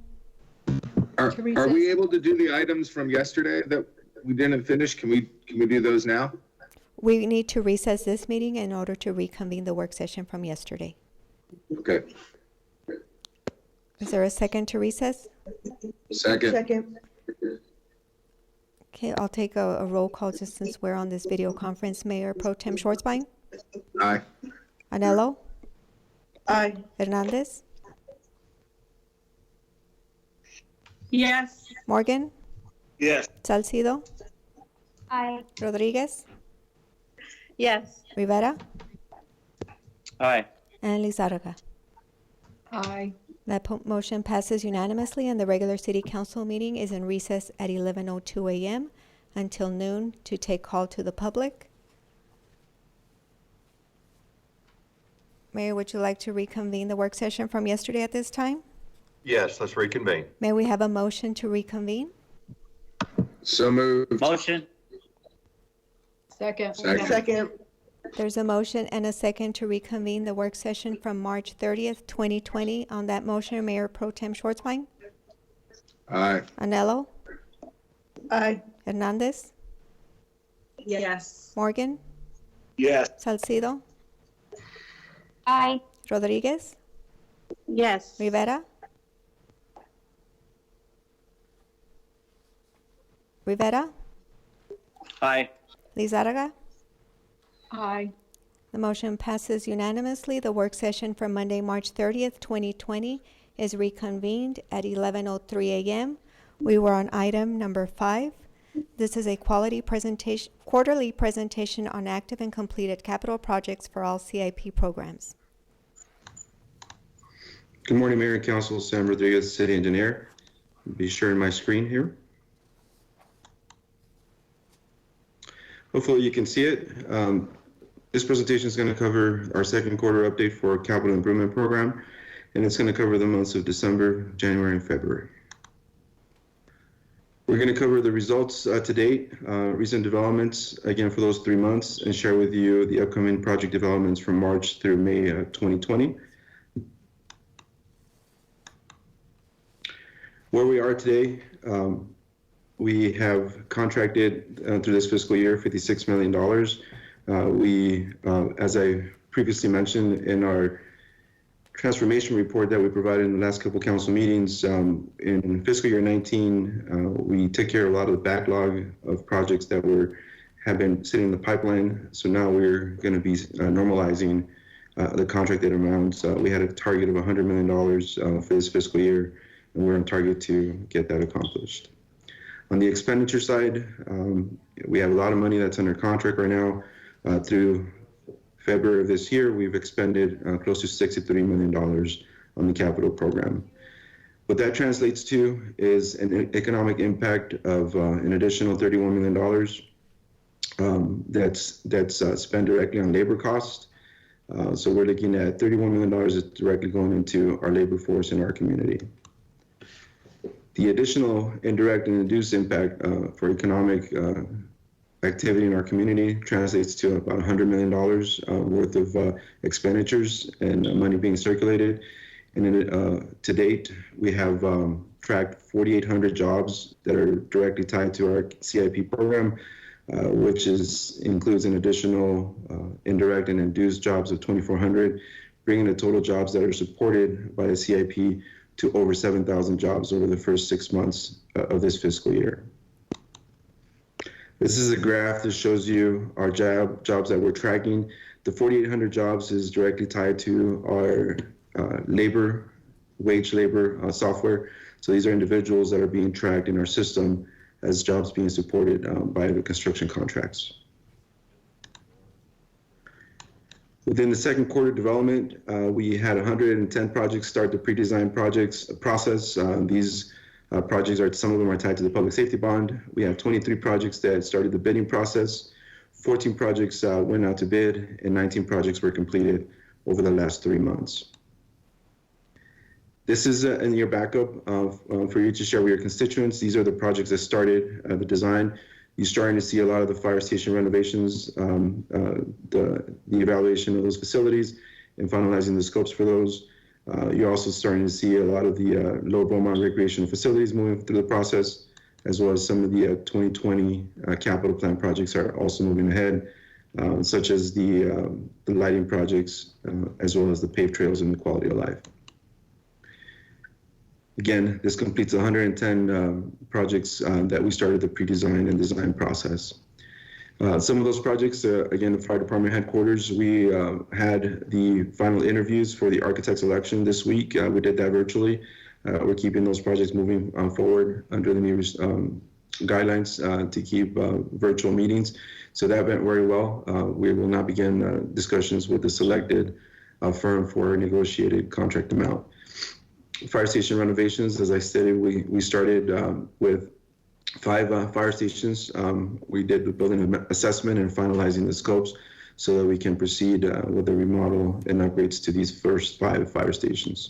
Are we able to do the items from yesterday that we didn't finish? Can we do those now? We need to recess this meeting in order to reconvene the work session from yesterday. Okay. Is there a second to recess? Second. Second. Okay, I'll take a roll call just since we're on this video conference. Mayor Pro Tem Schwartzbein? Aye. Anello? Aye. Hernandez? Yes. Morgan? Yes. Salcido? Aye. Rodriguez? Yes. Rivera? Aye. And Lizárraga. Aye. That motion passes unanimously, and the regular city council meeting is in recess at 11:02 a.m. until noon to take call to the public. Mayor, would you like to reconvene the work session from yesterday at this time? Yes, let's reconvene. May we have a motion to reconvene? So moved. Motion. Second. Second. There's a motion and a second to reconvene the work session from March 30th, 2020. On that motion, Mayor Pro Tem Schwartzbein? Aye. Anello? Aye. Hernandez? Yes. Morgan, Yes. Salcido, Aye. Rodriguez, Yes. Rivera, Rivera, Aye. Lizarraga. Aye. The motion passes unanimously. The work session for Monday, March 30th, 2020 is reconvened at 11:03 a.m. We were on item number 5. This is a quarterly presentation on active and completed capital projects for all CIP programs. Good morning, Mayor and Council. Sam Rodriguez, City Engineer. I'll be sharing my screen here. Hopefully you can see it. This presentation is going to cover our second quarter update for our capital improvement program, and it's going to cover the months of December, January, and February. We're going to cover the results to date, recent developments, again, for those 3 months, and share with you the upcoming project developments from March through May 2020. Where we are today, we have contracted through this fiscal year $56 million. As I previously mentioned in our transformation report that we provided in the last couple council meetings, in fiscal year 19, we took care of a lot of the backlog of projects that have been sitting in the pipeline. So now we're going to be normalizing the contracted amounts. We had a target of $100 million for this fiscal year, and we're on target to get that accomplished. On the expenditure side, we have a lot of money that's under contract right now. Through February of this year, we've expended close to $63 million on the capital program. What that translates to is an economic impact of an additional $31 million that's spent directly on labor costs. So we're looking at $31 million is directly going into our labor force in our community. The additional indirect and induced impact for economic activity in our community translates to about $100 million worth of expenditures and money being circulated. And to date, we have tracked 4,800 jobs that are directly tied to our CIP program, which includes an additional indirect and induced jobs of 2,400, bringing the total jobs that are supported by the CIP to over 7,000 jobs over the first 6 months of this fiscal year. This is a graph that shows you our jobs that we're tracking. The 4,800 jobs is directly tied to our wage labor software. So these are individuals that are being tracked in our system as jobs being supported by the construction contracts. Within the second quarter development, we had 110 projects start the pre-design process. These projects some of them are tied to the public safety bond. We have 23 projects that started the bidding process. 14 projects went out to bid, and 19 projects were completed over the last 3 months. This is in your backup for you to share with your constituents. These are the projects that started the design. You're starting to see a lot of the fire station renovations, the evaluation of those facilities, and finalizing the scopes for those. You're also starting to see a lot of the Lower Beaumont recreational facilities moving through the process, as well as some of the 2020 capital plan projects are also moving ahead, such as the lighting projects, as well as the paved trails and the quality of life. Again, this completes 110 projects that we started the pre-design and design process. Some of those projects, again, the fire department headquarters, we had the final interviews for the architect's election this week. We did that virtually. We're keeping those projects moving forward under the new guidelines to keep virtual meetings. So that went very well. We will now begin discussions with the selected firm for a negotiated contract amount. Fire station renovations, as I stated, we started with 5 fire stations. We did the building assessment and finalizing the scopes so that we can proceed with the remodel and upgrades to these first 5 fire stations.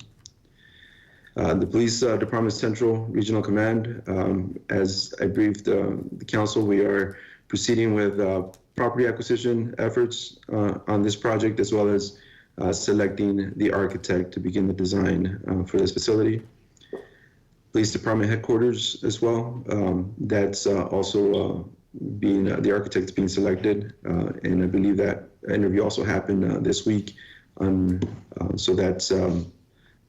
The Police Department Central Regional Command, as I briefed the council, we are proceeding with property acquisition efforts on this project, as well as selecting the architect to begin the design for this facility. Police Department headquarters as well. That's also being the architects being selected, and I believe that interview also happened this week. So that's going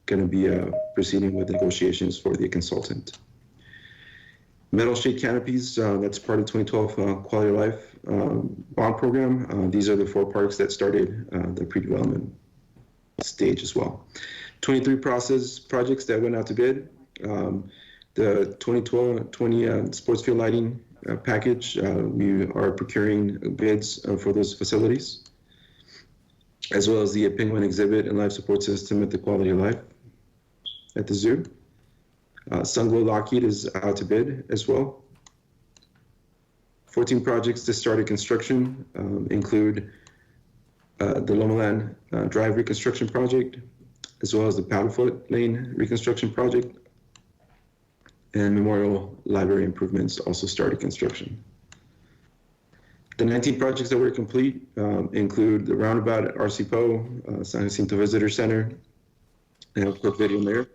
to be proceeding with negotiations for the consultant. Metal shade canopies, that's part of the 2012 Quality of Life bond program. These are the 4 parks that started the pre-development stage as well. 23 projects that went out to bid. The 2020 sports field lighting package, we are procuring bids for those facilities, as well as the penguin exhibit and life support system at the Quality of Life at the zoo. Sunglow Lockheed is out to bid as well. 14 projects that started construction include the Lomaland Drive reconstruction project, as well as the Paddlefoot Lane reconstruction project, and Memorial Library improvements also started construction. The 19 projects that were complete include the roundabout at Arcipo, San Jacinto Visitor Center, and a quick video there.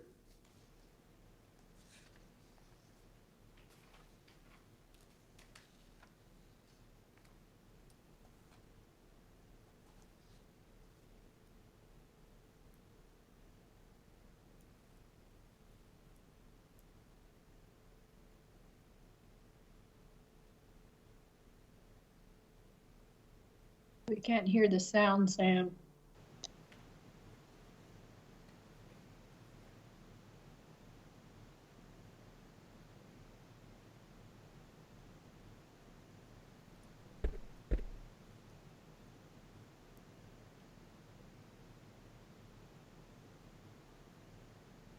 We can't hear the sound, Sam.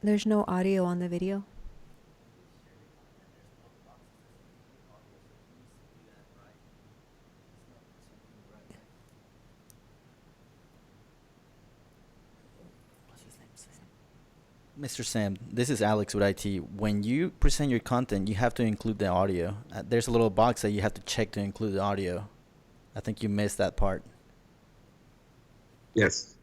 There's no audio on the video. Mr. Sam, this is Alex with IT. When you present your content, you have to include the audio. There's a little box that you have to check to include the audio. I think you missed that part. Yes.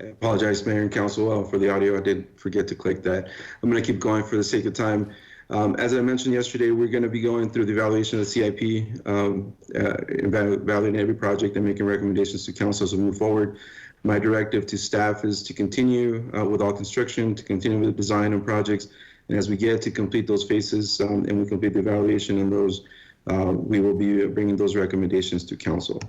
I apologize, Mayor and Council, for the audio. I did forget to click that. I'm going to keep going for the sake of time. As I mentioned yesterday, we're going to be going through the evaluation of the CIP, evaluating every project and making recommendations to council as we move forward. My directive to staff is to continue with all construction, to continue with the design on projects. And as we get to complete those phases and we complete the evaluation on those, we will be bringing those recommendations to council.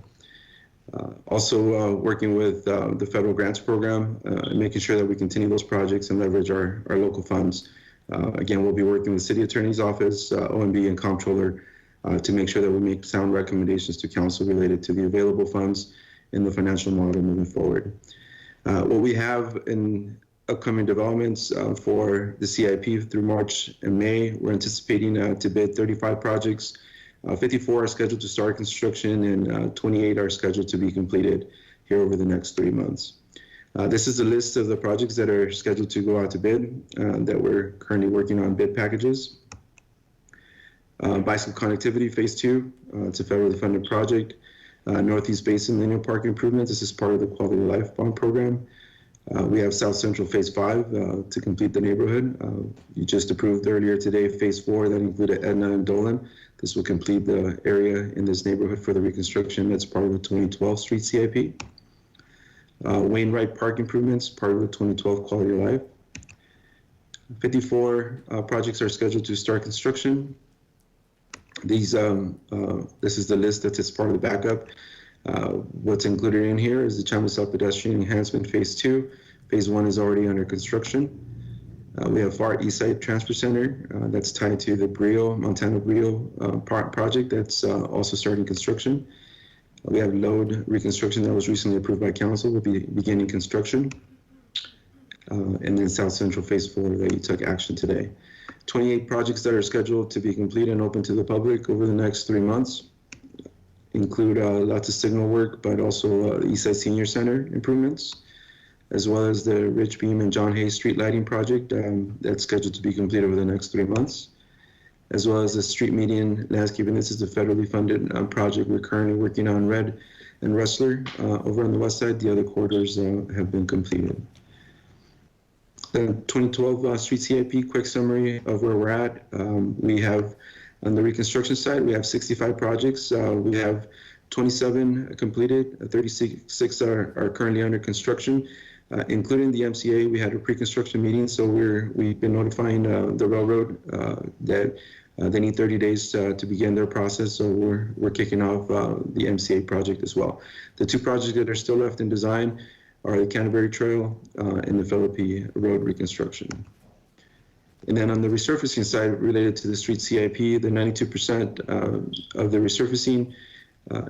Also working with the federal grants program and making sure that we continue those projects and leverage our local funds. Again, we'll be working with City Attorney's Office, OMB, and Comptroller to make sure that we make sound recommendations to council related to the available funds in the financial model moving forward. What we have in upcoming developments for the CIP through March and May, we're anticipating to bid 35 projects. 54 are scheduled to start construction and 28 are scheduled to be completed here over the next 3 months. This is a list of the projects that are scheduled to go out to bid that we're currently working on bid packages. Bicycle Connectivity Phase 2, it's a federally funded project. Northeast Basin Linear Park Improvements, this is part of the Quality of Life Bond Program. We have South Central Phase 5 to complete the neighborhood. You just approved earlier today Phase 4 that included Edna and Dolan. This will complete the area in this neighborhood for the reconstruction. That's part of the 2012 Street CIP. Wainwright Park Improvements, part of the 2012 Quality of Life. 54 projects are scheduled to start construction. These, this is the list that's part of the backup. What's included in here is the Chamizal Pedestrian Enhancement Phase 2. Phase 1 is already under construction. We have Far East Side Transfer Center that's tied to the Brio, Montana Brio project that's also starting construction. We have Load Reconstruction that was recently approved by council, will be beginning construction. And then South Central Phase 4 that you took action today. 28 projects that are scheduled to be complete and open to the public over the next 3 months. include lots of signal work, but also Eastside Senior Center improvements, as well as the Rich Beam and John Hayes street lighting project that's scheduled to be completed over the next 3 months, as well as the street median landscaping. This is a federally funded project we're currently working on Red and Rustler over on the west side. The other corridors have been completed. The 2012 street CIP, quick summary of where we're at. We have, on the reconstruction side, we have 65 projects. We have 27 completed, 36 are currently under construction, including the MCA. We had a pre-construction meeting, so we've been notifying the railroad that they need 30 days to begin their process, so we're kicking off the MCA project as well. The two projects that are still left in design are the Canterbury Trail and the Philippi Road reconstruction. And then on the resurfacing side, related to the street CIP, the 92% of the resurfacing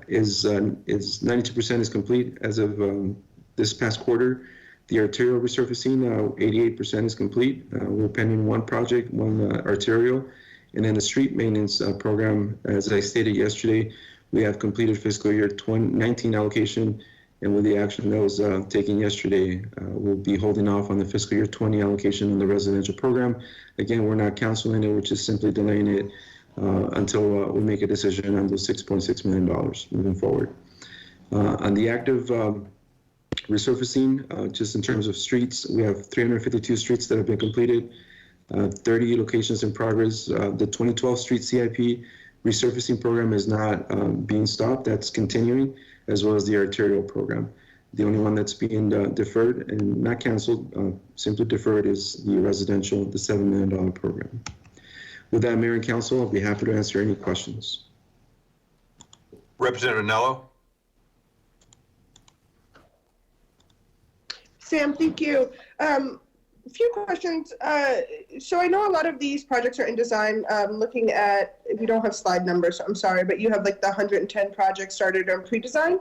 is 92% is complete as of this past quarter. The arterial resurfacing, 88% is complete. We're pending one project, one arterial. And then the street maintenance program, as I stated yesterday, we have completed fiscal year 2019 allocation, and with the action that was taken yesterday, we'll be holding off on the fiscal year 20 allocation in the residential program. Again, we're not canceling it, we're just simply delaying it until we make a decision on those $6.6 million moving forward. On the active resurfacing, just in terms of streets, we have 352 streets that have been completed, 30 locations in progress. The 2012 street CIP resurfacing program is not being stopped, that's continuing, as well as the arterial program. The only one that's being deferred and not canceled, simply deferred, is the residential, the $7 million program. With that, Mayor and Council, I'll be happy to answer any questions. Representative Nello. Sam, thank you. A few questions. So I know a lot of these projects are in design. Looking at, we don't have slide numbers, so I'm sorry, but you have like the 110 projects started on pre-design.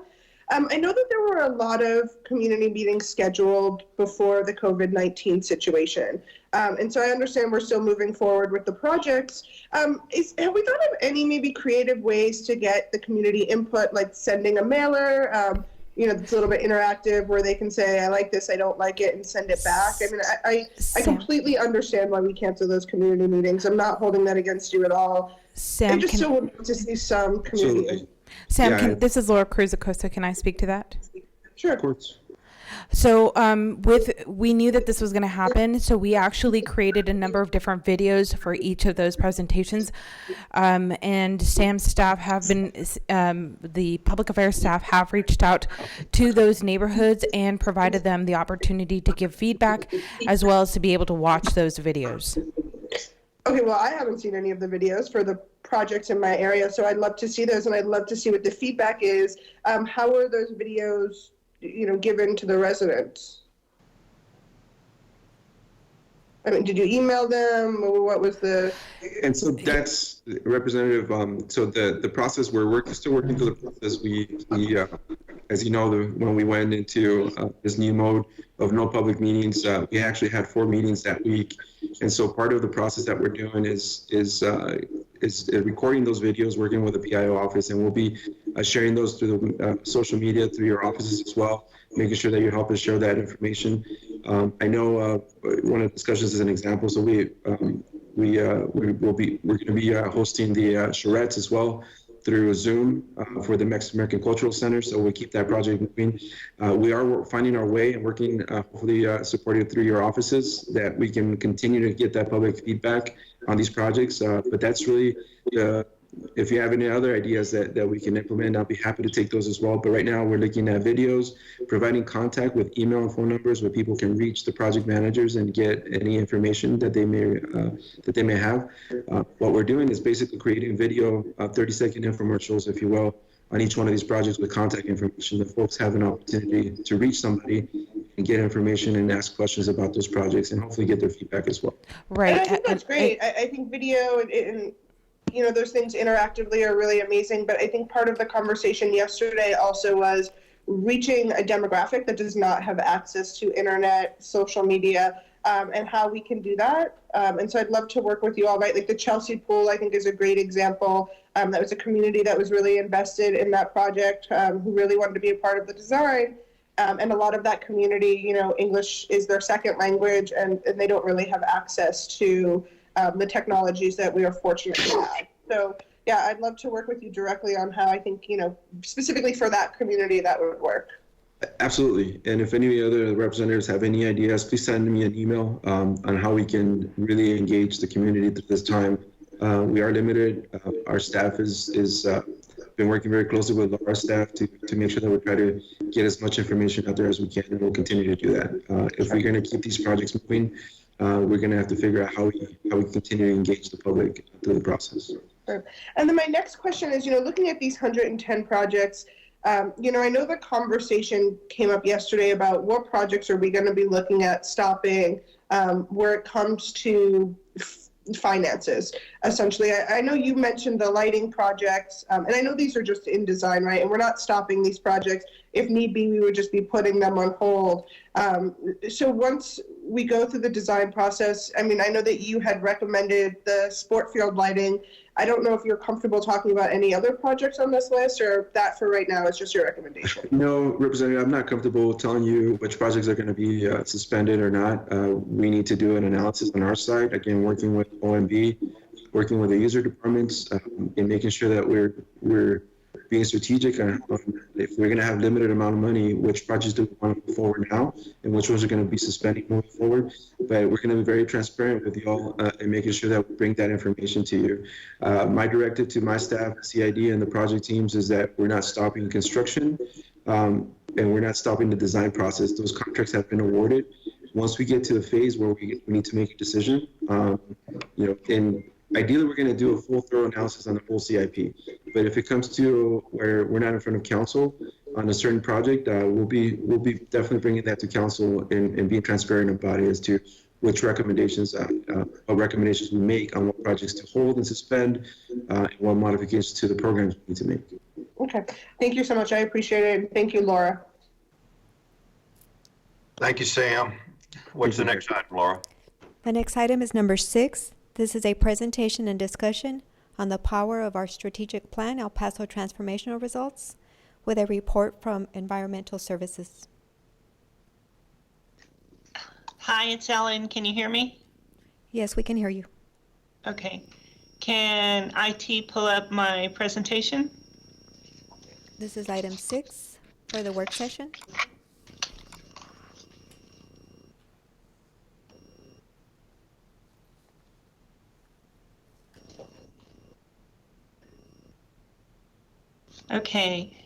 I know that there were a lot of community meetings scheduled before the COVID-19 situation. And so I understand we're still moving forward with the projects. Have we thought of any maybe creative ways to get the community input, like sending a mailer, it's a little bit interactive where they can say, I like this, I don't like it, and send it back? I mean, I completely understand why we cancel those community meetings. I'm not holding that against you at all. Sam, I just still would like to see some community. Sam, this is Laura Cruz Acosta. Can I speak to that? Sure. Of course. So we knew that this was going to happen, so we actually created a number of different videos for each of those presentations. And Sam's staff have been, the public affairs staff have reached out to those neighborhoods and provided them the opportunity to give feedback, as well as to be able to watch those videos. Okay, well, I haven't seen any of the videos for the projects in my area, so I'd love to see those, and I'd love to see what the feedback is. How are those videos given to the residents? I mean, did you email them, or what was the? And so that's Representative. So the process still working through the process. We as you know, when we went into this new mode of no public meetings, we actually had 4 meetings that week. And so part of the process that we're doing is recording those videos, working with the PIO office, and we'll be sharing those through the social media, through your offices as well, making sure that you help us share that information. I know one of the discussions is an example, so we're going to be hosting the charrettes as well through Zoom for the Mexican American Cultural Center, so we keep that project moving. We are finding our way and working, hopefully supported through your offices, that we can continue to get that public feedback on these projects. But that's really, if you have any other ideas that we can implement, I'll be happy to take those as well. But right now we're looking at videos, providing contact with email and phone numbers where people can reach the project managers and get any information that they may have. What we're doing is basically creating video, 30-second infomercials, if you will, on each one of these projects with contact information that folks have an opportunity to reach somebody and get information and ask questions about those projects and hopefully get their feedback as well. Right. And I think that's great. I think video and those things interactively are really amazing, but I think part of the conversation yesterday also was reaching a demographic that does not have access to internet, social media. and how we can do that. And so I'd love to work with you all, right? Like the Chelsea Pool, I think, is a great example. That was a community that was really invested in that project, who really wanted to be a part of the design. And a lot of that community, you know, English is their second language, and they don't really have access to the technologies that we are fortunate to have. So, yeah, I'd love to work with you directly on how I think, you know, specifically for that community, that would work. Absolutely. And if any other representatives have any ideas, please send me an email on how we can really engage the community at this time. We are limited. Our staff is been working very closely with our staff to make sure that we try to get as much information out there as we can, and we'll continue to do that. If we're going to keep these projects moving, we're going to have to figure out how we continue to engage the public through the process. And then my next question is, you know, looking at these 110 projects, you know, I know the conversation came up yesterday about what projects are we going to be looking at stopping where it comes to finances, essentially. I know you mentioned the lighting projects, and I know these are just in design, right? And we're not stopping these projects. If need be, we would just be putting them on hold. So once we go through the design process, I mean, I know that you had recommended the sport field lighting. I don't know if you're comfortable talking about any other projects on this list, or that for right now is just your recommendation. No, Representative, I'm not comfortable telling you which projects are going to be suspended or not. We need to do an analysis on our side, again, working with OMB, working with the user departments, and making sure that we're being strategic on if we're going to have limited amount of money, which projects do we want to move forward now, and which ones are going to be suspending moving forward. But we're going to be very transparent with you all and making sure that we bring that information to you. My directive to my staff, CID, and the project teams is that we're not stopping construction, and we're not stopping the design process. Those contracts have been awarded. Once we get to the phase where we need to make a decision, you know, and ideally, we're going to do a full, thorough analysis on the full CIP. But if it comes to where we're not in front of council on a certain project, we'll be definitely bringing that to council and being transparent about it as to which recommendations we make on what projects to hold and suspend, and what modifications to the programs we need to make. Okay, thank you so much. I appreciate it. Thank you, Laura. Thank you, Sam. What's the next item, Laura? The next item is number 6. This is a presentation and discussion on the power of our strategic plan, El Paso Transformational Results, with a report from Environmental Services. Hi, it's Ellen. Can you hear me? Yes, we can hear you. Okay. Can IT pull up my presentation? This is item 6 for the work session. Okay.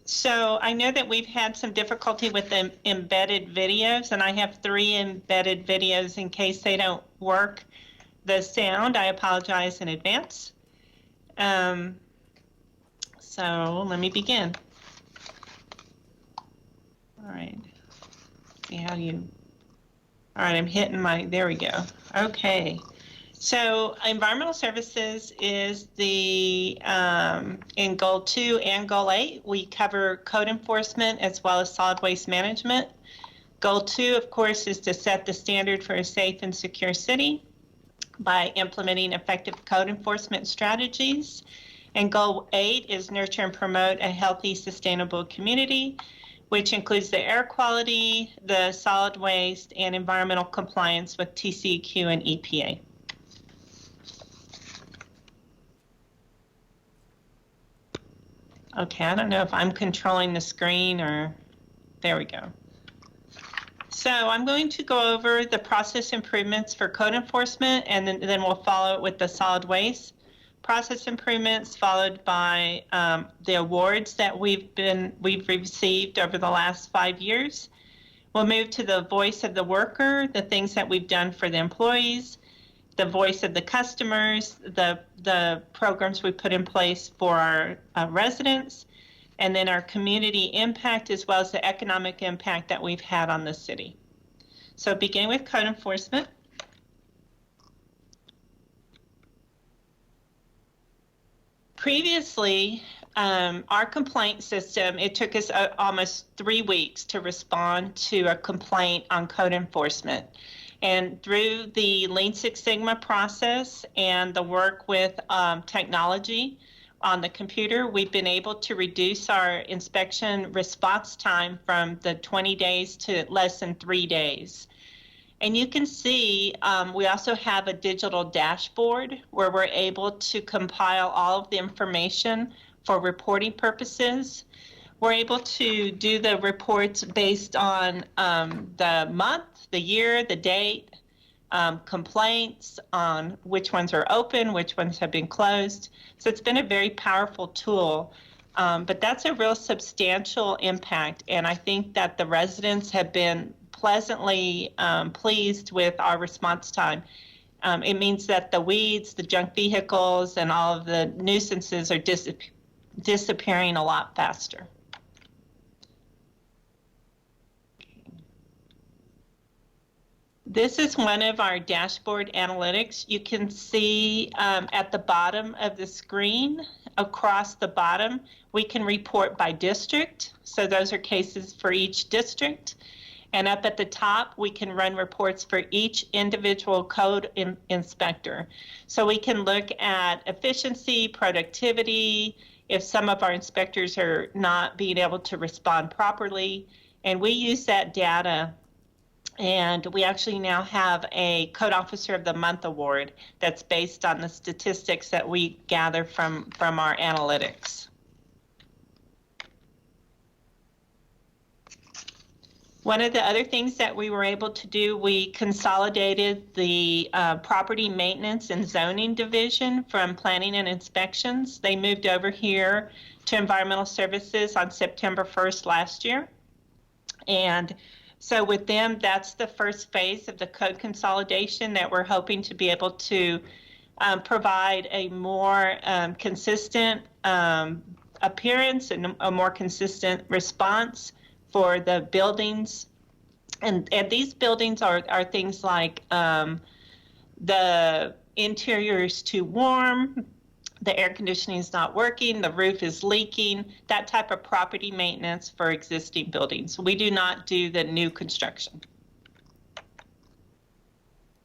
So I know that we've had some difficulty with the embedded videos, and I have 3 embedded videos in case they don't work. The sound, I apologize in advance. So let me begin. All right. See how you, all right, I'm hitting my, there we go. Okay. So environmental services is the, in goal 2 and goal 8, we cover code enforcement as well as solid waste management. Goal 2, of course, is to set the standard for a safe and secure city by implementing effective code enforcement strategies. And goal 8 is nurture and promote a healthy, sustainable community, which includes the air quality, the solid waste, and environmental compliance with TCEQ and EPA. Okay, I don't know if I'm controlling the screen or, there we go. So I'm going to go over the process improvements for code enforcement, and then we'll follow it with the solid waste process improvements, followed by the awards that we've received over the last 5 years. We'll move to the voice of the worker, the things that we've done for the employees, the voice of the customers, the programs we put in place for our residents, and then our community impact as well as the economic impact that we've had on the city. So beginning with code enforcement. Previously, our complaint system, it took us almost 3 weeks to respond to a complaint on code enforcement. And through the Lean Six Sigma process and the work with technology on the computer, we've been able to reduce our inspection response time from the 20 days to less than 3 days. And you can see we also have a digital dashboard where we're able to compile all of the information for reporting purposes. We're able to do the reports based on the month, the year, the date, complaints on which ones are open, which ones have been closed. So it's been a very powerful tool, but that's a real substantial impact. And I think that the residents have been pleasantly pleased with our response time. It means that the weeds, the junk vehicles, and all of the nuisances are disappearing a lot faster. This is one of our dashboard analytics. You can see at the bottom of the screen, across the bottom, we can report by district. So those are cases for each district. And up at the top, we can run reports for each individual code inspector. So we can look at efficiency, productivity, if some of our inspectors are not being able to respond properly. And we use that data. And we actually now have a Code Officer of the Month award that's based on the statistics that we gather from our analytics. One of the other things that we were able to do, we consolidated the property maintenance and zoning division from planning and inspections. They moved over here to environmental services on September 1st last year. And so with them, that's the first phase of the code consolidation that we're hoping to be able to provide a more consistent appearance and a more consistent response for the buildings. And these buildings are things like the interior is too warm, the air conditioning is not working, the roof is leaking, that type of property maintenance for existing buildings. We do not do the new construction.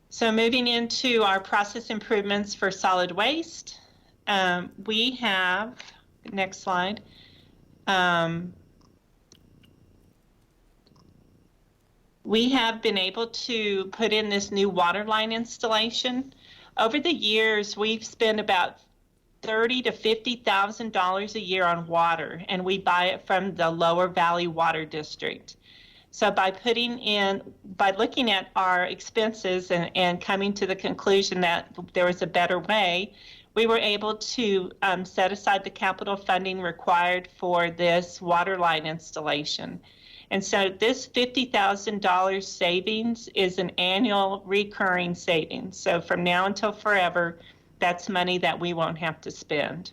So moving into our process improvements for solid waste, we have, next slide, we have been able to put in this new water line installation. Over the years, we've spent about $30,000 to $50,000 a year on water, and we buy it from the Lower Valley Water District. So by looking at our expenses and coming to the conclusion that there was a better way, we were able to set aside the capital funding required for this water line installation. And so this $50,000 savings is an annual recurring savings. So from now until forever, that's money that we won't have to spend.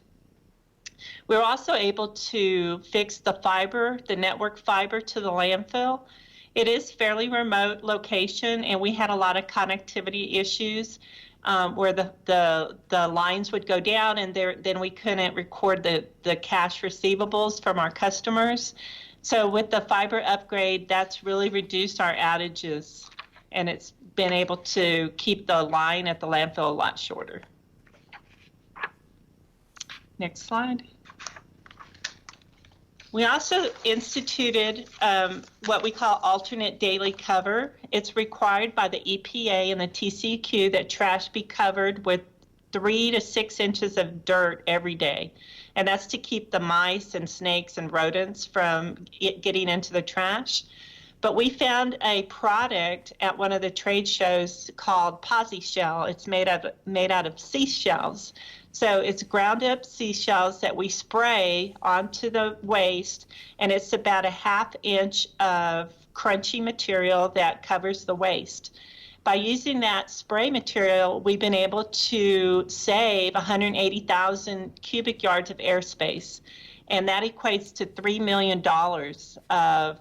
We're also able to fix the fiber, the network fiber to the landfill. It is fairly remote location, and we had a lot of connectivity issues where the lines would go down, and then we couldn't record the cash receivables from our customers. So with the fiber upgrade, that's really reduced our outages, and it's been able to keep the line at the landfill a lot shorter. Next slide. We also instituted what we call alternate daily cover. It's required by the EPA and the TCEQ that trash be covered with 3 to 6 inches of dirt every day. And that's to keep the mice and snakes and rodents from getting into the trash. But we found a product at one of the trade shows called Posi-Shell. It's made out of seashells. So it's ground up seashells that we spray onto the waste, and it's about a ½ inch of crunchy material that covers the waste. By using that spray material, we've been able to save 180,000 cubic yards of airspace, and that equates to $3 million of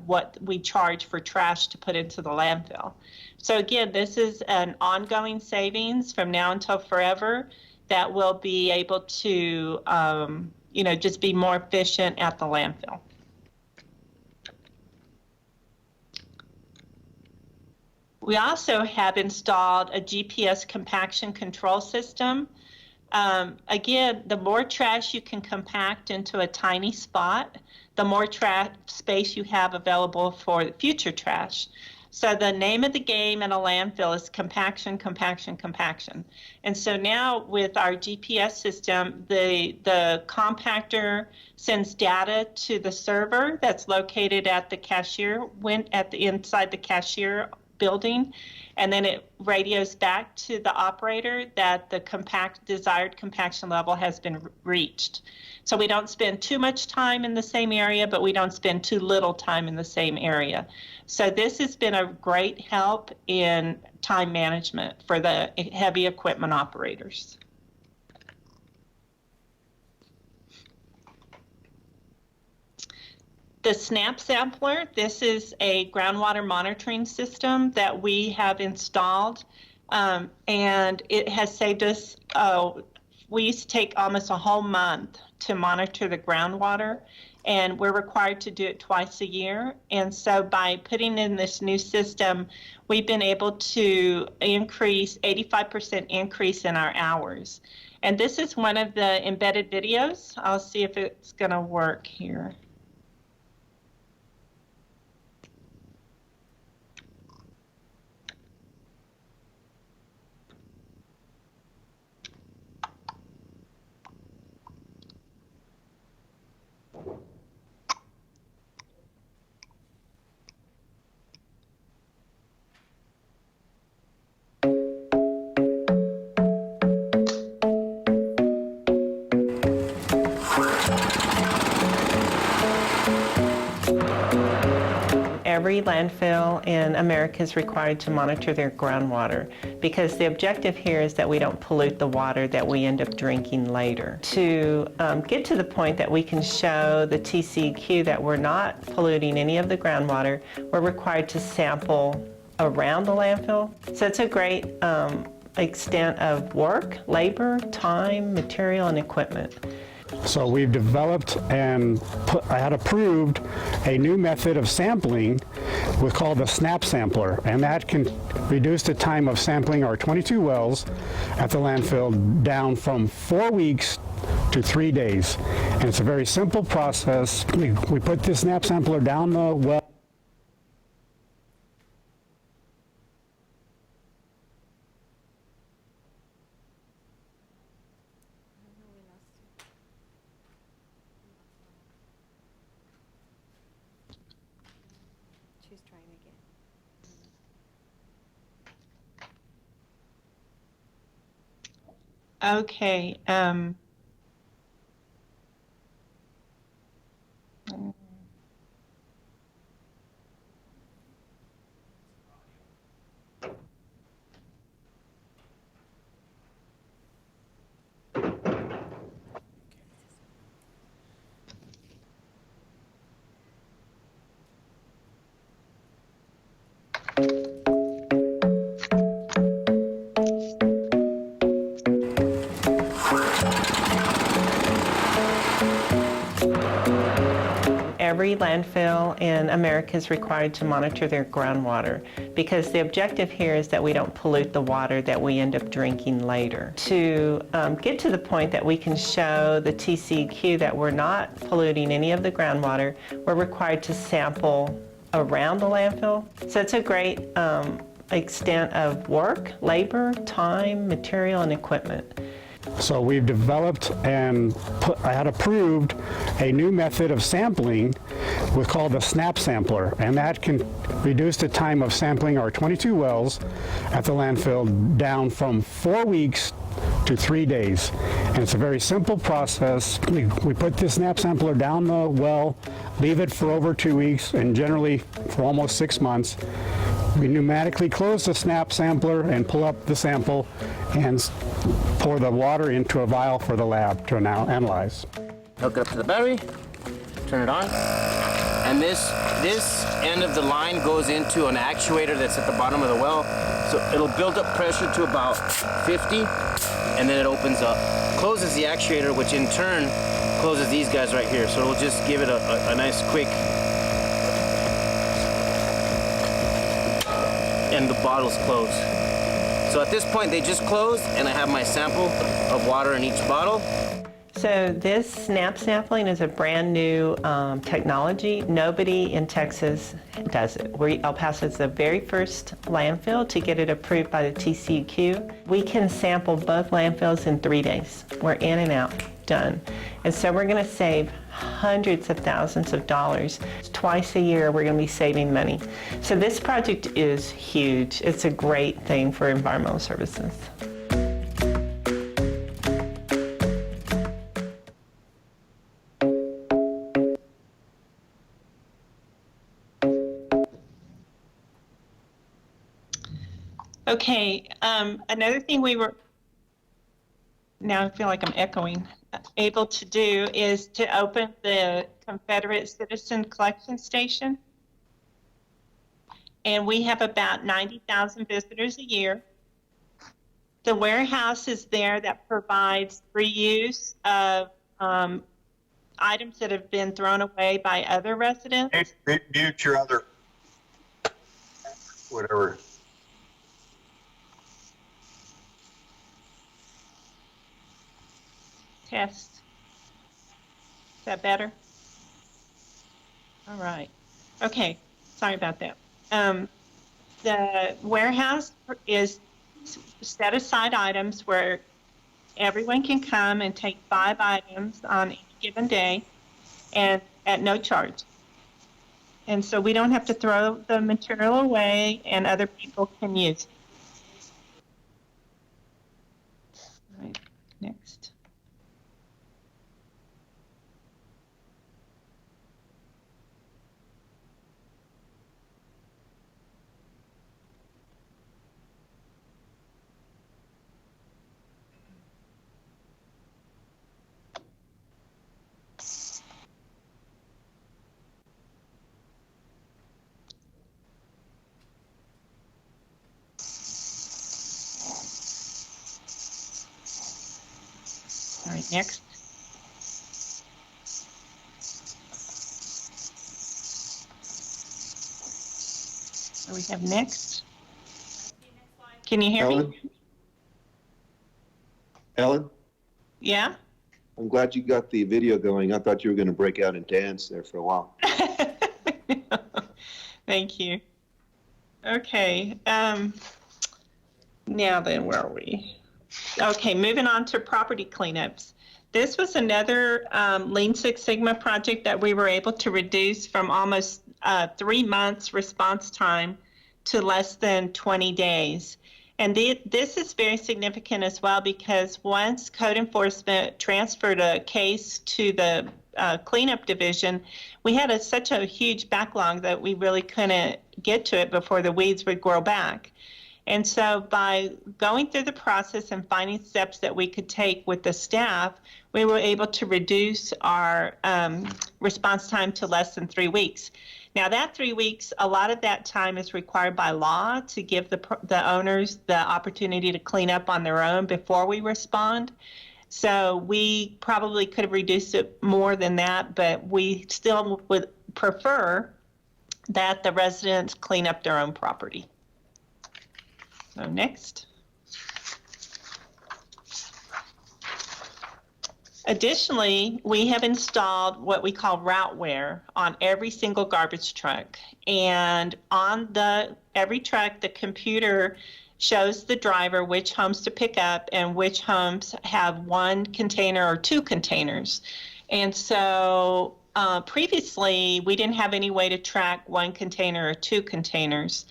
what we charge for trash to put into the landfill. So again, this is an ongoing savings from now until forever that will be able to just be more efficient at the landfill. We also have installed a GPS compaction control system. Again, the more trash you can compact into a tiny spot, the more trash space you have available for future trash. So the name of the game in a landfill is compaction, compaction, compaction. And so now with our GPS system, the compactor sends data to the server that's located at the cashier, inside the cashier building, and then it radios back to the operator that the desired compaction level has been reached. So we don't spend too much time in the same area, but we don't spend too little time in the same area. So this has been a great help in time management for the heavy equipment operators. The SNAP sampler, this is a groundwater monitoring system that we have installed, and it has saved us, we used to take almost a whole month to monitor the groundwater, and we're required to do it twice a year. And so by putting in this new system, we've been able to increase 85% increase in our hours. And this is one of the embedded videos. I'll see if it's going to work here. Every landfill in America is required to monitor their groundwater because the objective here is that we don't pollute the water that we end up drinking later. To get to the point that we can show the TCEQ that we're not polluting any of the groundwater, we're required to sample around the landfill. So it's a great extent of work, labor, time, material, and equipment. So we've developed and I had approved a new method of sampling called the SNAP sampler, and that can reduce the time of sampling our 22 wells at the landfill down from 4 weeks to 3 days. And it's a very simple process. We put this SNAP sampler down the well. She's trying again. Okay. Every landfill in America is required to monitor their groundwater because the objective here is that we don't pollute the water that we end up drinking later. To get to the point that we can show the TCEQ that we're not polluting any of the groundwater, we're required to sample around the landfill. So it's a great extent of work, labor, time, material, and equipment. So we've developed and I had approved a new method of sampling called the SNAP sampler, and that can reduce the time of sampling our 22 wells at the landfill down from 4 weeks to 3 days. And it's a very simple process. We put this SNAP sampler down the well, leave it for over 2 weeks, and generally for almost 6 months. We pneumatically close the SNAP sampler and pull up the sample and pour the water into a vial for the lab to now analyze. Hook it up to the battery, turn it on, and this end of the line goes into an actuator that's at the bottom of the well. So it'll build up pressure to about 50, and then it opens up, closes the actuator, which in turn closes these guys right here. So it'll just give it a nice quick. And the bottle's closed. So at this point, they just closed, and I have my sample of water in each bottle. So this SNAP sampling is a brand new technology. Nobody in Texas does it. El Paso is the very first landfill to get it approved by the TCEQ. We can sample both landfills in 3 days. We're in and out, done. And so we're going to save hundreds of thousands of dollars. Twice a year, we're going to be saving money. So this project is huge. It's a great thing for environmental services. Okay, another thing now I feel like I'm echoing, able to do is to open the Confederate Citizen Collection Station. And we have about 90,000 visitors a year. The warehouse is there that provides reuse of items that have been thrown away by other residents. Mute your other, whatever. Test. Is that better? All right. Okay. Sorry about that. The warehouse is set aside items where everyone can come and take 5 items on any given day and at no charge. And so we don't have to throw the material away and other people can use it. All right. Next. All right, next. So we have next. Can you hear me? Ellen, Yeah? I'm glad you got the video going. I thought you were going to break out and dance there for a while. Thank you. Okay. Now then, where are we? Okay, moving on to property cleanups. This was another Lean Six Sigma project that we were able to reduce from almost 3 months response time to less than 20 days. And this is very significant as well because once code enforcement transferred a case to the cleanup division, we had such a huge backlog that we really couldn't get to it before the weeds would grow back. And so by going through the process and finding steps that we could take with the staff, we were able to reduce our response time to less than 3 weeks. Now that 3 weeks, a lot of that time is required by law to give the owners the opportunity to clean up on their own before we respond. So we probably could have reduced it more than that, but we still would prefer that the residents clean up their own property. So next. Additionally, we have installed what we call Routeware on every single garbage truck. And on every truck, the computer shows the driver which homes to pick up and which homes have 1 container or 2 containers. And so previously, we didn't have any way to track 1 container or 2 containers.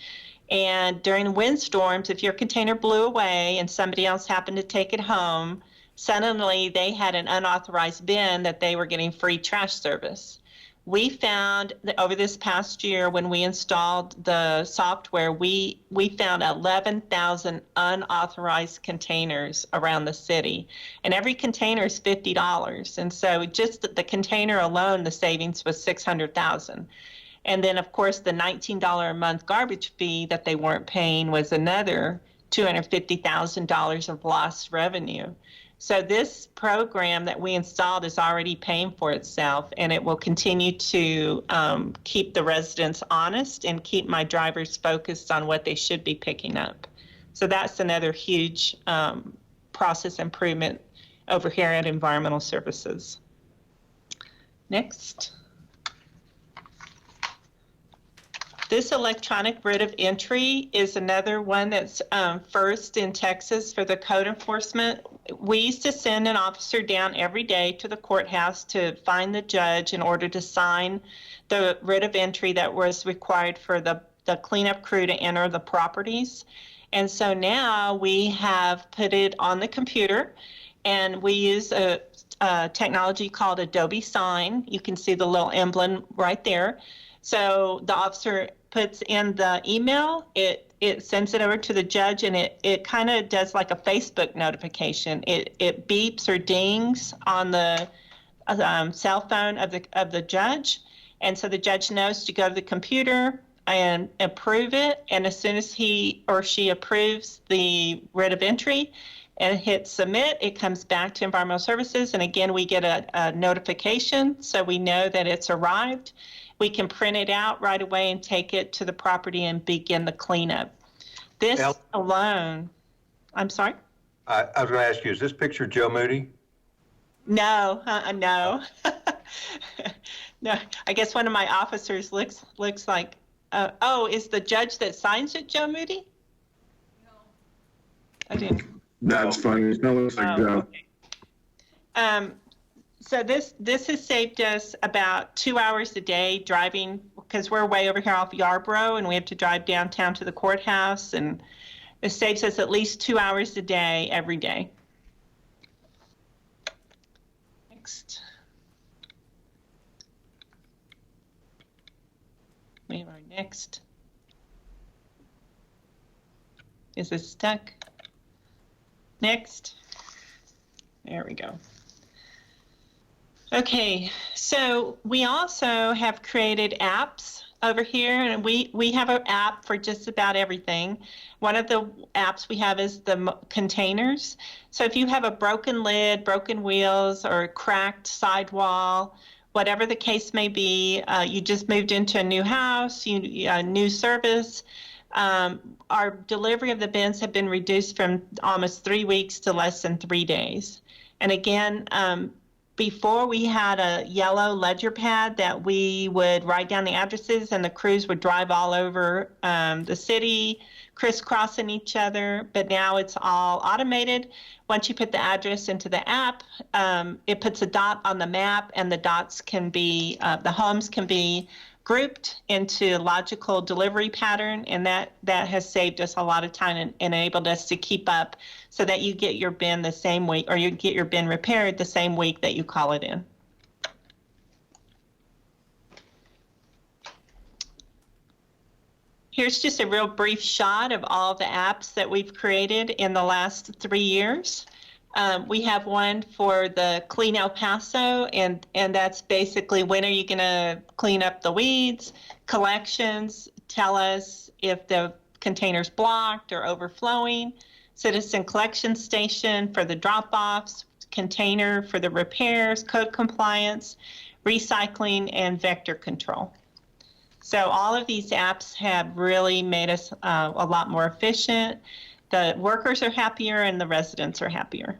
And during windstorms, if your container blew away and somebody else happened to take it home, suddenly they had an unauthorized bin that they were getting free trash service. We found that over this past year when we installed the software, we found 11,000 unauthorized containers around the city. And every container is $50. And so just the container alone, the savings was $600,000. And then, of course, the $19 a month garbage fee that they weren't paying was another $250,000 of lost revenue. So this program that we installed is already paying for itself, and it will continue to keep the residents honest and keep my drivers focused on what they should be picking up. So that's another huge process improvement over here at Environmental Services. Next. This electronic writ of entry is another one that's first in Texas for the code enforcement. We used to send an officer down every day to the courthouse to find the judge in order to sign the writ of entry that was required for the cleanup crew to enter the properties. And so now we have put it on the computer, and we use a technology called Adobe Sign. You can see the little emblem right there. So the officer puts in the email, it sends it over to the judge, and it kind of does like a Facebook notification. It beeps or dings on the cell phone of the judge, and so the judge knows to go to the computer and approve it. And as soon as he or she approves the writ of entry and hit submit, it comes back to Environmental Services, and again we get a notification, so we know that it's arrived. We can print it out right away and take it to the property and begin the cleanup. This alone, I'm sorry? I was going to ask you, is this picture Joe Moody? No, no. No, I guess one of my officers looks like, oh, is the judge that signs it Joe Moody? No. I didn't. That's funny. It looks like Joe. Okay. So this has saved us about 2 hours a day driving, because we're way over here off Yarborough and we have to drive downtown to the courthouse, and it saves us at least 2 hours a day every day. Next. We have our next. Is it stuck? Next. There we go. Okay, so we also have created apps over here, and we have an app for just about everything. One of the apps we have is the containers. So if you have a broken lid, broken wheels, or a cracked sidewall, whatever the case may be, you just moved into a new house, new service, our delivery of the bins have been reduced from almost 3 weeks to less than 3 days. And again, before we had a yellow ledger pad that we would write down the addresses, and the crews would drive all over the city, crisscrossing each other, but now it's all automated. Once you put the address into the app, it puts a dot on the map, and the dots can be, the homes can be grouped into logical delivery pattern, and that has saved us a lot of time and enabled us to keep up so that you get your bin the same week, or you get your bin repaired the same week that you call it in. Here's just a real brief shot of all the apps that we've created in the last 3 years. We have one for the Clean El Paso, and that's basically when are you going to clean up the weeds, collections, tell us if the container's blocked or overflowing, citizen collection station for the drop-offs, container for the repairs, code compliance, recycling, and vector control. So all of these apps have really made us a lot more efficient. The workers are happier and the residents are happier.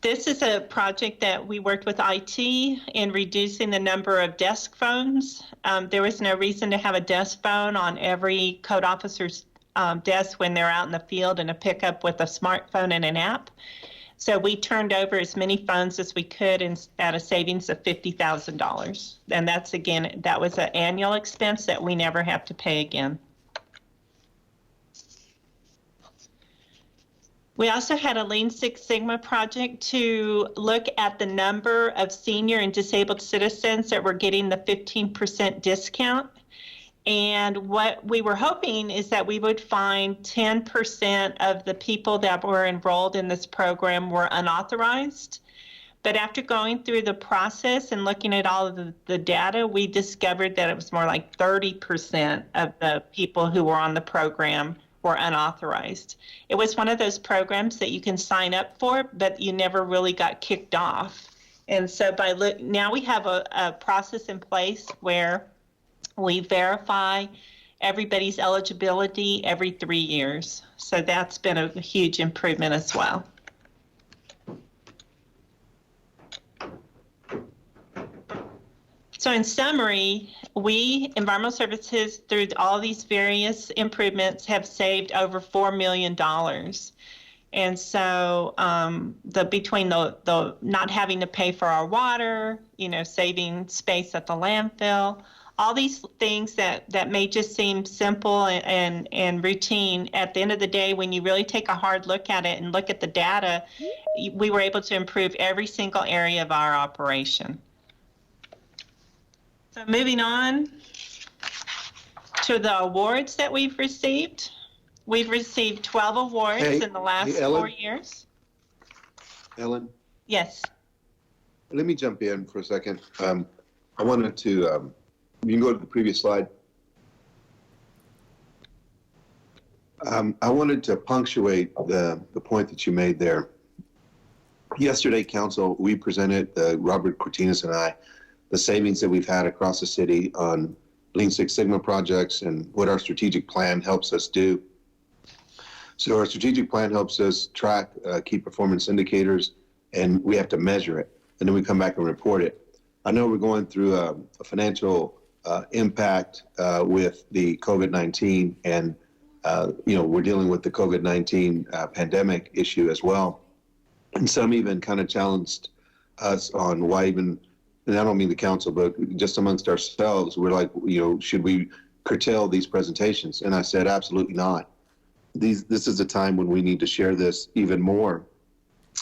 This is a project that we worked with IT in reducing the number of desk phones. There was no reason to have a desk phone on every code officer's desk when they're out in the field in a pickup with a smartphone and an app. So we turned over as many phones as we could at a savings of $50,000. And that's, again, that was an annual expense that we never have to pay again. We also had a Lean Six Sigma project to look at the number of senior and disabled citizens that were getting the 15% discount. And what we were hoping is that we would find 10% of the people that were enrolled in this program were unauthorized. But after going through the process and looking at all of the data, we discovered that it was more like 30% of the people who were on the program were unauthorized. It was one of those programs that you can sign up for, but you never really got kicked off. And so now we have a process in place where we verify everybody's eligibility every 3 years. So that's been a huge improvement as well. So in summary, we, Environmental Services, through all these various improvements, have saved over $4 million. And so between the not having to pay for our water, saving space at the landfill, all these things that may just seem simple and routine, at the end of the day, when you really take a hard look at it and look at the data, we were able to improve every single area of our operation. So moving on to the awards that we've received. We've received 12 awards in the last 4 years. Ellen? Yes. Let me jump in for a second. I wanted to, you can go to the previous slide. I wanted to punctuate the point that you made there. Yesterday, Council, we presented, Robert Cortinas and I, the savings that we've had across the city on Lean Six Sigma projects and what our strategic plan helps us do. So our strategic plan helps us track key performance indicators, and we have to measure it, and then we come back and report it. I know we're going through a financial impact with the COVID-19, and we're dealing with the COVID-19 pandemic issue as well. And some even kind of challenged us on why even, and I don't mean the council, but just amongst ourselves, we're like, should we curtail these presentations? And I said, absolutely not. This is a time when we need to share this even more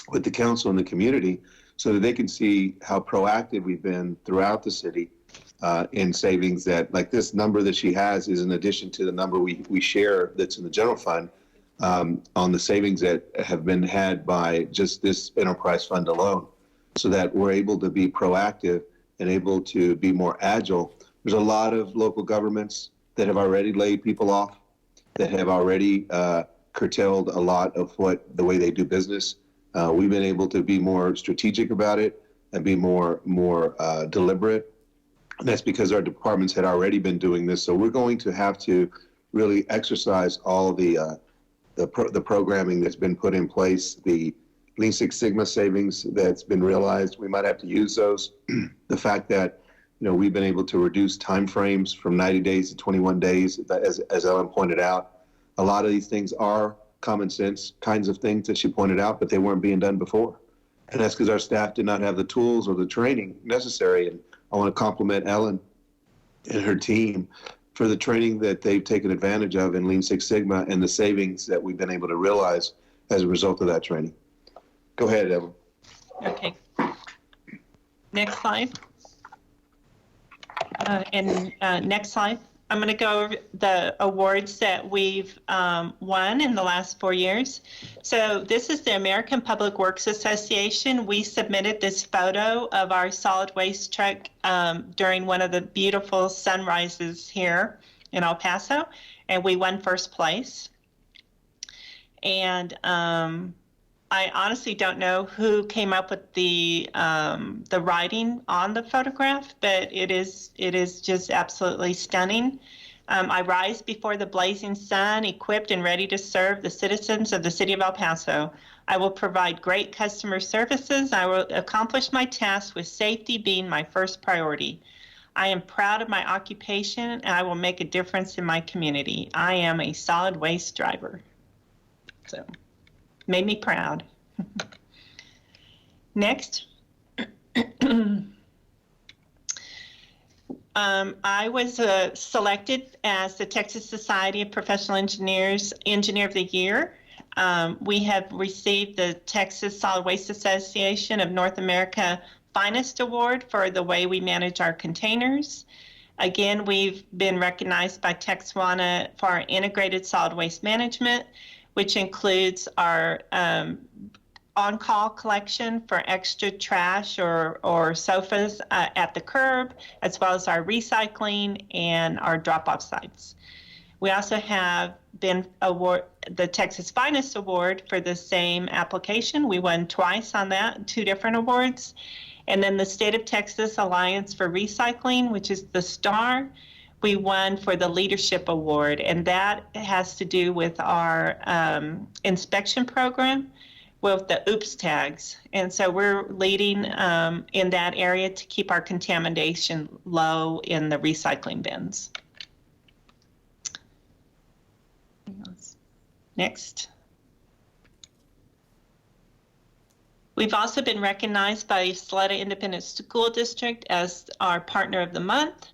with the council and the community so that they can see how proactive we've been throughout the city in savings. That, like, this number that she has is in addition to the number we share that's in the general fund on the savings that have been had by just this enterprise fund alone, so that we're able to be proactive and able to be more agile. There's a lot of local governments that have already laid people off, that have already curtailed a lot of the way they do business. We've been able to be more strategic about it and be more deliberate. And that's because our departments had already been doing this. So we're going to have to really exercise all the programming that's been put in place, the Lean Six Sigma savings that's been realized. We might have to use those. The fact that we've been able to reduce timeframes from 90 days to 21 days, as Ellen pointed out. A lot of these things are common sense kinds of things that she pointed out, but they weren't being done before. And that's because our staff did not have the tools or the training necessary. And I want to compliment Ellen and her team for the training that they've taken advantage of in Lean Six Sigma and the savings that we've been able to realize as a result of that training. Go ahead, Ellen. Okay. Next slide. Next slide. I'm going to go over the awards that we've won in the last 4 years. So this is the American Public Works Association. We submitted this photo of our solid waste truck during one of the beautiful sunrises here in El Paso, and we won first place. And I honestly don't know who came up with the writing on the photograph, but it is just absolutely stunning. I rise before the blazing sun, equipped and ready to serve the citizens of the city of El Paso. I will provide great customer services. I will accomplish my tasks with safety being my first priority. I am proud of my occupation, and I will make a difference in my community. I am a solid waste driver. So, made me proud. Next. I was selected as the Texas Society of Professional Engineers Engineer of the Year. We have received the Texas Solid Waste Association of North America Finest Award for the way we manage our containers. Again, we've been recognized by Texwana for our integrated solid waste management, which includes our on-call collection for extra trash or sofas at the curb, as well as our recycling and our drop-off sites. We also have been awarded the Texas Finest Award for the same application. We won twice on that, 2 different awards. And then the State of Texas Alliance for Recycling, which is the STAR, we won for the Leadership Award. And that has to do with our inspection program with the OOPS tags. And so we're leading in that area to keep our contamination low in the recycling bins. Next. We've also been recognized by Saletta Independent School District as our Partner of the Month,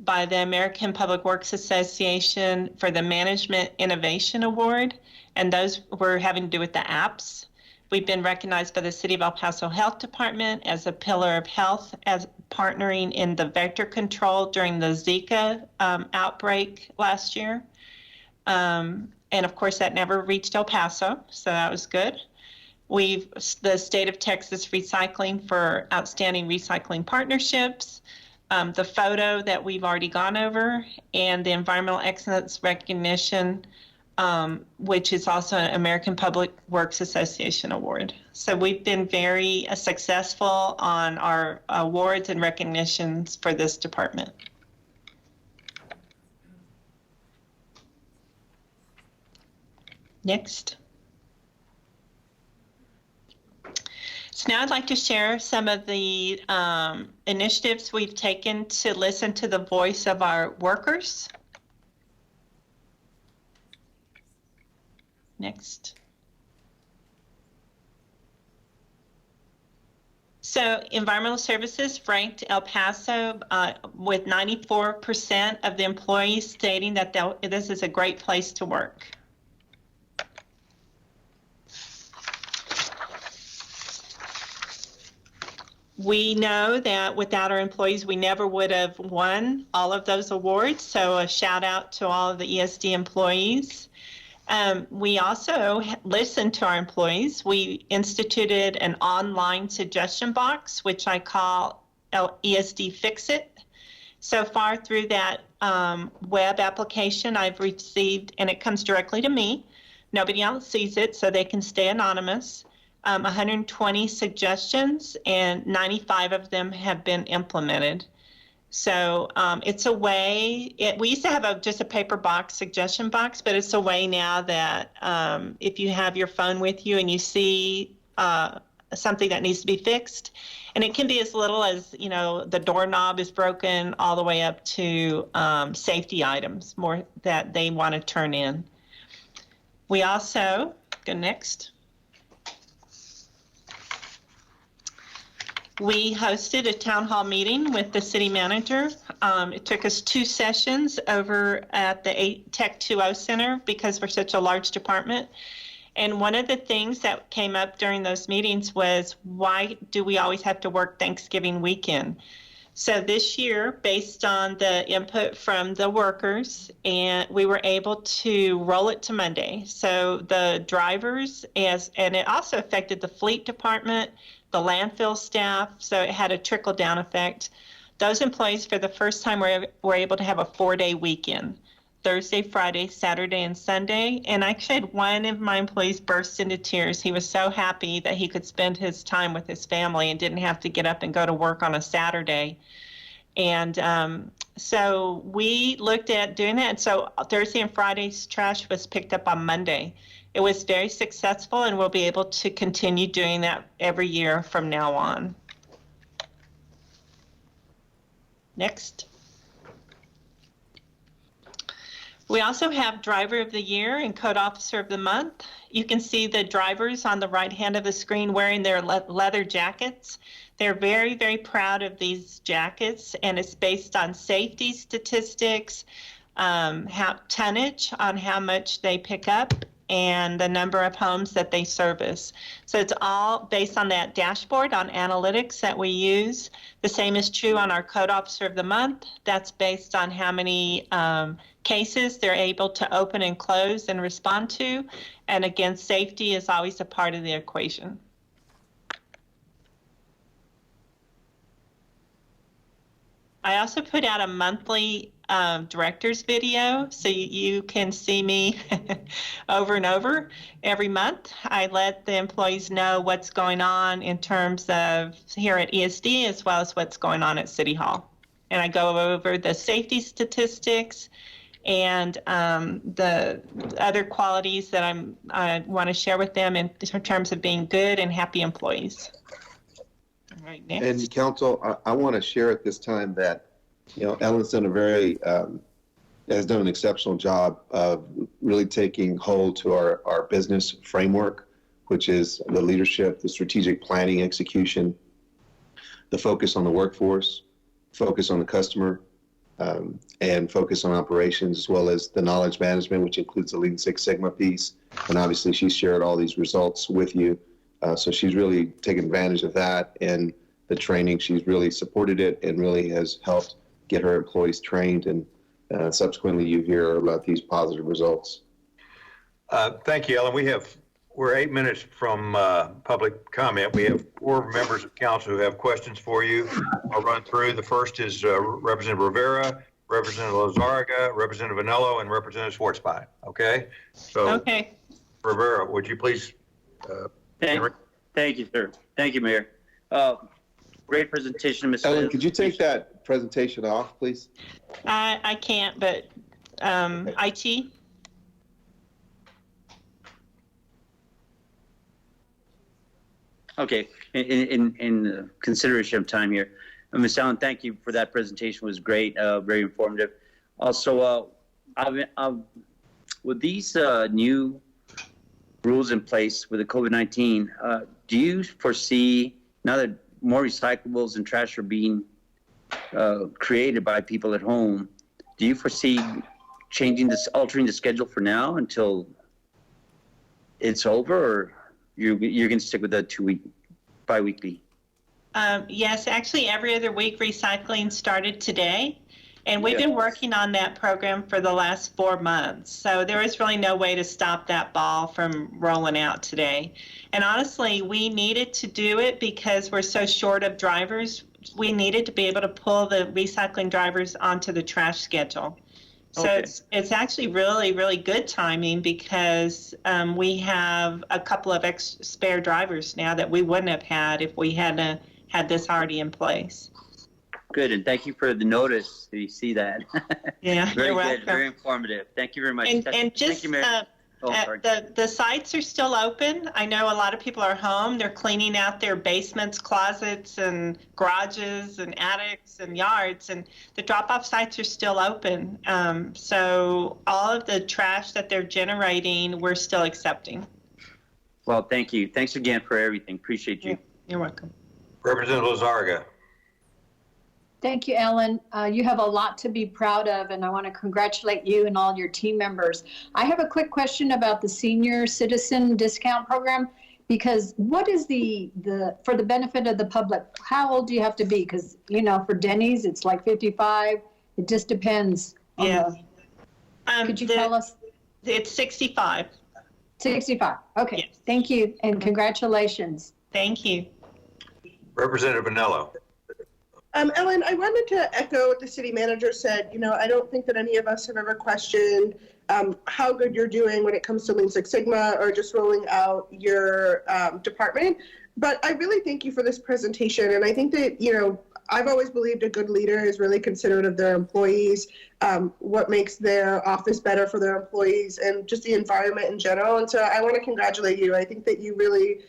by the American Public Works Association for the Management Innovation Award, and those were having to do with the apps. We've been recognized by the City of El Paso Health Department as a pillar of health, as partnering in the vector control during the Zika outbreak last year. And of course, that never reached El Paso, so that was good. The State of Texas Recycling for outstanding recycling partnerships, the photo that we've already gone over, and the Environmental Excellence Recognition, which is also an American Public Works Association award. So we've been very successful on our awards and recognitions for this department. Next. So now I'd like to share some of the initiatives we've taken to listen to the voice of our workers. Next. So Environmental Services ranked El Paso with 94% of the employees stating that this is a great place to work. We know that without our employees, we never would have won all of those awards. So a shout out to all of the ESD employees. We also listened to our employees. We instituted an online suggestion box, which I call ESD Fix It. So far through that web application, I've received, and it comes directly to me. Nobody else sees it, so they can stay anonymous. 120 suggestions, and 95 of them have been implemented. So it's a way, we used to have just a paper box, suggestion box, but it's a way now that if you have your phone with you and you see something that needs to be fixed, and it can be as little as, the doorknob is broken all the way up to safety items more that they want to turn in. We also, go next. We hosted a town hall meeting with the city manager. It took us 2 sessions over at the Tech 2.0 Center because we're such a large department. And one of the things that came up during those meetings was, why do we always have to work Thanksgiving weekend? So this year, based on the input from the workers, and we were able to roll it to Monday. So the drivers, and it also affected the fleet department, the landfill staff, so it had a trickle-down effect. Those employees, for the first time, were able to have a 4-day weekend, Thursday, Friday, Saturday, and Sunday. And I actually had one of my employees burst into tears. He was so happy that he could spend his time with his family and didn't have to get up and go to work on a Saturday. And so we looked at doing that. And so Thursday and Friday's trash was picked up on Monday. It was very successful, and we'll be able to continue doing that every year from now on. Next. We also have Driver of the Year and Code Officer of the Month. You can see the drivers on the right hand of the screen wearing their leather jackets. They're very, very proud of these jackets, and it's based on safety statistics, tonnage on how much they pick up, and the number of homes that they service. So it's all based on that dashboard on analytics that we use. The same is true on our Code Officer of the Month. That's based on how many cases they're able to open and close and respond to. And again, safety is always a part of the equation. I also put out a monthly director's video, so you can see me over and over every month. I let the employees know what's going on in terms of here at ESD as well as what's going on at City Hall. And I go over the safety statistics and the other qualities that I want to share with them in terms of being good and happy employees. All right, next. And council, I want to share at this time that, Ellen's done has done an exceptional job of really taking hold to our business framework, which is the leadership, the strategic planning execution, the focus on the workforce, focus on the customer, and focus on operations, as well as the knowledge management, which includes the Lean Six Sigma piece. And obviously she shared all these results with you. So she's really taken advantage of that, and the training, she's really supported it and really has helped get her employees trained. And subsequently you hear about these positive results. Thank you, Ellen. We're 8 minutes from public comment. We have 4 members of council who have questions for you. I'll run through. The first is Representative Rivera, Representative Lozarga, Representative Anello, and Representative Schwartzbein. Okay? So, okay. Rivera, would you please? Thank you, sir. Thank you, Mayor. Great presentation, Ms. Ellen, could you take that presentation off, please? I can't, but IT? Okay, in consideration of time here, Ms. Allen, thank you for that presentation. It was great, very informative. Also, with these new rules in place with the COVID-19, do you foresee, now that more recyclables and trash are being created by people at home, do you foresee altering the schedule for now until it's over, or you're going to stick with the 2-week, bi-weekly? Yes, actually every other week recycling started today. And we've been working on that program for the last 4 months. So there is really no way to stop that ball from rolling out today. And honestly, we needed to do it because we're so short of drivers. We needed to be able to pull the recycling drivers onto the trash schedule. So it's actually really, really good timing because we have a couple of spare drivers now that we wouldn't have had if we hadn't had this already in place. Good, and thank you for the notice. You see that? Yeah, very you're good, welcome. very informative. Thank you very much. And Thank just you, Mayor. the sites are still open. I know a lot of people are home. They're cleaning out their basements, closets, and garages, and attics, and yards, and the drop-off sites are still open. So all of the trash that they're generating, we're still accepting. Well, thank you. Thanks again for everything. Appreciate you. You're welcome. Representative Lozarga. Thank you, Ellen. You have a lot to be proud of, and I want to congratulate you and all your team members. I have a quick question about the senior citizen discount program, because what is for the benefit of the public, how old do you have to be? Because, for Denny's, it's like 55. It just depends. Could you tell us? It's 65. 65. Okay. Yes. Thank you, and congratulations. Thank you. Representative Anello. Ellen, I wanted to echo what the city manager said. I don't think that any of us have ever questioned how good you're doing when it comes to Lean Six Sigma or just rolling out your department. But I really thank you for this presentation. And I think that, I've always believed a good leader is really considerate of their employees, what makes their office better for their employees, and just the environment in general. And so I want to congratulate you. I think that you really...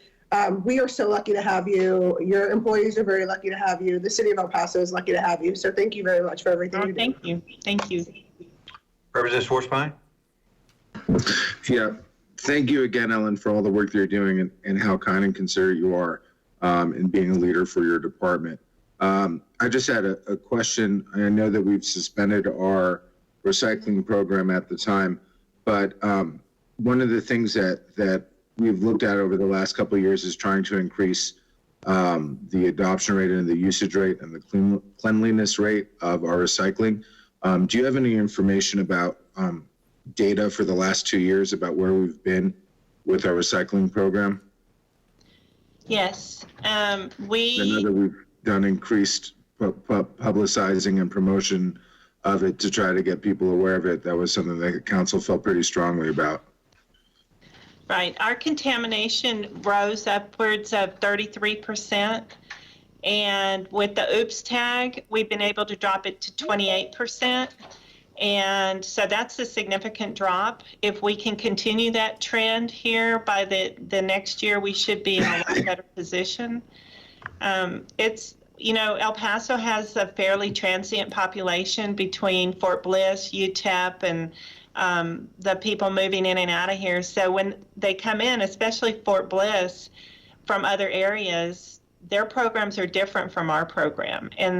we are so lucky to have you. Your employees are very lucky to have you. The city of El Paso is lucky to have you. So thank you very much for everything you do. Thank you. Thank you. Representative Schwartzbein. Yeah, thank you again, Ellen, for all the work that you're doing and how kind and considerate you are in being a leader for your department. I just had a question. I know that we've suspended our recycling program at the time, but one of the things that we've looked at over the last couple of years is trying to increase the adoption rate and the usage rate and the cleanliness rate of our recycling. Do you have any information about data for the last 2 years about where we've been with our recycling program? Yes. I know that we've done increased publicizing and promotion of it to try to get people aware of it. That was something that the council felt pretty strongly about. Right. Our contamination rose upwards of 33%. And with the OOPS tag, we've been able to drop it to 28%. And so that's a significant drop. If we can continue that trend here by the next year, we should be in a lot better position. It's, you know, El Paso has a fairly transient population between Fort Bliss, UTEP, and the people moving in and out of here. So when they come in, especially Fort Bliss from other areas, their programs are different from our program, and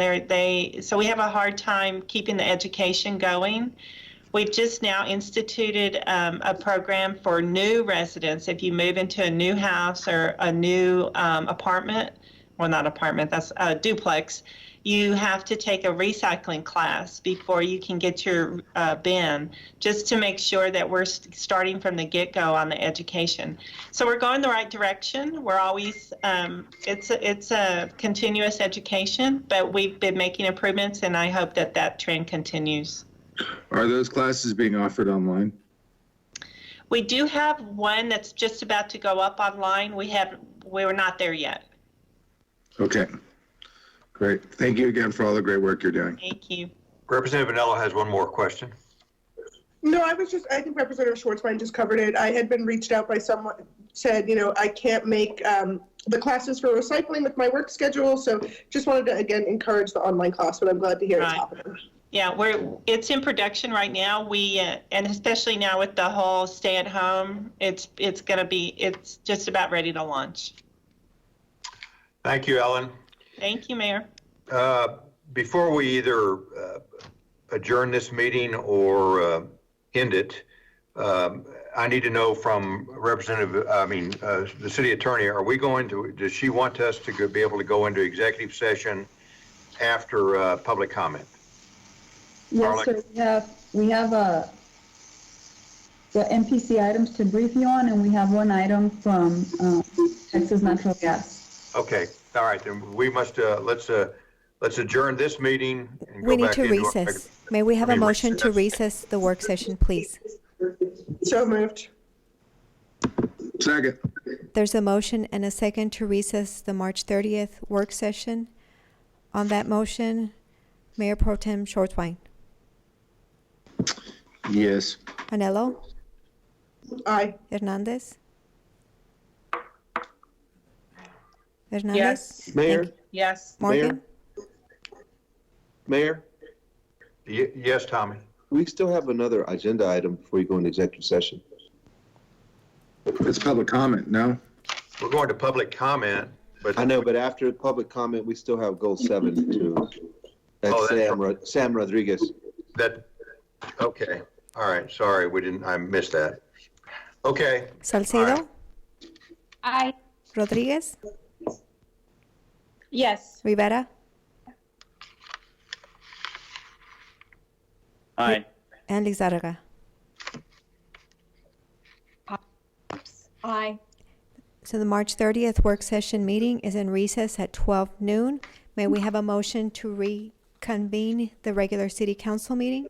so we have a hard time keeping the education going. We've just now instituted a program for new residents. If you move into a new house or a new apartment, well, not apartment, that's a duplex, you have to take a recycling class before you can get your bin, just to make sure that we're starting from the get-go on the education. So we're going the right direction. We're always, it's a continuous education, but we've been making improvements, and I hope that that trend continues. Are those classes being offered online? We do have one that's just about to go up online. We're not there yet. Okay. Great. Thank you again for all the great work you're doing. Thank you. Representative Vanella has one more question. No, I think Representative Schwartzbein just covered it. I had been reached out by someone, said, you know, I can't make the classes for recycling with my work schedule. So just wanted to, again, encourage the online class, but I'm glad to hear it's happening. Yeah, it's in production right now. And especially now with the whole stay at home, it's just about ready to launch. Thank you, Ellen. Thank you, Mayor. Before we either adjourn this meeting or end it, I need to know from the city attorney, does she want us to be able to go into executive session after public comment? Yes, sir. We have the MPC items to brief you on, and we have one item from Texas Natural Gas. Okay. All right. Then we must let's adjourn this meeting. And We go need back to into recess. May we have a motion to recess the work session, please? So moved. Second. There's a motion and a second to recess the March 30th work session. On that motion, Mayor Pro Tem Schwartzbein. Yes. Anello? Aye. Hernandez? Hernandez? Yes. Mayor? Yes. Morgan? Mayor? Yes, Tommy. We still have another agenda item before you go into executive session. It's public comment, no? We're going to public comment, but I know, but after public comment, we still have goal 7 to. That's Sam Rodriguez. Okay. All right. Sorry, I missed that. Okay. Salcedo? Aye. Rodriguez? Yes. Rivera? Aye. And Lizarraga. Aye. So the March 30th work session meeting is in recess at 12 noon. May we have a motion to reconvene the regular city council meeting?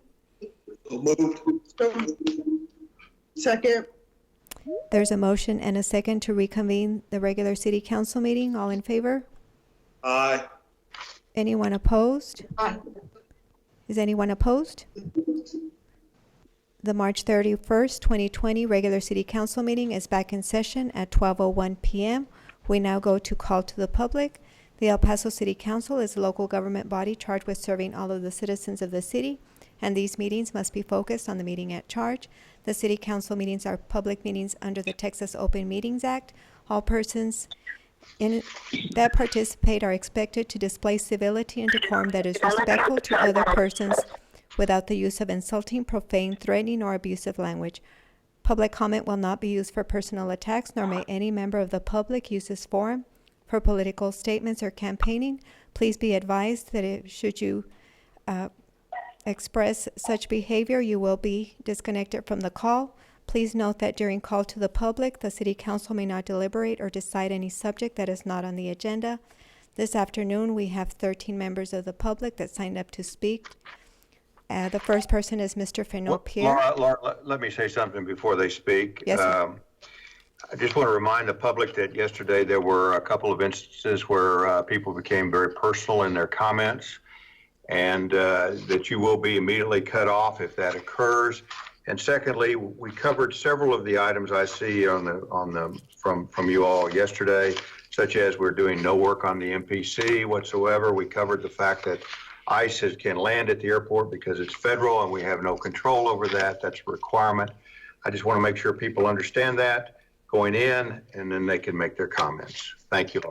Second. There's a motion and a second to reconvene the regular city council meeting. All in favor? Aye. Anyone opposed? Aye. Is anyone opposed? The March 31st, 2020 regular city council meeting is back in session at 12:01 p.m. We now go to call to the public. The El Paso City Council is a local government body charged with serving all of the citizens of the city, and these meetings must be focused on the meeting at charge. The city council meetings are public meetings under the Texas Open Meetings Act. All persons that participate are expected to display civility and decorum that is respectful to other persons without the use of insulting, profane, threatening, or abusive language. Public comment will not be used for personal attacks, nor may any member of the public use this forum for political statements or campaigning. Please be advised that should you express such behavior, you will be disconnected from the call. Please note that during call to the public, the City Council may not deliberate or decide any subject that is not on the agenda. This afternoon, we have 13 members of the public that signed up to speak. The first person is Mr. Fenot Pierre. Laura, let me say something before they speak. Yes, sir. I just want to remind the public that yesterday there were a couple of instances where people became very personal in their comments, and that you will be immediately cut off if that occurs. And secondly, we covered several of the items I see from you all yesterday, such as we're doing no work on the MPC whatsoever. We covered the fact that ICE can land at the airport because it's federal and we have no control over that. That's a requirement. I just want to make sure people understand that going in, and then they can make their comments. Thank you.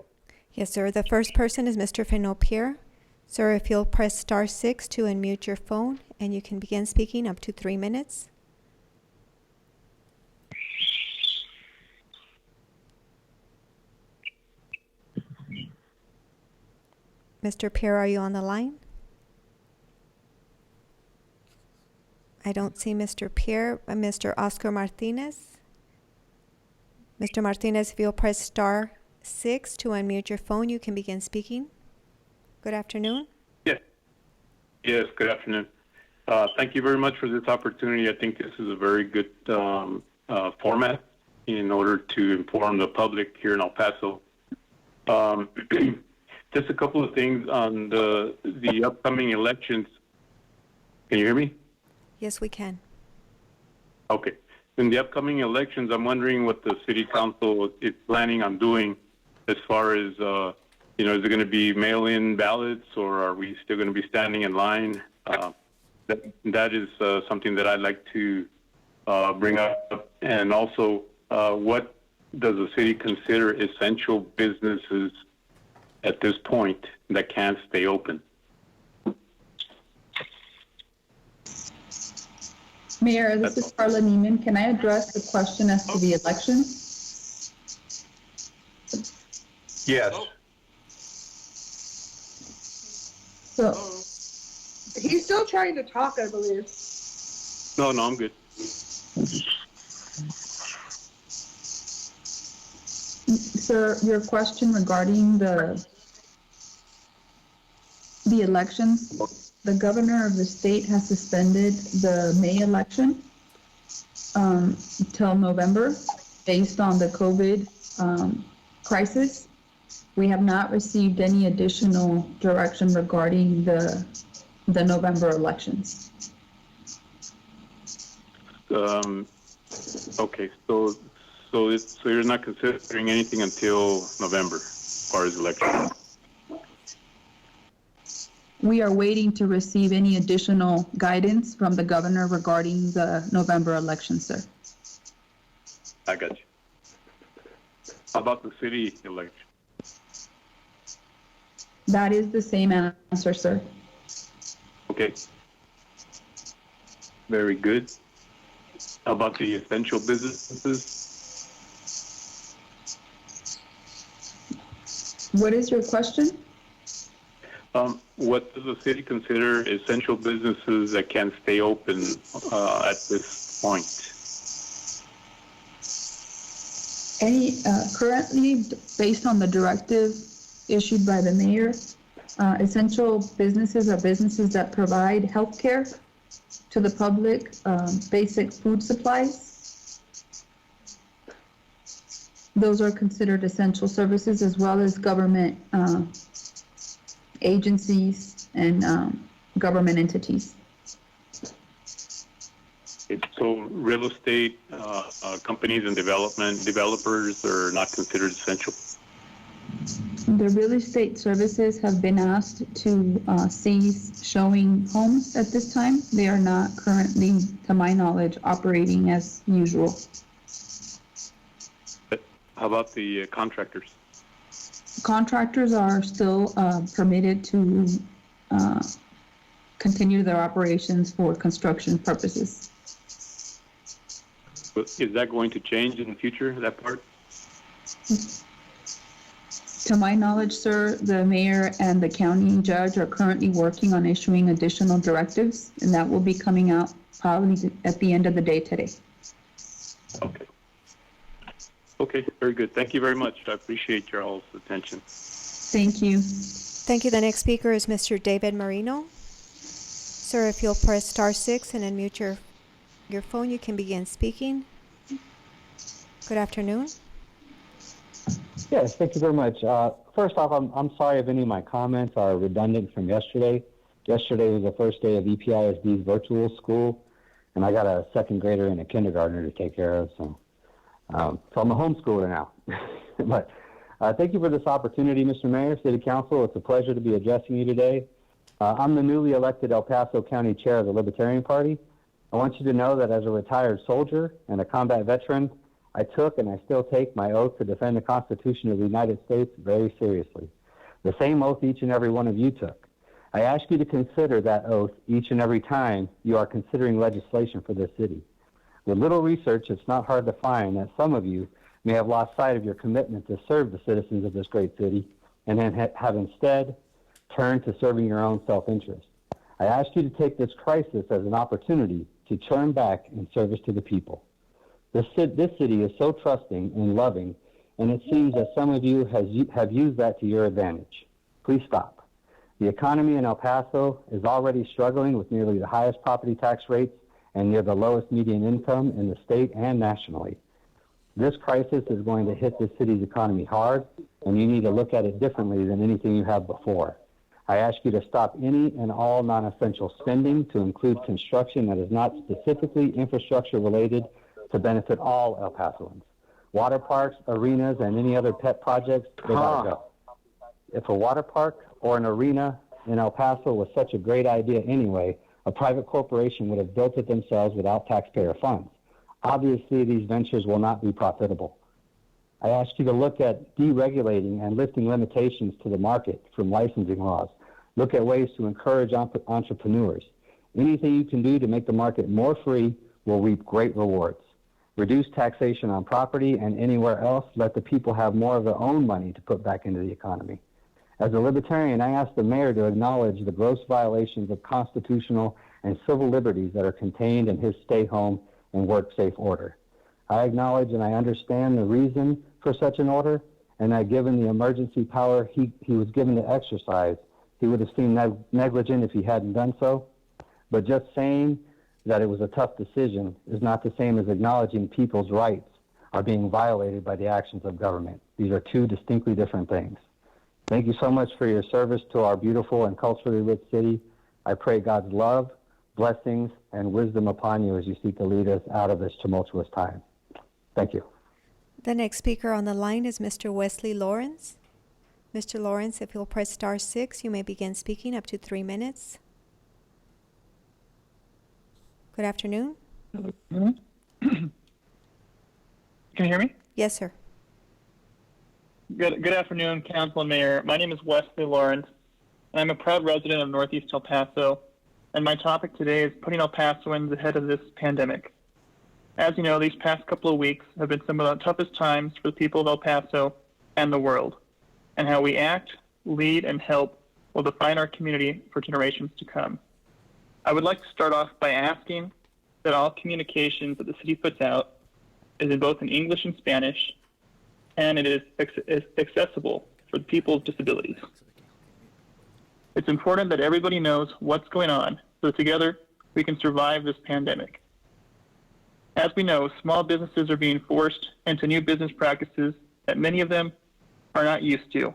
Yes, sir. The first person is Mr. Fenot Pierre. Sir, if you'll press *6 to unmute your phone, and you can begin speaking up to 3 minutes. Mr. Pierre, are you on the line? I don't see Mr. Pierre. Mr. Oscar Martinez. Mr. Martinez, if you'll press *6 to unmute your phone, you can begin speaking. Good afternoon. Yes, good afternoon. Thank you very much for this opportunity. I think this is a very good format in order to inform the public here in El Paso. Just a couple of things on the upcoming elections. Can you hear me? Yes, we can. Okay. In the upcoming elections, I'm wondering what the city council is planning on doing as far as, is it going to be mail-in ballots, or are we still going to be standing in line? That is something that I'd like to bring up. And also, what does the city consider essential businesses at this point that can't stay open? Mayor, this is Carla Neiman. Can I address the question as to the elections? Yes. So he's still trying to talk, I believe. No, I'm good. Sir, your question regarding the elections, the governor of the state has suspended the May election till November based on the COVID crisis. We have not received any additional direction regarding the November elections. Okay, so you're not considering anything until November as far as elections? We are waiting to receive any additional guidance from the governor regarding the November election, sir. I got you. How about the city election? That is the same answer, sir. Okay. Very good. How about the essential businesses? What is your question? What does the city consider essential businesses that can stay open at this point? Currently, based on the directive issued by the mayor, essential businesses are businesses that provide health care to the public, basic food supplies. Those are considered essential services, as well as government agencies and government entities. So real estate companies and developers are not considered essential? The real estate services have been asked to cease showing homes at this time. They are not currently, to my knowledge, operating as usual. How about the contractors? Contractors are still permitted to continue their operations for construction purposes. Is that going to change in the future, that part? To my knowledge, sir, the mayor and the county judge are currently working on issuing additional directives, and that will be coming out probably at the end of the day today. Okay, very good. Thank you very much. I appreciate your all's attention. Thank you. Thank you. The next speaker is Mr. David Marino. Sir, if you'll press star 6 and unmute your phone, you can begin speaking. Good afternoon. Yes, thank you very much. First off, I'm sorry if any of my comments are redundant from yesterday. Yesterday was the first day of EPISD's virtual school, and I got a second grader and a kindergartner to take care of, so I'm a homeschooler now. But thank you for this opportunity, Mr. Mayor, City Council. It's a pleasure to be addressing you today. I'm the newly elected El Paso County Chair of the Libertarian Party. I want you to know that as a retired soldier and a combat veteran, I took and I still take my oath to defend the Constitution of the United States very seriously. The same oath each and every one of you took. I ask you to consider that oath each and every time you are considering legislation for this city. With little research, it's not hard to find that some of you may have lost sight of your commitment to serve the citizens of this great city and then have instead turned to serving your own self-interest. I ask you to take this crisis as an opportunity to turn back in service to the people. This city is so trusting and loving, and it seems that some of you have used that to your advantage. Please stop. The economy in El Paso is already struggling with nearly the highest property tax rates and near the lowest median income in the state and nationally. This crisis is going to hit this city's economy hard, and you need to look at it differently than anything you have before. I ask you to stop any and all non-essential spending to include construction that is not specifically infrastructure related to benefit all El Pasoans. Water parks, arenas, and any other pet projects, they gotta go. If a water park or an arena in El Paso was such a great idea anyway, a private corporation would have built it themselves without taxpayer funds. Obviously, these ventures will not be profitable. I ask you to look at deregulating and lifting limitations to the market from licensing laws. Look at ways to encourage entrepreneurs. Anything you can do to make the market more free will reap great rewards. Reduce taxation on property, and anywhere else, let the people have more of their own money to put back into the economy. As a libertarian, I ask the mayor to acknowledge the gross violations of constitutional and civil liberties that are contained in his stay home and work safe order. I acknowledge and I understand the reason for such an order, and that given the emergency power he was given to exercise, he would have seemed negligent if he hadn't done so. But just saying that it was a tough decision is not the same as acknowledging people's rights are being violated by the actions of government. These are two distinctly different things. Thank you so much for your service to our beautiful and culturally rich city. I pray God's love, blessings, and wisdom upon you as you seek to lead us out of this tumultuous time. Thank you. The next speaker on the line is Mr. Wesley Lawrence. Mr. Lawrence, if you'll press star 6, you may begin speaking up to 3 minutes. Good afternoon. Can you hear me? Yes, sir. Good afternoon, Council and Mayor. My name is Wesley Lawrence, and I'm a proud resident of Northeast El Paso, and my topic today is putting El Pasoans ahead of this pandemic. As you know, these past couple of weeks have been some of the toughest times for the people of El Paso and the world, and how we act, lead, and help will define our community for generations to come. I would like to start off by asking that all communications that the city puts out is in both in English and Spanish, and it is accessible for people with disabilities. It's important that everybody knows what's going on so that together we can survive this pandemic. As we know, small businesses are being forced into new business practices that many of them are not used to.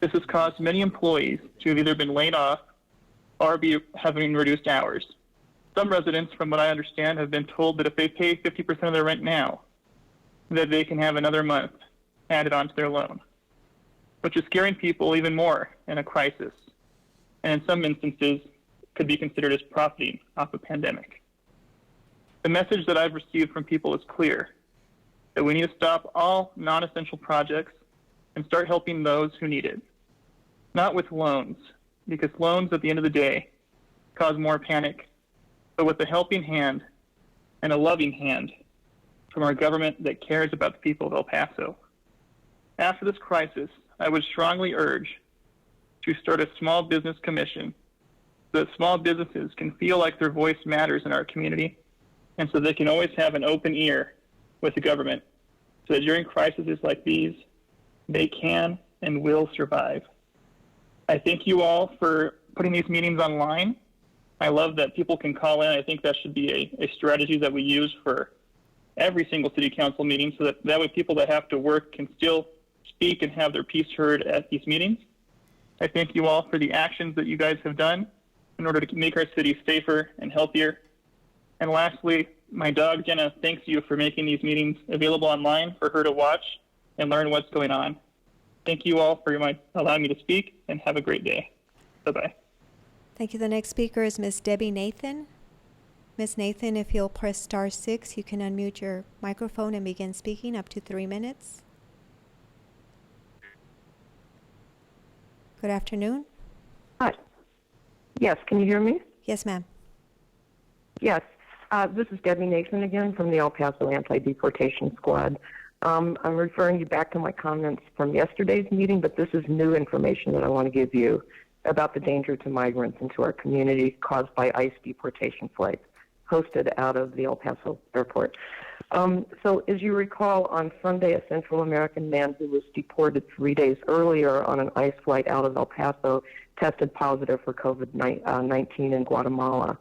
This has caused many employees to have either been laid off or be having reduced hours. Some residents, from what I understand, have been told that if they pay 50% of their rent now, that they can have another month added onto their loan, which is scaring people even more in a crisis, and in some instances could be considered as profiting off a pandemic. The message that I've received from people is clear, that we need to stop all non-essential projects and start helping those who need it. Not with loans, because loans at the end of the day cause more panic, but with a helping hand and a loving hand from our government that cares about the people of El Paso. After this crisis, I would strongly urge to start a small business commission so that small businesses can feel like their voice matters in our community, and so they can always have an open ear with the government, so that during crises like these, they can and will survive. I thank you all for putting these meetings online. I love that people can call in. I think that should be a strategy that we use for every single city council meeting, so that way people that have to work can still speak and have their piece heard at these meetings. I thank you all for the actions that you guys have done in order to make our city safer and healthier. And lastly, my dog Jenna thanks you for making these meetings available online for her to watch and learn what's going on. Thank you all for allowing me to speak, and have a great day. Bye-bye. Thank you. The next speaker is Ms. Debbie Nathan. Ms. Nathan, if you'll press *6, you can unmute your microphone and begin speaking up to 3 minutes. Good afternoon. Hi. Yes, can you hear me? Yes, ma'am. Yes. This is Debbie Nathan again from the El Paso Anti-Deportation Squad. I'm referring you back to my comments from yesterday's meeting, but this is new information that I want to give you about the danger to migrants into our community caused by ICE deportation flights hosted out of the El Paso airport. So as you recall, on Sunday, a Central American man who was deported 3 days earlier on an ICE flight out of El Paso tested positive for COVID-19 in Guatemala.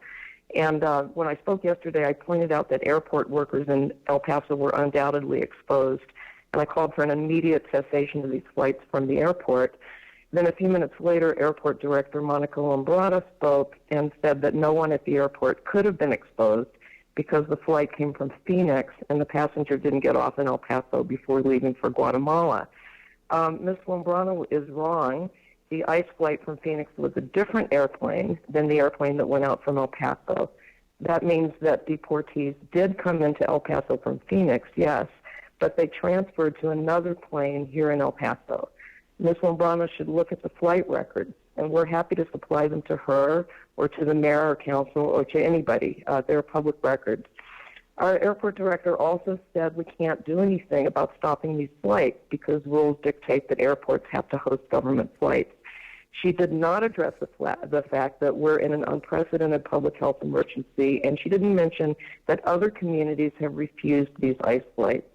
And when I spoke yesterday, I pointed out that airport workers in El Paso were undoubtedly exposed, and I called for an immediate cessation of these flights from the airport. Then a few minutes later, Airport Director Monica Lombrada spoke and said that no one at the airport could have been exposed because the flight came from Phoenix and the passenger didn't get off in El Paso before leaving for Guatemala. Ms. Lombrada is wrong. The ICE flight from Phoenix was a different airplane than the airplane that went out from El Paso. That means that deportees did come into El Paso from Phoenix, yes, but they transferred to another plane here in El Paso. Ms. Lombrada should look at the flight records, and we're happy to supply them to her or to the mayor or council or to anybody. They're public records. Our airport director also said we can't do anything about stopping these flights because rules dictate that airports have to host government flights. She did not address the fact that we're in an unprecedented public health emergency, and she didn't mention that other communities have refused these ICE flights.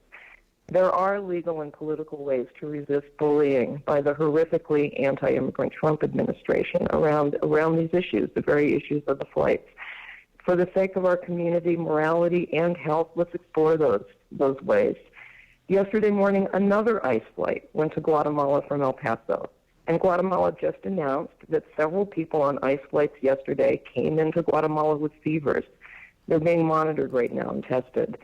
There are legal and political ways to resist bullying by the horrifically anti-immigrant Trump administration around these issues, the very issues of the flights. For the sake of our community, morality, and health, let's explore those ways. Yesterday morning, another ICE flight went to Guatemala from El Paso, and Guatemala just announced that several people on ICE flights yesterday came into Guatemala with fevers. They're being monitored right now and tested.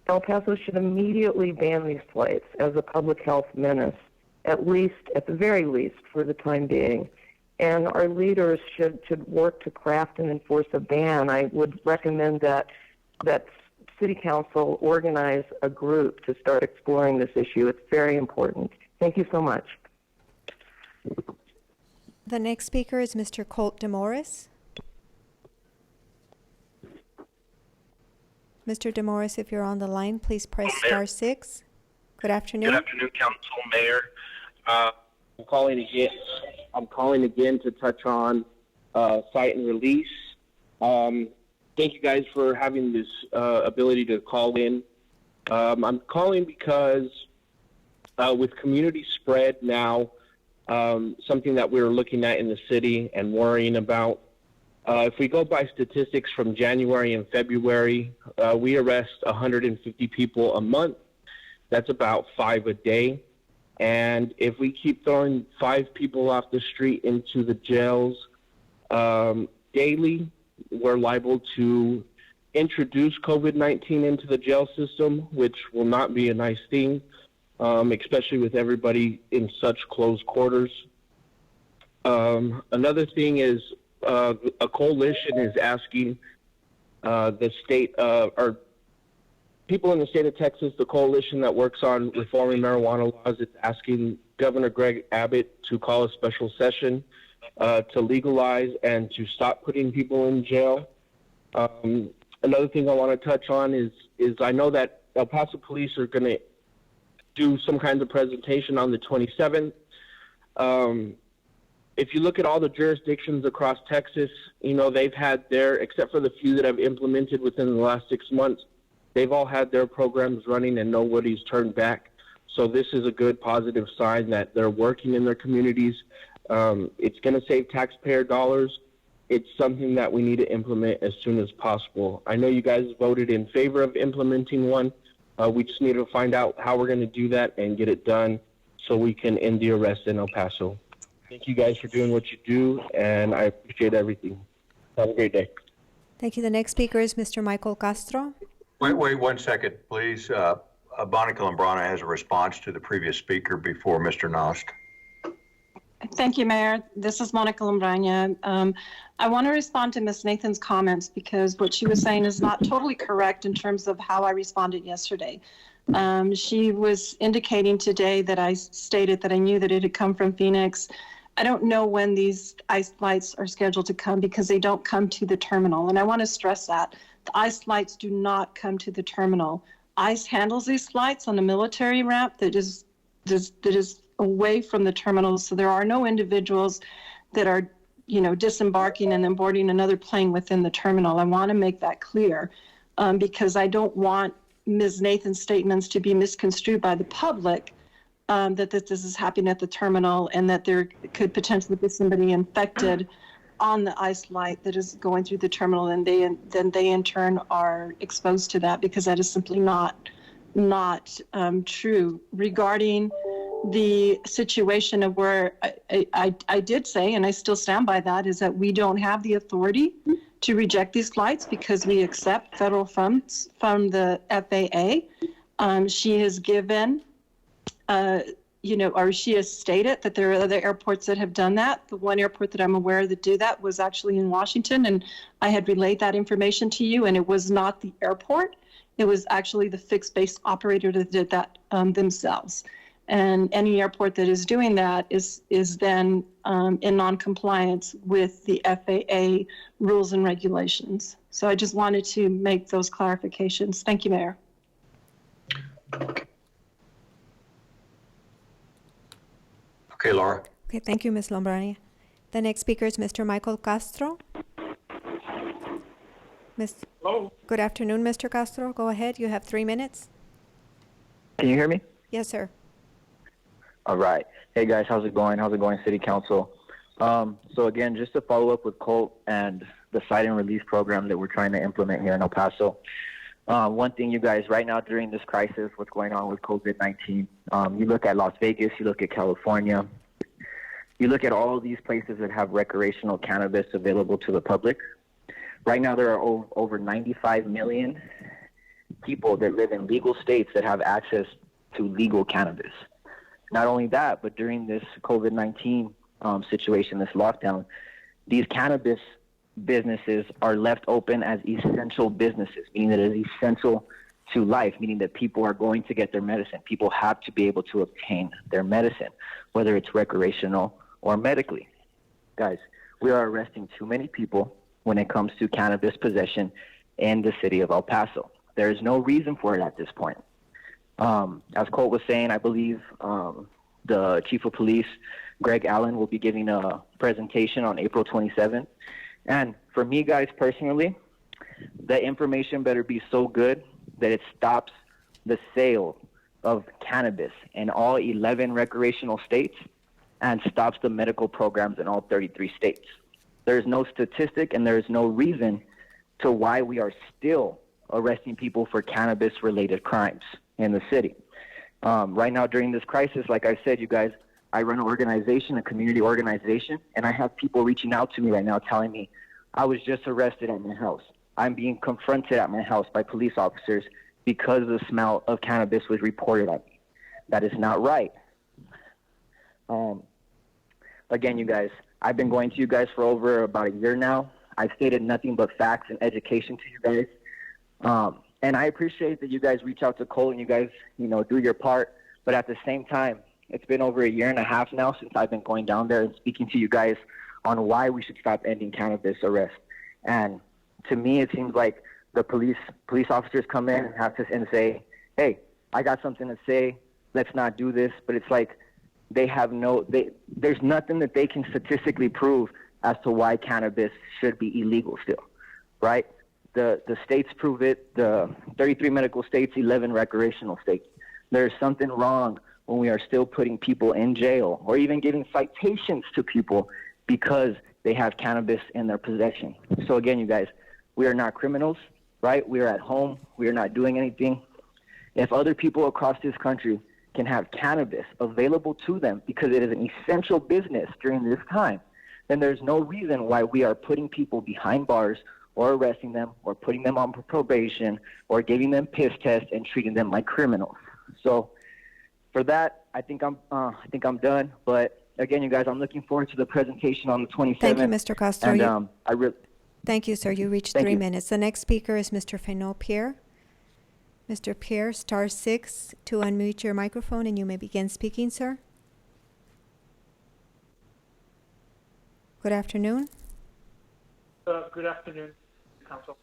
El Paso should immediately ban these flights as a public health menace, at the very least, for the time being. And our leaders should work to craft and enforce a ban. I would recommend that City Council organize a group to start exploring this issue. It's very important. Thank you so much. The next speaker is Mr. Colt DeMorris. Mr. DeMorris, if you're on the line, please press *6. Good afternoon. Good afternoon, Council, Mayor. I'm calling again to touch on cite and release. Thank you guys for having this ability to call in. I'm calling because with community spread now, something that we're looking at in the city and worrying about. If we go by statistics from January and February, we arrest 150 people a month. That's about 5 a day. And if we keep throwing 5 people off the street into the jails daily, we're liable to introduce COVID-19 into the jail system, which will not be a nice thing, especially with everybody in such close quarters. Another thing is a coalition is asking the state, or people in the state of Texas, the coalition that works on reforming marijuana laws, is asking Governor Greg Abbott to call a special session to legalize and to stop putting people in jail. Another thing I want to touch on is I know that El Paso police are going to do some kind of presentation on the 27th. If you look at all the jurisdictions across Texas, they've had except for the few that have implemented within the last 6 months, they've all had their programs running and nobody's turned back. So this is a good positive sign that they're working in their communities. It's going to save taxpayer dollars. It's something that we need to implement as soon as possible. I know you guys voted in favor of implementing one. We just need to find out how we're going to do that and get it done so we can end the arrest in El Paso. Thank you guys for doing what you do, and I appreciate everything. Have a great day. Thank you. The next speaker is Mr. Michael Castro. Wait 1 second, please. Bonica Lambrana has a response to the previous speaker before Mr. Nost. Thank you, Mayor. This is Monica Lambrana. I want to respond to Ms. Nathan's comments because what she was saying is not totally correct in terms of how I responded yesterday. She was indicating today that I stated that I knew that it had come from Phoenix. I don't know when these ICE lights are scheduled to come because they don't come to the terminal. And I want to stress that. The ICE lights do not come to the terminal. ICE handles these lights on the military ramp that is away from the terminal. So there are no individuals that are, disembarking and then boarding another plane within the terminal. I want to make that clear because I don't want Ms. Nathan's statements to be misconstrued by the public that this is happening at the terminal and that there could potentially be somebody infected on the ICE light that is going through the terminal, and then they in turn are exposed to that, because that is simply not true. Regarding the situation of where I did say, and I still stand by that, is that we don't have the authority to reject these lights because we accept federal funds from the FAA. She has given, or she has stated that there are other airports that have done that. The one airport that I'm aware that do that was actually in Washington, and I had relayed that information to you, and it was not the airport. It was actually the fixed base operator that did that themselves. And any airport that is doing that is then in non-compliance with the FAA rules and regulations. So I just wanted to make those clarifications. Thank you, Mayor. Okay, Laura. Okay, thank you, Ms. Lombrani. The next speaker is Mr. Michael Castro. Hello. Good afternoon, Mr. Castro. Go ahead. You have 3 minutes. Can you hear me? Yes, sir. All right. Hey, guys. How's it going? How's it going, City Council? So, again, just to follow up with Colt and the cite and release program that we're trying to implement here in El Paso. One thing, you guys, right now during this crisis, what's going on with COVID-19, you look at Las Vegas, you look at California, you look at all of these places that have recreational cannabis available to the public. Right now, there are over 95 million people that live in legal states that have access to legal cannabis. Not only that, but during this COVID-19 situation, this lockdown, these cannabis businesses are left open as essential businesses, meaning that it is essential to life, meaning that people are going to get their medicine. People have to be able to obtain their medicine, whether it's recreational or medically. Guys, we are arresting too many people when it comes to cannabis possession in the city of El Paso. There is no reason for it at this point. As Colt was saying, I believe the Chief of Police, Greg Allen, will be giving a presentation on April 27th. And for me, guys, personally, the information better be so good that it stops the sale of cannabis in all 11 recreational states and stops the medical programs in all 33 states. There's no statistic and there is no reason to why we are still arresting people for cannabis-related crimes in the city. Right now, during this crisis, like I said, you guys, I run an organization, a community organization, and I have people reaching out to me right now telling me, I was just arrested at my house. I'm being confronted at my house by police officers because the smell of cannabis was reported on me. That is not right. Again, you guys, I've been going to you guys for over about a year now. I've stated nothing but facts and education to you guys. And I appreciate that you guys reach out to Cole and you guys, do your part. But at the same time, it's been over a year and a half now since I've been going down there and speaking to you guys on why we should stop ending cannabis arrests. And to me, it seems like the police officers come in and say, hey, I got something to say. Let's not do this. But it's like there's nothing that they can statistically prove as to why cannabis should be illegal still, right? The states prove it, the 33 medical states, 11 recreational states. There's something wrong when we are still putting people in jail or even giving citations to people because they have cannabis in their possession. So again, you guys, we are not criminals, right? We are at home. We are not doing anything. If other people across this country can have cannabis available to them because it is an essential business during this time, then there's no reason why we are putting people behind bars or arresting them or putting them on probation or giving them piss tests and treating them like criminals. So for that, I think I'm done. But again, you guys, I'm looking forward to the presentation on the 27th. Thank you, Mr. Castro. And Thank you, sir. You reached Thank 3 you. minutes. The next speaker is Mr. Fenot Pierre. Mr. Pierre, *6 to unmute your microphone, and you may begin speaking, sir. Good afternoon. Good afternoon, Council.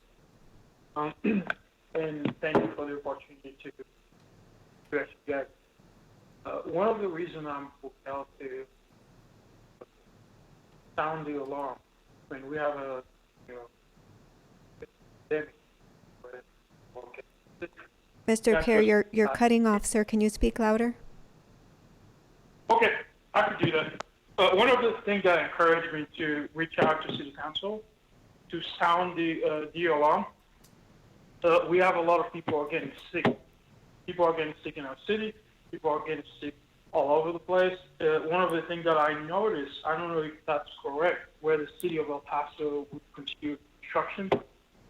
And thank you for the opportunity to address you guys. One of the reasons I'm compelled to sound the alarm when we have a pandemic. Mr. Pierre, you're cutting off, sir. Can you speak louder? Okay, I could do that. One of the things that encouraged me to reach out to City Council to sound the alarm, we have a lot of people are getting sick. People are getting sick in our city. People are getting sick all over the place. One of the things that I noticed, I don't know if that's correct, where the city of El Paso would continue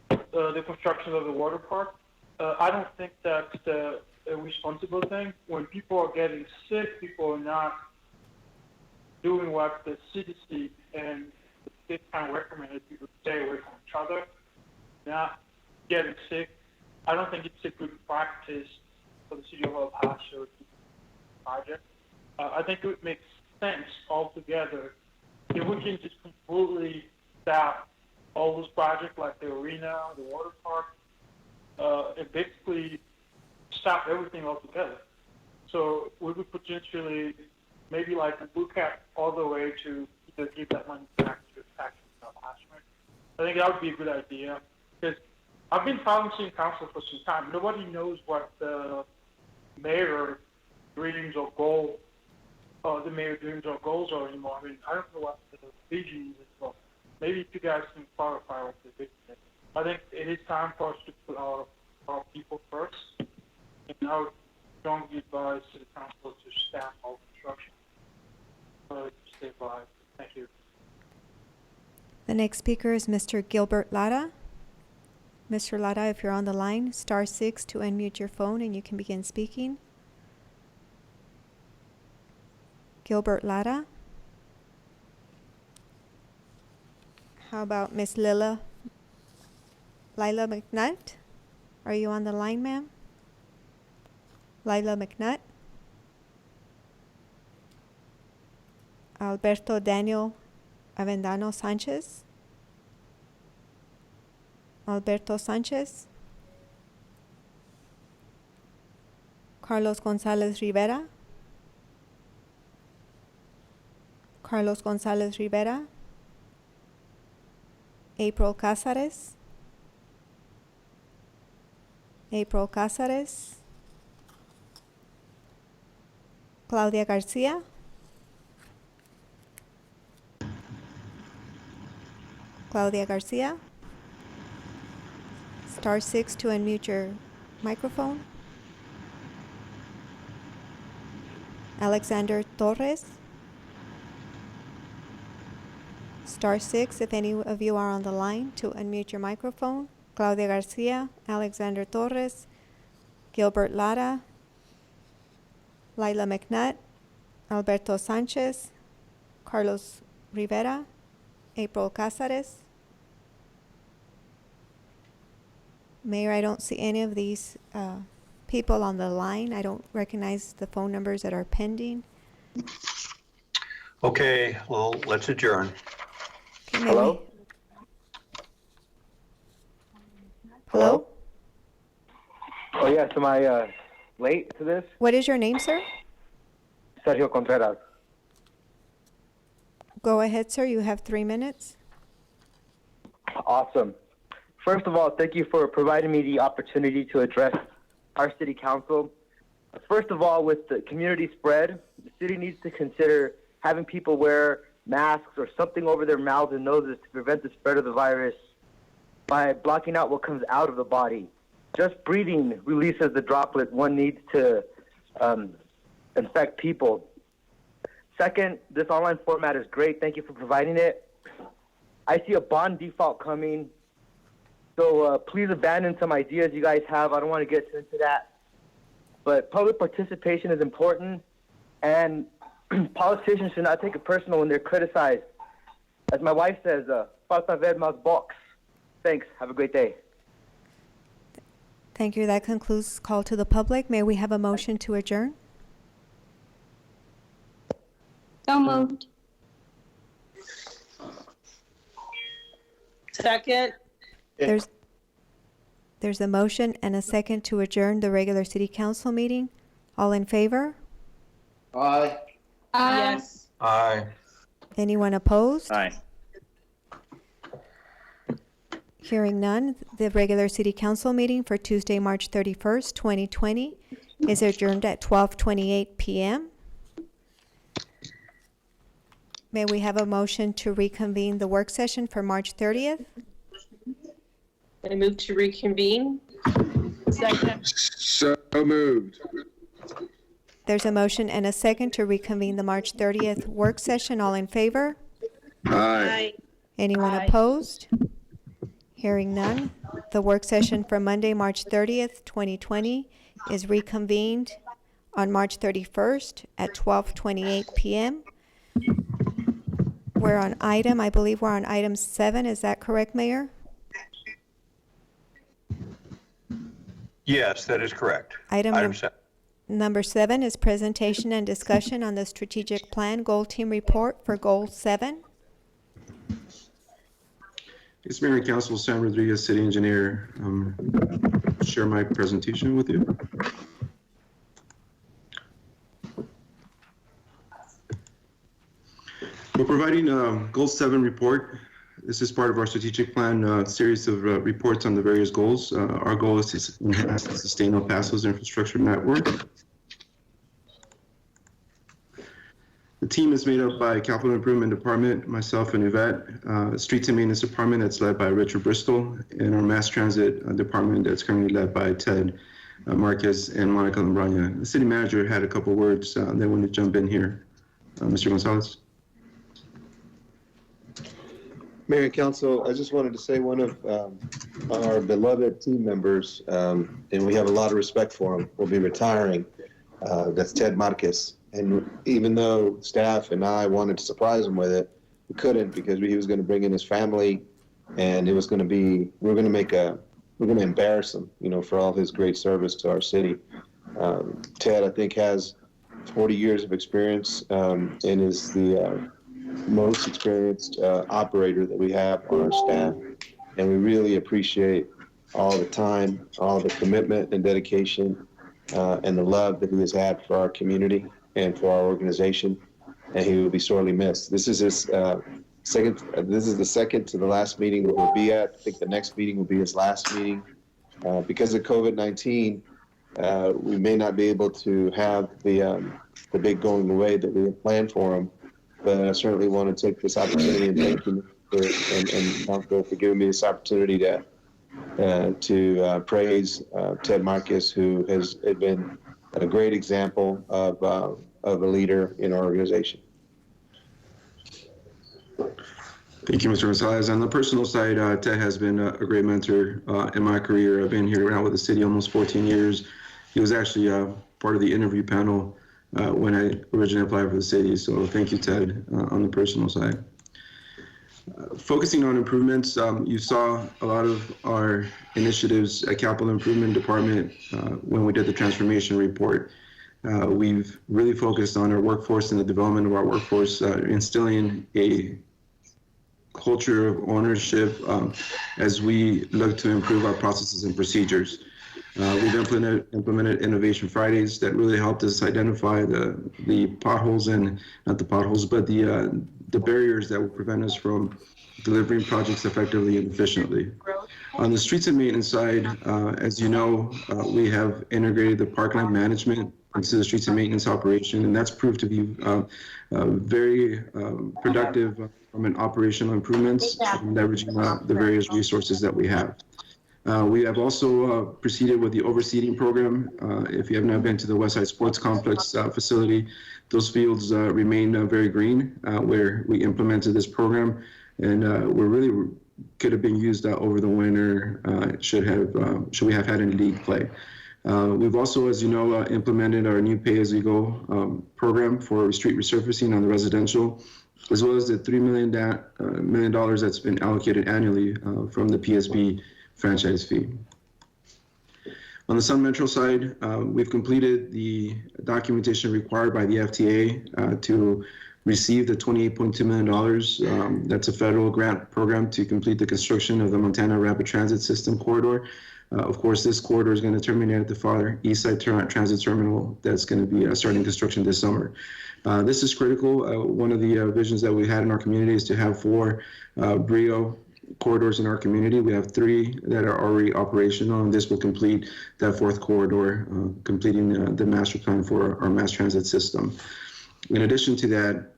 the construction of the water park. I don't think that's a responsible thing. When people are getting sick, people are not doing what the CDC and the state kind of recommended people stay away from each other, not getting sick. I don't think it's a good practice for the city of El Paso to do this project. I think it would make sense altogether if we can just completely stop all those projects like the arena, the water park, and basically stop everything altogether. So we would potentially maybe like look at all the way to either give that money back to taxes or attachment. I think that would be a good idea because I've been following City Council for some time. Nobody knows what the mayor dreams or goals, the mayor dreams or goals are anymore. I mean, I don't know what the vision is. So maybe if you guys can clarify what the vision is. I think it is time for us to put our people first. And I would strongly advise City Council to staff all construction. Stay alive. Thank you. The next speaker is Mr. Gilbert Lara. Mr. Lara, if you're on the line, *6 to unmute your phone, and you can begin speaking. Gilbert Lara. How about Miss Lila McNutt? Are you on the line, ma'am? Lila McNutt. Alberto Daniel Avendano Sanchez. Alberto Sanchez. Carlos Gonzalez Rivera. Carlos Gonzalez Rivera. April Cázares. April Cázares. Claudia Garcia. Claudia Garcia. *6 to unmute your microphone. Alexander Torres. *6 if any of you are on the line to unmute your microphone. Claudia Garcia, Alexander Torres, Gilbert Lara, Lila McNutt, Alberto Sanchez, Carlos Rivera, April Cázares. Mayor, I don't see any of these people on the line. I don't recognize the phone numbers that are pending. Okay, well, let's adjourn. Okay, hello? Hello? Oh, yes. Am I late to this? What is your name, sir? Sergio Contreras. Go ahead, sir. You have 3 minutes. Awesome. First of all, thank you for providing me the opportunity to address our city council. First of all, with the community spread, the city needs to consider having people wear masks or something over their mouths and noses to prevent the spread of the virus by blocking out what comes out of the body. Just breathing releases the droplet one needs to infect people. Second, this online format is great. Thank you for providing it. I see a bond default coming, so please abandon some ideas you guys have. I don't want to get into that. But public participation is important, and politicians should not take it personal when they're criticized. As my wife says, falta ver más box. Thanks. Have a great day. Thank you. That concludes call to the public. May we have a motion to adjourn? So moved. Second. There's a motion and a second to adjourn the regular city council meeting. All in favor? Aye. Yes. Aye. Anyone opposed? Aye. Hearing none, the regular city council meeting for Tuesday, March 31st, 2020 is adjourned at 12:28 p.m. May we have a motion to reconvene the work session for March 30th? I move to reconvene. Second. So moved. There's a motion and a second to reconvene the March 30th work session. All in favor? Aye. Anyone opposed? Hearing none, the work session for Monday, March 30th, 2020 is reconvened on March 31st at 12:28 p.m. I believe we're on item 7. Is that correct, Mayor? Yes, that is correct. Item 7. Number 7 is presentation and discussion on the strategic plan goal team report for Goal 7. Yes, Mayor and Council, Sam Rodriguez, City Engineer. Share my presentation with you. We're providing a Goal 7 report. This is part of our strategic plan series of reports on the various goals. Our goal is to enhance and sustain El Paso's infrastructure network. The team is made up by Capital Improvement Department, myself and Yvette, Streets and Maintenance Department that's led by Richard Bristol, and our Mass Transit Department that's currently led by Ted Marquez and Monica Lambrania. The city manager had a couple words. They want to jump in here. Mr. Gonzalez. Mayor and Council, I just wanted to say one of our beloved team members, and we have a lot of respect for him, will be retiring. That's Ted Marquez. And even though staff and I wanted to surprise him with it, we couldn't because he was going to bring in his family, and it was going to be, we're going to embarrass him, for all his great service to our city. Ted, I think, has 40 years of experience and is the most experienced operator that we have on our staff. And we really appreciate all the time, all the commitment and dedication and the love that he has had for our community and for our organization, and he will be sorely missed. This is his second. This is the second to the last meeting that we'll be at. I think the next meeting will be his last meeting. Because of COVID-19, we may not be able to have the big going away that we had planned for him. But I certainly want to take this opportunity and thank him and Council for giving me this opportunity to praise Ted Marquez, who has been a great example of a leader in our organization. Thank you, Mr. Gonzalez. On the personal side, Ted has been a great mentor in my career. I've been here around with the city almost 14 years. He was actually part of the interview panel when I originally applied for the city. So thank you, Ted, on the personal side. Focusing on improvements, you saw a lot of our initiatives at Capital Improvement Department when we did the transformation report. We've really focused on our workforce and the development of our workforce, instilling a culture of ownership as we look to improve our processes and procedures. We've implemented Innovation Fridays that really helped us identify the potholes and not the potholes, but the barriers that will prevent us from delivering projects effectively and efficiently. On the streets and maintenance side, as you know, we have integrated the parkland management into the streets and maintenance operation, and that's proved to be very productive from an operational improvements, leveraging the various resources that we have. We have also proceeded with the overseeding program. If you have not been to the Westside Sports Complex facility, those fields remain very green where we implemented this program, and we're really could have been used over the winter should we have had any league play. We've also, as you know, implemented our new pay-as-you-go program for street resurfacing on the residential, as well as the $3 million that's been allocated annually from the PSB franchise fee. On the Sun Metro side, we've completed the documentation required by the FTA to receive the $28.2 million. That's a federal grant program to complete the construction of the Montana Rapid Transit System corridor. Of course, this corridor is going to terminate at the far east side transit terminal that's going to be starting construction this summer. This is critical. One of the visions that we had in our community is to have 4 BRIO corridors in our community. We have 3 that are already operational, and this will complete that 4th corridor, completing the master plan for our mass transit system. In addition to that,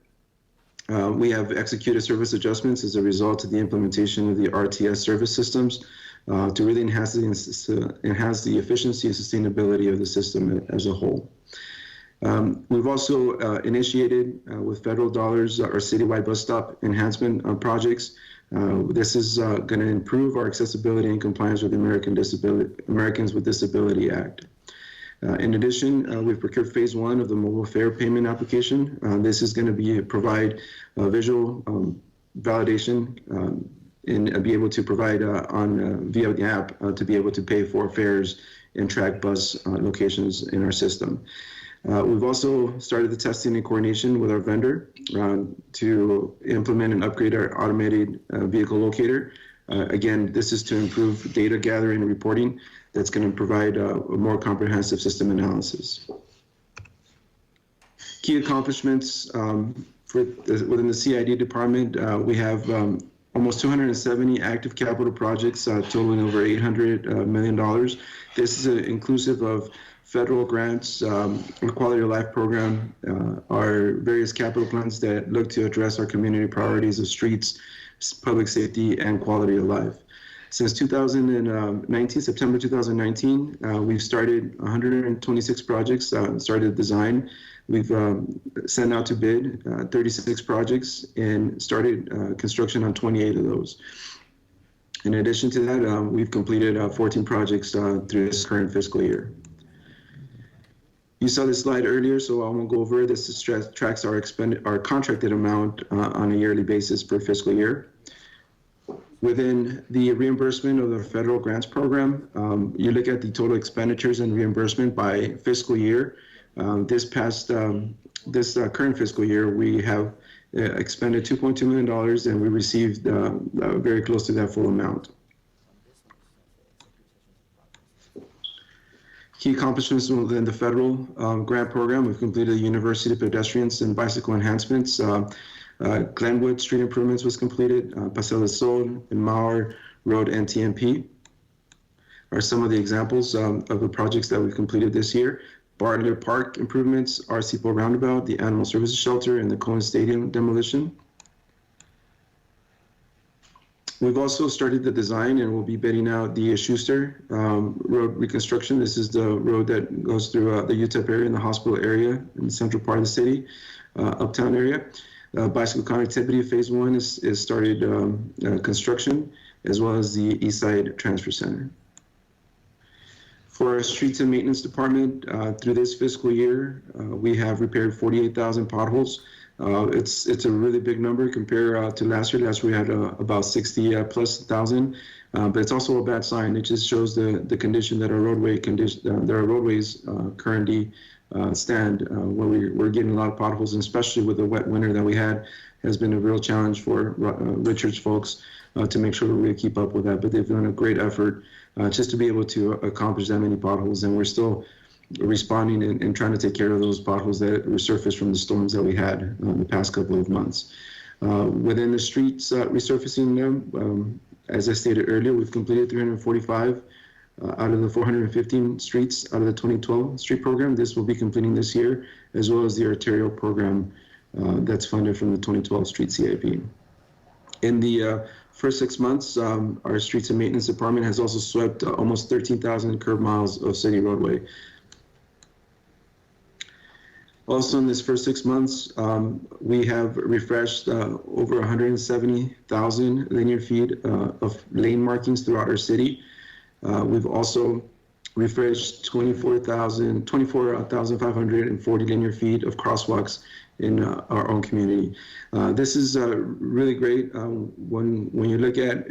we have executed service adjustments as a result of the implementation of the RTS service systems to really enhance the efficiency and sustainability of the system as a whole. We've also initiated with federal dollars our citywide bus stop enhancement projects. This is going to improve our accessibility and compliance with the Americans with Disability Act. In addition, we've procured phase 1 of the mobile fare payment application. This is going to provide visual validation and be able to provide via the app to be able to pay for fares and track bus locations in our system. We've also started the testing and coordination with our vendor to implement and upgrade our automated vehicle locator. Again, this is to improve data gathering and reporting that's going to provide a more comprehensive system analysis. Key accomplishments within the CID department, we have almost 270 active capital projects totaling over $800 million. This is inclusive of federal grants, the Quality of Life program, our various capital plans that look to address our community priorities of streets, public safety, and quality of life. Since 2019, September 2019, we've started 126 projects, started design. We've sent out to bid 36 projects and started construction on 28 of those. In addition to that, we've completed 14 projects through this current fiscal year. You saw this slide earlier, so I won't go over it. This tracks our contracted amount on a yearly basis per fiscal year. Within the reimbursement of the federal grants program, you look at the total expenditures and reimbursement by fiscal year. This current fiscal year, we have expended $2.2 million, and we received very close to that full amount. Key accomplishments within the federal grant program: we've completed the University pedestrians and bicycle enhancements. Glenwood Street improvements was completed. Paseo del Sol and Mauer Road NTMP are some of the examples of the projects that we've completed this year. Bartlett Park improvements, RCPO Roundabout, the Animal Services Shelter, and the Cohen Stadium demolition. We've also started the design, and we'll be bidding out the Schuster Road reconstruction. This is the road that goes through the UTEP area and the hospital area in the central part of the city, uptown area. Bicycle connectivity phase 1 is started construction, as well as the East Side Transfer Center. For our streets and maintenance department, through this fiscal year, we have repaired 48,000 potholes. It's a really big number compared to last year. Last year we had about 60 plus thousand, but it's also a bad sign. It just shows the condition that our roadways currently stand. Where we're getting a lot of potholes, and especially with the wet winter that we had, has been a real challenge for Richards folks to make sure that we keep up with that. But they've done a great effort just to be able to accomplish that many potholes, and we're still responding and trying to take care of those potholes that resurfaced from the storms that we had in the past couple of months. Within the streets resurfacing, as I stated earlier, we've completed 345 out of the 415 streets out of the 2012 street program. This will be completing this year, as well as the arterial program that's funded from the 2012 street CIP. In the first 6 months, our streets and maintenance department has also swept almost 13,000 curb miles of city roadway. Also, in this first 6 months, we have refreshed over 170,000 linear feet of lane markings throughout our city. We've also refreshed 24,540 linear feet of crosswalks in our own community. This is really great when you look at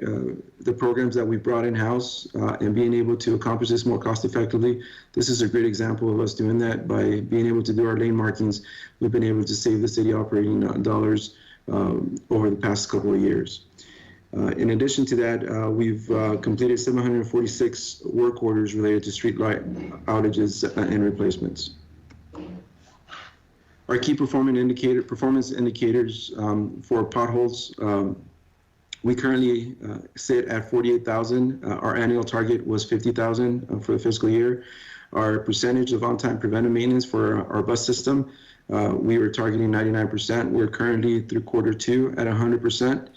the programs that we brought in-house and being able to accomplish this more cost effectively. This is a great example of us doing that. By being able to do our lane markings, we've been able to save the city operating dollars over the past couple of years. In addition to that, we've completed 746 work orders related to street light outages and replacements. Our key performance indicators for potholes, we currently sit at 48,000. Our annual target was 50,000 for the fiscal year. Our percentage of on-time preventive maintenance for our bus system, we were targeting 99%. We're currently through Q2 at 100%.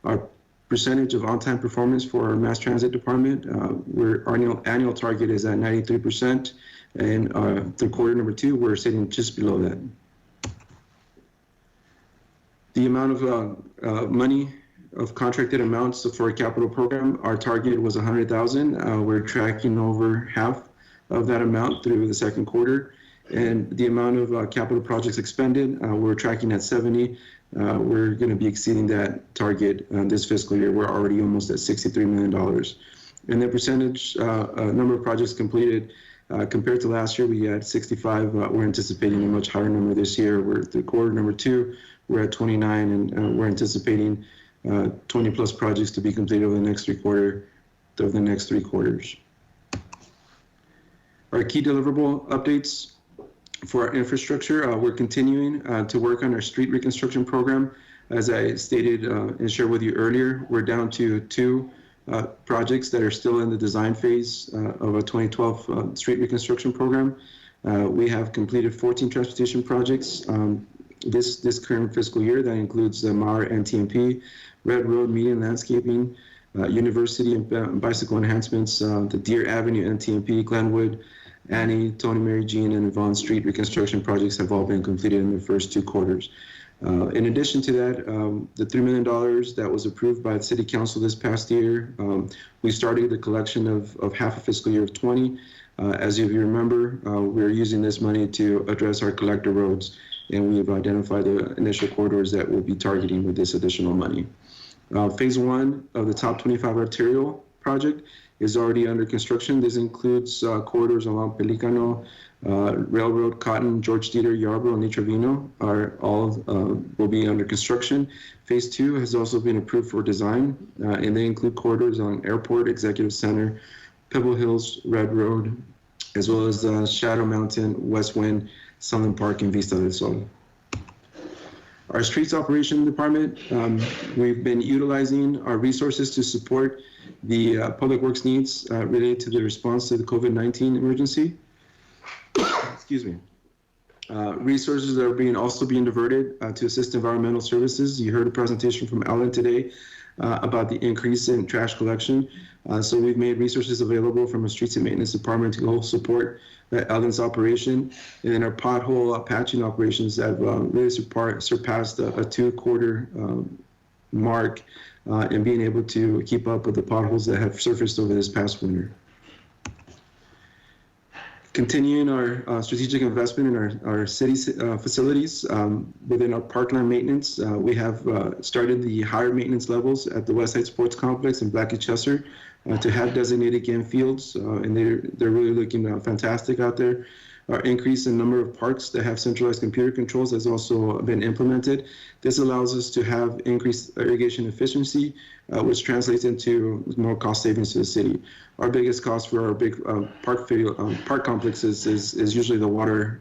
Our percentage of on-time performance for our mass transit department, our annual target is at 93%, and through Q2, we're sitting just below that. The amount of money of contracted amounts for a capital program, our target was 100,000. We're tracking over half of that amount through the Q2. And the amount of capital projects expended, we're tracking at 70. We're going to be exceeding that target this fiscal year. We're already almost at $63 million. And the percentage number of projects completed compared to last year, we had 65. We're anticipating a much higher number this year. We're through Q2, we're at 29, and we're anticipating 20 plus projects to be completed over the next three quarters. Our key deliverable updates for our infrastructure, we're continuing to work on our street reconstruction program. As I stated and shared with you earlier, we're down to 2 projects that are still in the design phase of a 2012 street reconstruction program. We have completed 14 transportation projects this current fiscal year. That includes the Mauer NTMP, Red Road median landscaping, university and bicycle enhancements, the Deer Avenue NTMP, Glenwood, Annie, Tony Mary Jean, and Yvonne Street reconstruction projects have all been completed in the first 2 quarters. In addition to that, the $3 million that was approved by the City Council this past year, we started the collection of half a fiscal year of 20. As you remember, we're using this money to address our collector roads, and we've identified the initial corridors that we'll be targeting with this additional money. Phase 1 of the top 25 arterial project is already under construction. This includes corridors along Pelicano, Railroad, Cotton, George Dieter, Yarborough, and Trevino will be under construction. Phase 2 has also been approved for design, and they include corridors on Airport, Executive Center, Pebble Hills, Red Road, as well as Shadow Mountain, West Wind, Sunland Park, and Vista del Sol. Our streets operation department, we've been utilizing our resources to support the public works needs related to the response to the COVID-19 emergency. Excuse me. Resources are also being diverted to assist environmental services. You heard a presentation from Ellen today about the increase in trash collection. So we've made resources available from a streets and maintenance department to go support Ellen's operation. And then our pothole patching operations have really surpassed a 2-quarter mark in being able to keep up with the potholes that have surfaced over this past winter. Continuing our strategic investment in our city facilities, within our parkland maintenance, we have started the higher maintenance levels at the Westside Sports Complex in Blackie Chester to have designated game fields, and they're really looking fantastic out there. Our increase in number of parks that have centralized computer controls has also been implemented. This allows us to have increased irrigation efficiency, which translates into more cost savings to the city. Our biggest cost for our big park complexes is usually the water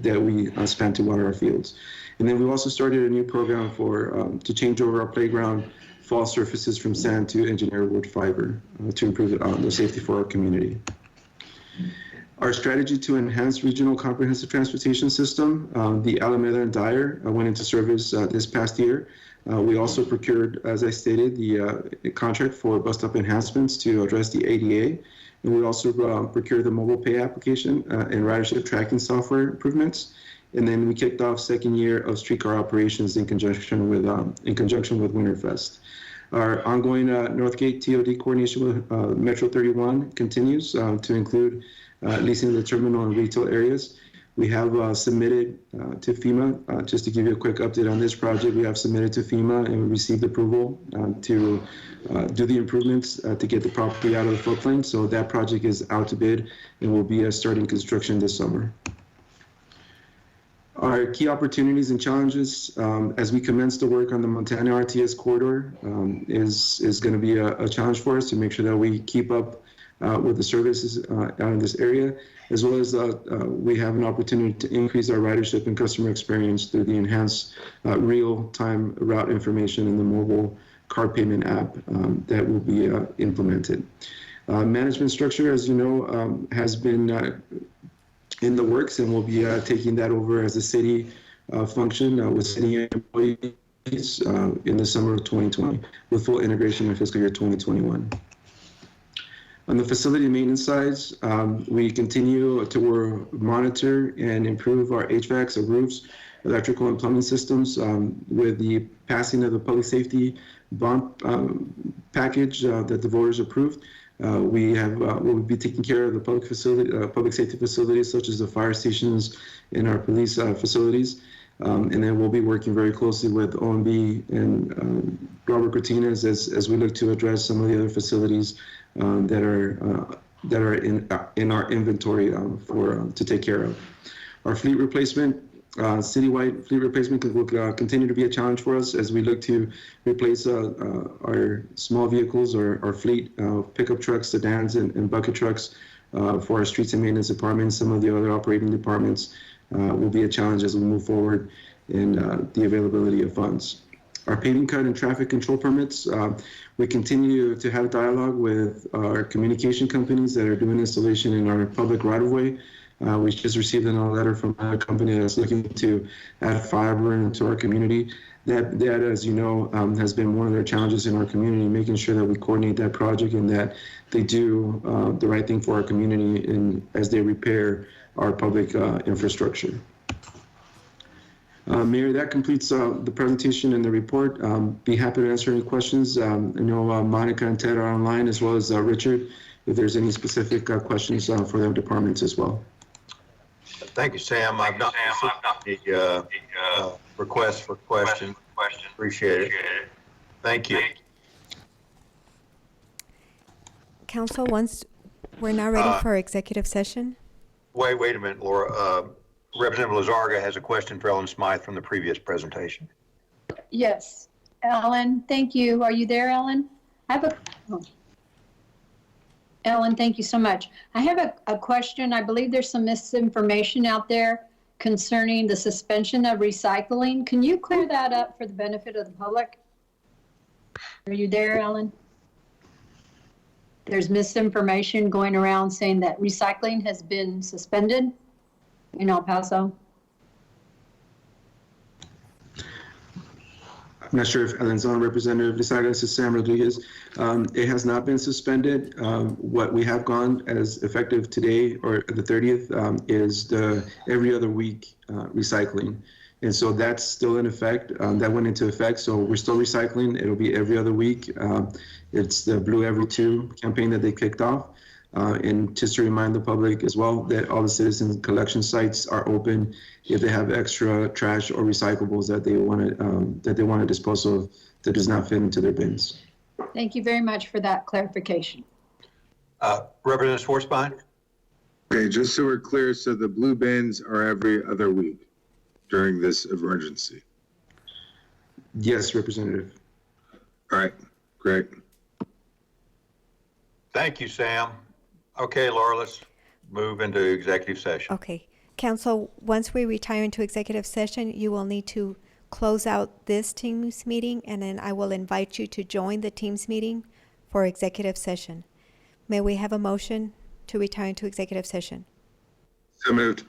that we spend to water our fields. And then we've also started a new program to change over our playground fall surfaces from sand to engineered wood fiber to improve the safety for our community. Our strategy to enhance regional comprehensive transportation system, the Alameda and Dyer went into service this past year. We also procured, as I stated, the contract for bus stop enhancements to address the ADA. And we also procured the mobile pay application and ridership tracking software improvements. And then we kicked off second year of streetcar operations in conjunction with Winterfest. Our ongoing Northgate TOD coordination with Metro 31 continues to include leasing the terminal and retail areas. We have submitted to FEMA, just to give you a quick update on this project, we have submitted to FEMA and we received approval to do the improvements to get the property out of the floodplain. So that project is out to bid and will be starting construction this summer. Our key opportunities and challenges as we commence the work on the Montana RTS corridor is going to be a challenge for us to make sure that we keep up with the services out in this area, as well as we have an opportunity to increase our ridership and customer experience through the enhanced real-time route information in the mobile car payment app that will be implemented. Management structure, as you know, has been in the works, and we'll be taking that over as a city function with city employees in the summer of 2020, with full integration in fiscal year 2021. On the facility maintenance side, we continue to monitor and improve our HVACs, our roofs, electrical and plumbing systems. With the passing of the public safety bond package that the voters approved, we'll be taking care of the public safety facilities such as the fire stations and our police facilities. And then we'll be working very closely with OMB and Robert Cortines as we look to address some of the other facilities that are in our inventory to take care of. Our fleet replacement, citywide fleet replacement will continue to be a challenge for us as we look to replace our small vehicles or our fleet pickup trucks, sedans, and bucket trucks for our streets and maintenance departments. Some of the other operating departments will be a challenge as we move forward in the availability of funds. Our paving cut and traffic control permits, we continue to have dialogue with our communication companies that are doing installation in our public right-of-way. We just received a letter from a company that's looking to add fiber into our community. That as you know, has been one of their challenges in our community, making sure that we coordinate that project and that they do the right thing for our community as they repair our public infrastructure. Mayor, that completes the presentation and the report. Be happy to answer any questions. I know Monica and Ted are online, as well as Richard, if there's any specific questions for their departments as well. Thank you, Sam. I've not received the request for questions. Appreciate it. Thank you. Council, once we're now ready for executive session. Wait a minute, Laura. Representative Lizarga has a question for Ellen Smythe from the previous presentation. Yes, Ellen, thank you. Are you there, Ellen? Ellen, thank you so much. I have a question. I believe there's some misinformation out there concerning the suspension of recycling. Can you clear that up for the benefit of the public? Are you there, Ellen? There's misinformation going around saying that recycling has been suspended in El Paso. I'm not sure if Ellen's on. Representative Lizarga, this is Sam Rodriguez. It has not been suspended. What we have gone as effective today or the 30th is the every other week recycling. And so that's still in effect. That went into effect. So we're still recycling. It'll be every other week. It's the Blue Every Two campaign that they kicked off. And just to remind the public as well that all the citizen collection sites are open if they have extra trash or recyclables that they want to dispose of that does not fit into their bins. Thank you very much for that clarification. Representative Schwarzbein? Okay, just so we're clear, so the blue bins are every other week during this emergency. Yes, Representative. All right, great. Thank you, Sam. Okay, Laura, let's move into executive session. Okay. Council, once we retire into executive session, you will need to close out this Teams meeting, and then I will invite you to join the Teams meeting for executive session. May we have a motion to retire into executive session? So moved.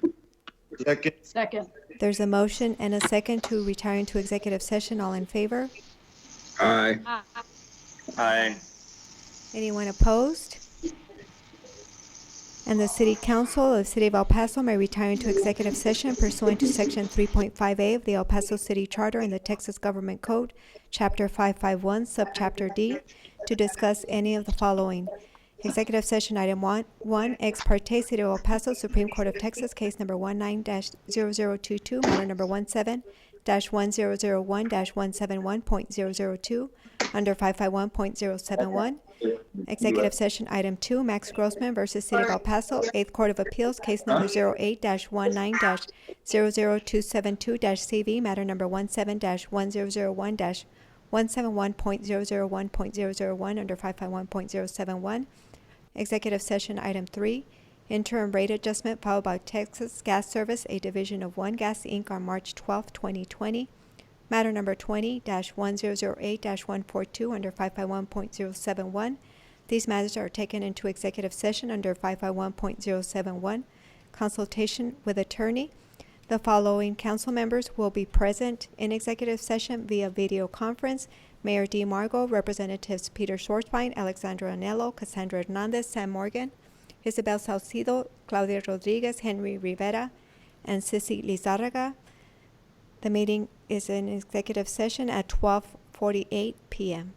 Second. Second. There's a motion and a second to retire into executive session. All in favor? Aye. Aye. Anyone opposed? And the City Council of the City of El Paso may retire into executive session pursuant to Section 3.5A of the El Paso City Charter and the Texas Government Code, Chapter 551, Subchapter D, to discuss any of the following. Executive session item 1, ex parte, City of El Paso, Supreme Court of Texas, case number 19-0022, matter number 17-1001-171.002, under 551.071. Executive session item 2, Max Grossman versus City of El Paso, 8th Court of Appeals, case number 08-19-00272-CV, matter number 17-1001-171.001.001 under 551.071. Executive session item 3, interim rate adjustment filed by Texas Gas Service, a division of One Gas Inc. on March 12, 2020. Matter number 20-1008-142 under 551.071. These matters are taken into executive session under 551.071. Consultation with attorney. The following council members will be present in executive session via video conference: Mayor D. Margo, Representatives Peter Schwarzbein, Alexandra Anello, Cassandra Hernandez, Sam Morgan, Isabel Salcido, Claudia Rodriguez, Henry Rivera, and Sissy Lizarraga. The meeting is in executive session at 12:48 p.m.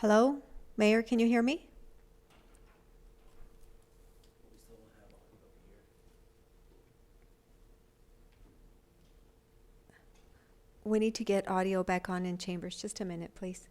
Hello? Mayor, can you hear me? We need to get audio back on in chambers. Just a minute, please.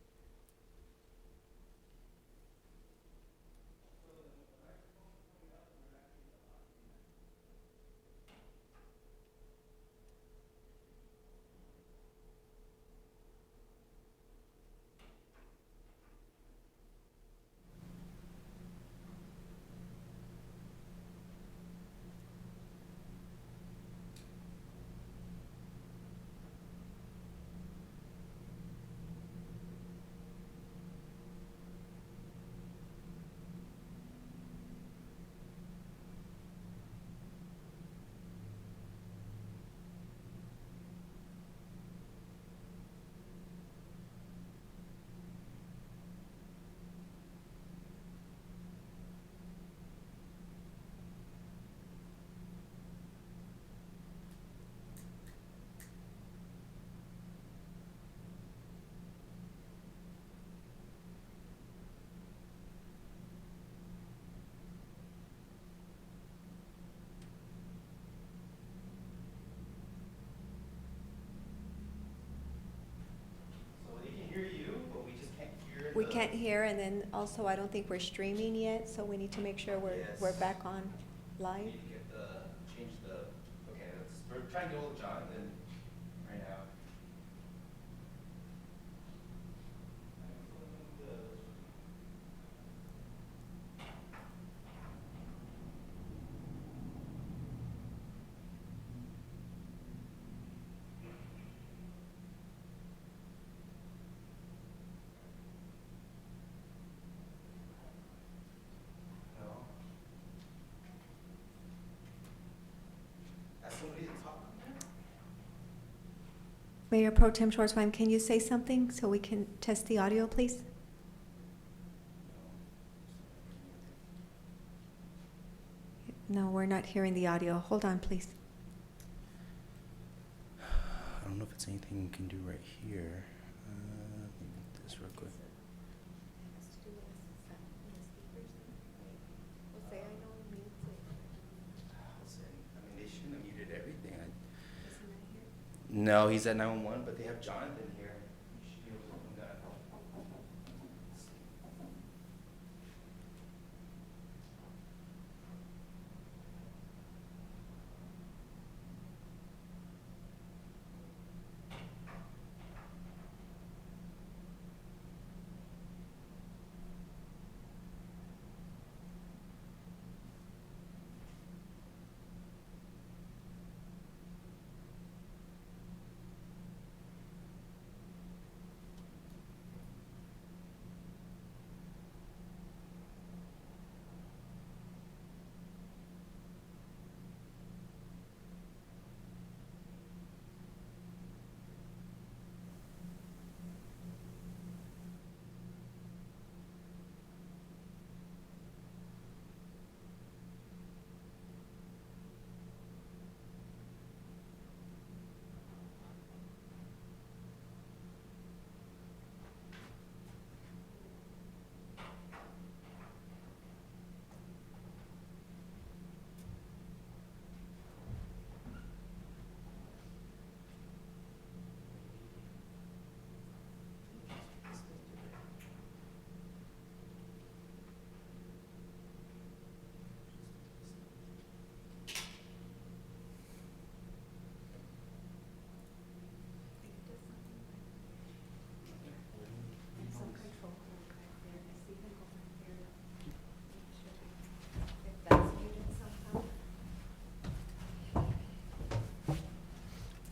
We can't hear, and then also I don't think we're streaming yet, so we need to make sure we're back on live. Need to get change the, okay, we're trying to get hold of Jonathan right now. Somebody to talk on there? Mayor Pro Tem Schwarzwein, can you say something so we can test the audio, please? No, we're not hearing the audio. Hold on, please. I don't know if it's anything you can do right here. Let me make this real quick. I mean, they shouldn't have muted everything. No, he's at 911, but they have Jonathan here. You should be able to open that.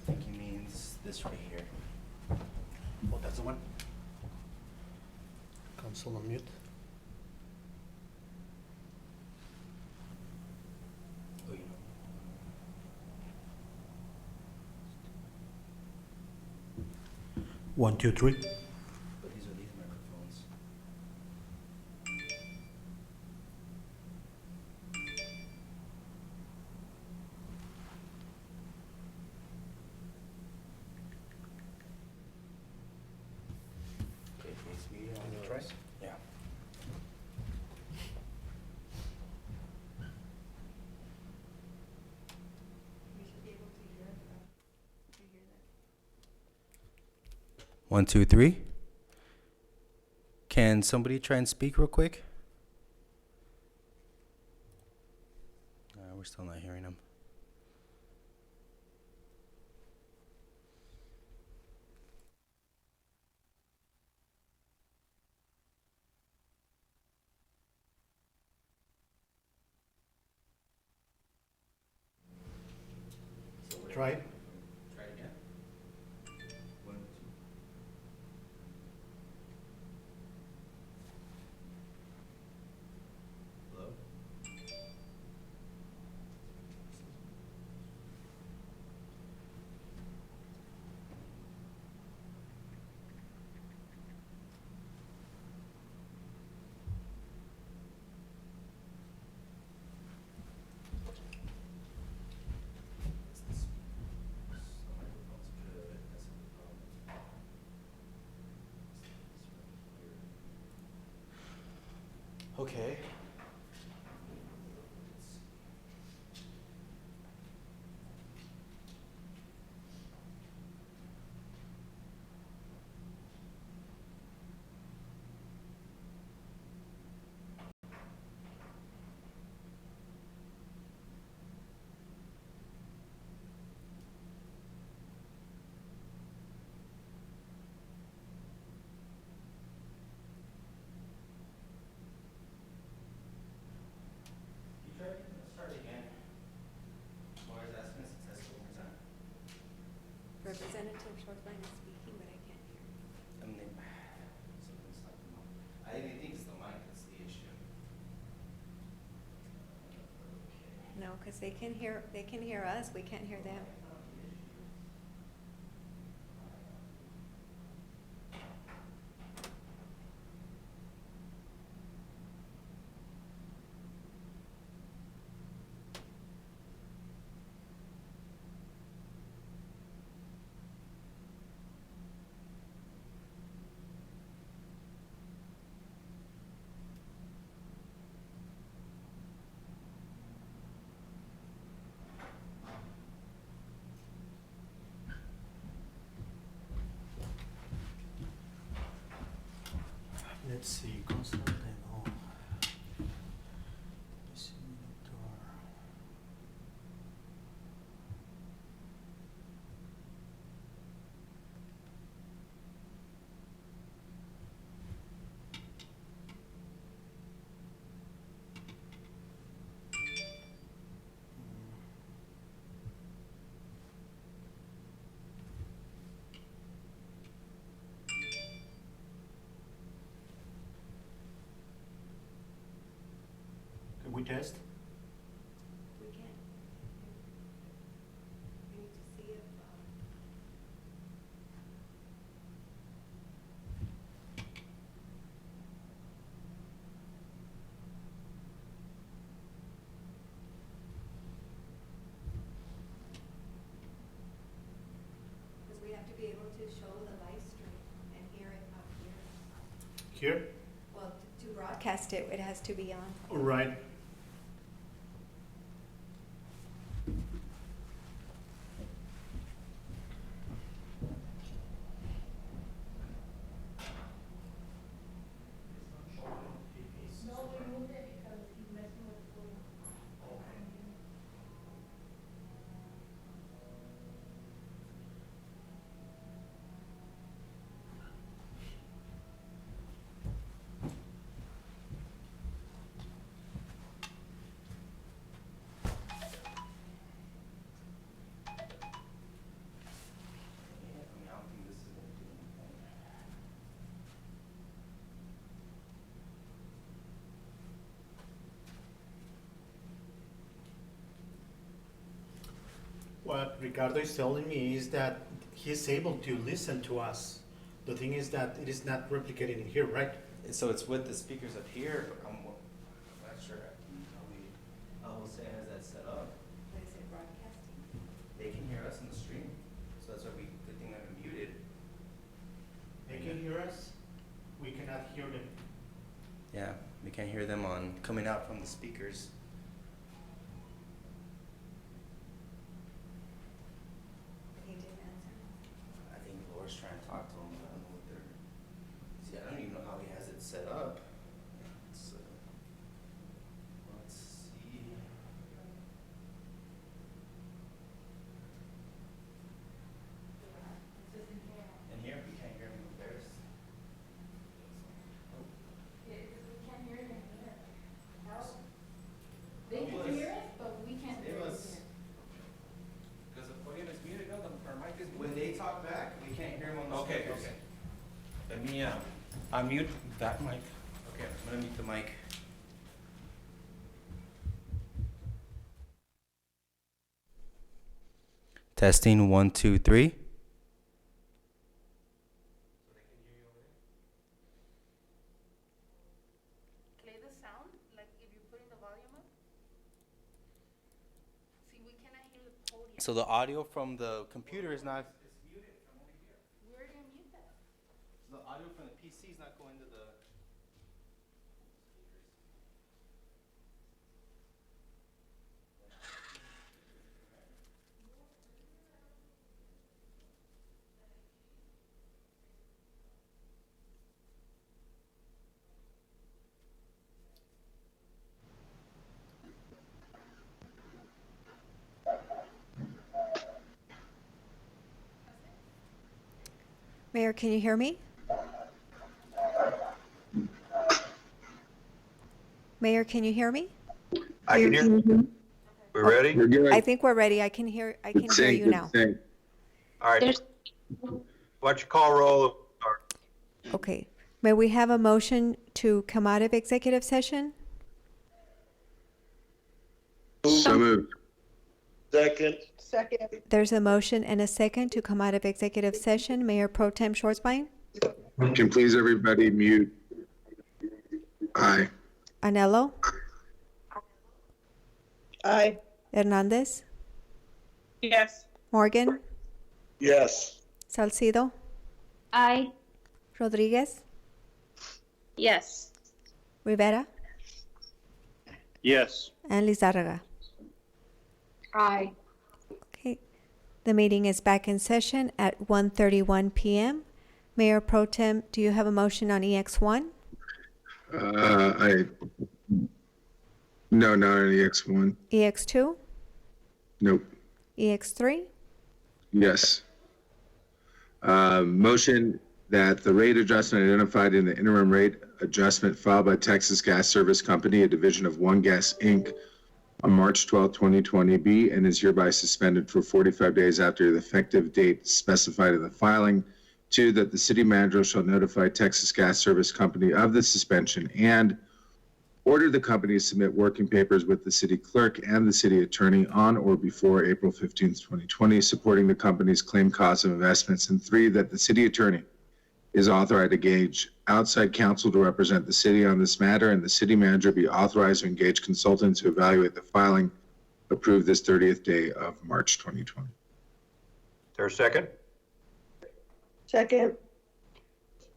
I think he means this right here. Oh, that's the one? Council on mute. Oh, you know. 1, 2, 3. But these are these microphones. Okay, face me on the try. 1, 2, 3. Can somebody try and speak real quick? We're still not hearing him. Try it. Try it again. 1, 2. Hello? Okay. Start again. Laura's asking us to test it one more time. Representative Schwartzline is speaking, but I can't hear. Something's like the mic. I think it's the mic that's the issue. No, because they can hear us, we can't hear them. Let's see. Constantino. Senator. Can we test? We can. We need to see if, because we have to be able to show the live stream and hear it up here. Here? Well, to broadcast it, it has to be on. All right. What Ricardo is telling me is that he's able to listen to us. The thing is that it is not replicating in here, right? So it's with the speakers up here. I'm not sure how Jose has that set up. What is it, broadcasting? They can hear us in the stream, so that's why good thing that we're muted. They can hear us. We cannot hear them. Yeah, we can't hear them on coming out from the speakers. He didn't answer. I think Laura's trying to talk to him. Mute that mic. Okay, I'm gonna mute the mic. Testing 1, 2, 3. Play the sound, like if you're putting the volume up. See, we cannot hear the podium. So the audio from the computer is not. Where do you mute that? The audio from the PC is not going to the. Mayor, can you hear me? Mayor, can you hear me? I can hear you. We ready? I think we're ready. I can hear you now. All right. Watch your call roll. Okay. May we have a motion to come out of executive session? So moved. Second. There's a motion and a second to come out of executive session. Mayor Pro Tem Schwartzbein? Can please everybody mute? Aye. Anello? Aye. Hernandez? Yes. Morgan? Yes. Salcido? Aye. Rodriguez? Yes. Rivera? Yes. And Lizarraga? Aye. Okay. The meeting is back in session at 1:31 p.m. Mayor Pro Tem, do you have a motion on EX1? No, not on EX1. EX2? Nope. EX3? Yes. Motion that the rate adjustment identified in the interim rate adjustment filed by Texas Gas Service Company, a division of One Gas Inc., on March 12, 2020, be and is hereby suspended for 45 days after the effective date specified in the filing. 2, that the city manager shall notify Texas Gas Service Company of the suspension and order the company to submit working papers with the city clerk and the city attorney on or before April 15, 2020, supporting the company's claim costs of investments. And 3, that the city attorney is authorized to engage outside counsel to represent the city on this matter, and the city manager be authorized to engage consultants to evaluate the filing approved this 30th day of March 2020. Is there a second? Second.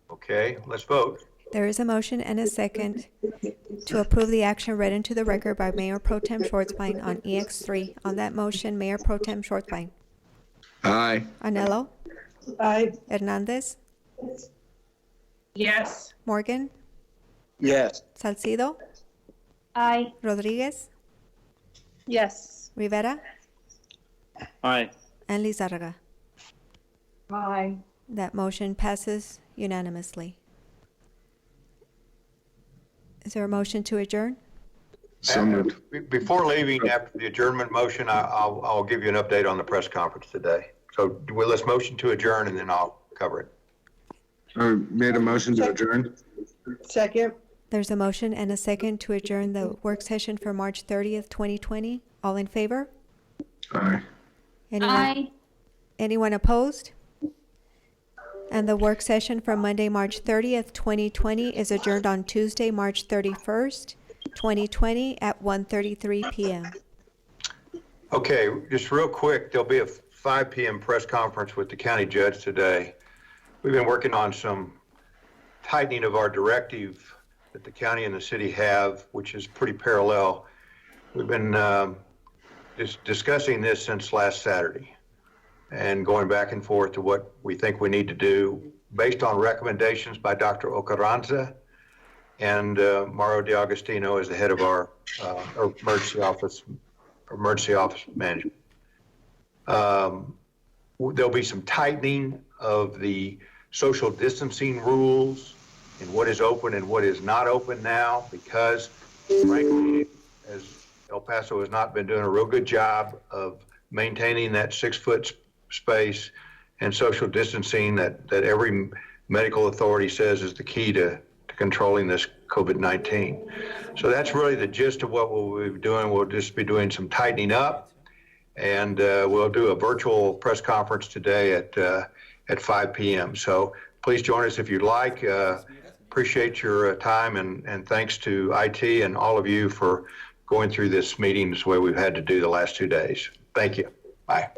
Okay, let's vote. There is a motion and a second to approve the action read into the record by Mayor Pro Tem Schwartzbein on EX3. On that motion, Mayor Pro Tem Schwartzbein. Aye. Anello? Aye. Hernandez? Yes. Morgan? Yes. Salcido? Aye. Rodriguez? Yes. Rivera? Aye. And Lizarraga? Aye. That motion passes unanimously. Is there a motion to adjourn? So moved. Before leaving, after the adjournment motion, I'll give you an update on the press conference today. So let's motion to adjourn and then I'll cover it. Made a motion to adjourn? Second. There's a motion and a second to adjourn the work session for March 30th, 2020. All in favor? Aye. Anyone opposed? And the work session for Monday, March 30th, 2020 is adjourned on Tuesday, March 31st, 2020 at 1:33 p.m. Okay, just real quick, there'll be a 5 p.m. press conference with the county judge today. We've been working on some tightening of our directive that the county and the city have, which is pretty parallel. We've been discussing this since last Saturday and going back and forth to what we think we need to do based on recommendations by Dr. Ocaranza and Mauro D'Agostino as the head of our emergency office management. There'll be some tightening of the social distancing rules and what is open and what is not open now, because frankly, as El Paso has not been doing a real good job of maintaining that 6-foot space and social distancing that every medical authority says is the key to controlling this COVID-19. So that's really the gist of what we'll be doing. We'll just be doing some tightening up, and we'll do a virtual press conference today at 5 p.m. So please join us if you'd like. Appreciate your time, and thanks to IT and all of you for going through this meeting the way we've had to do the last 2 days. Thank you. Bye.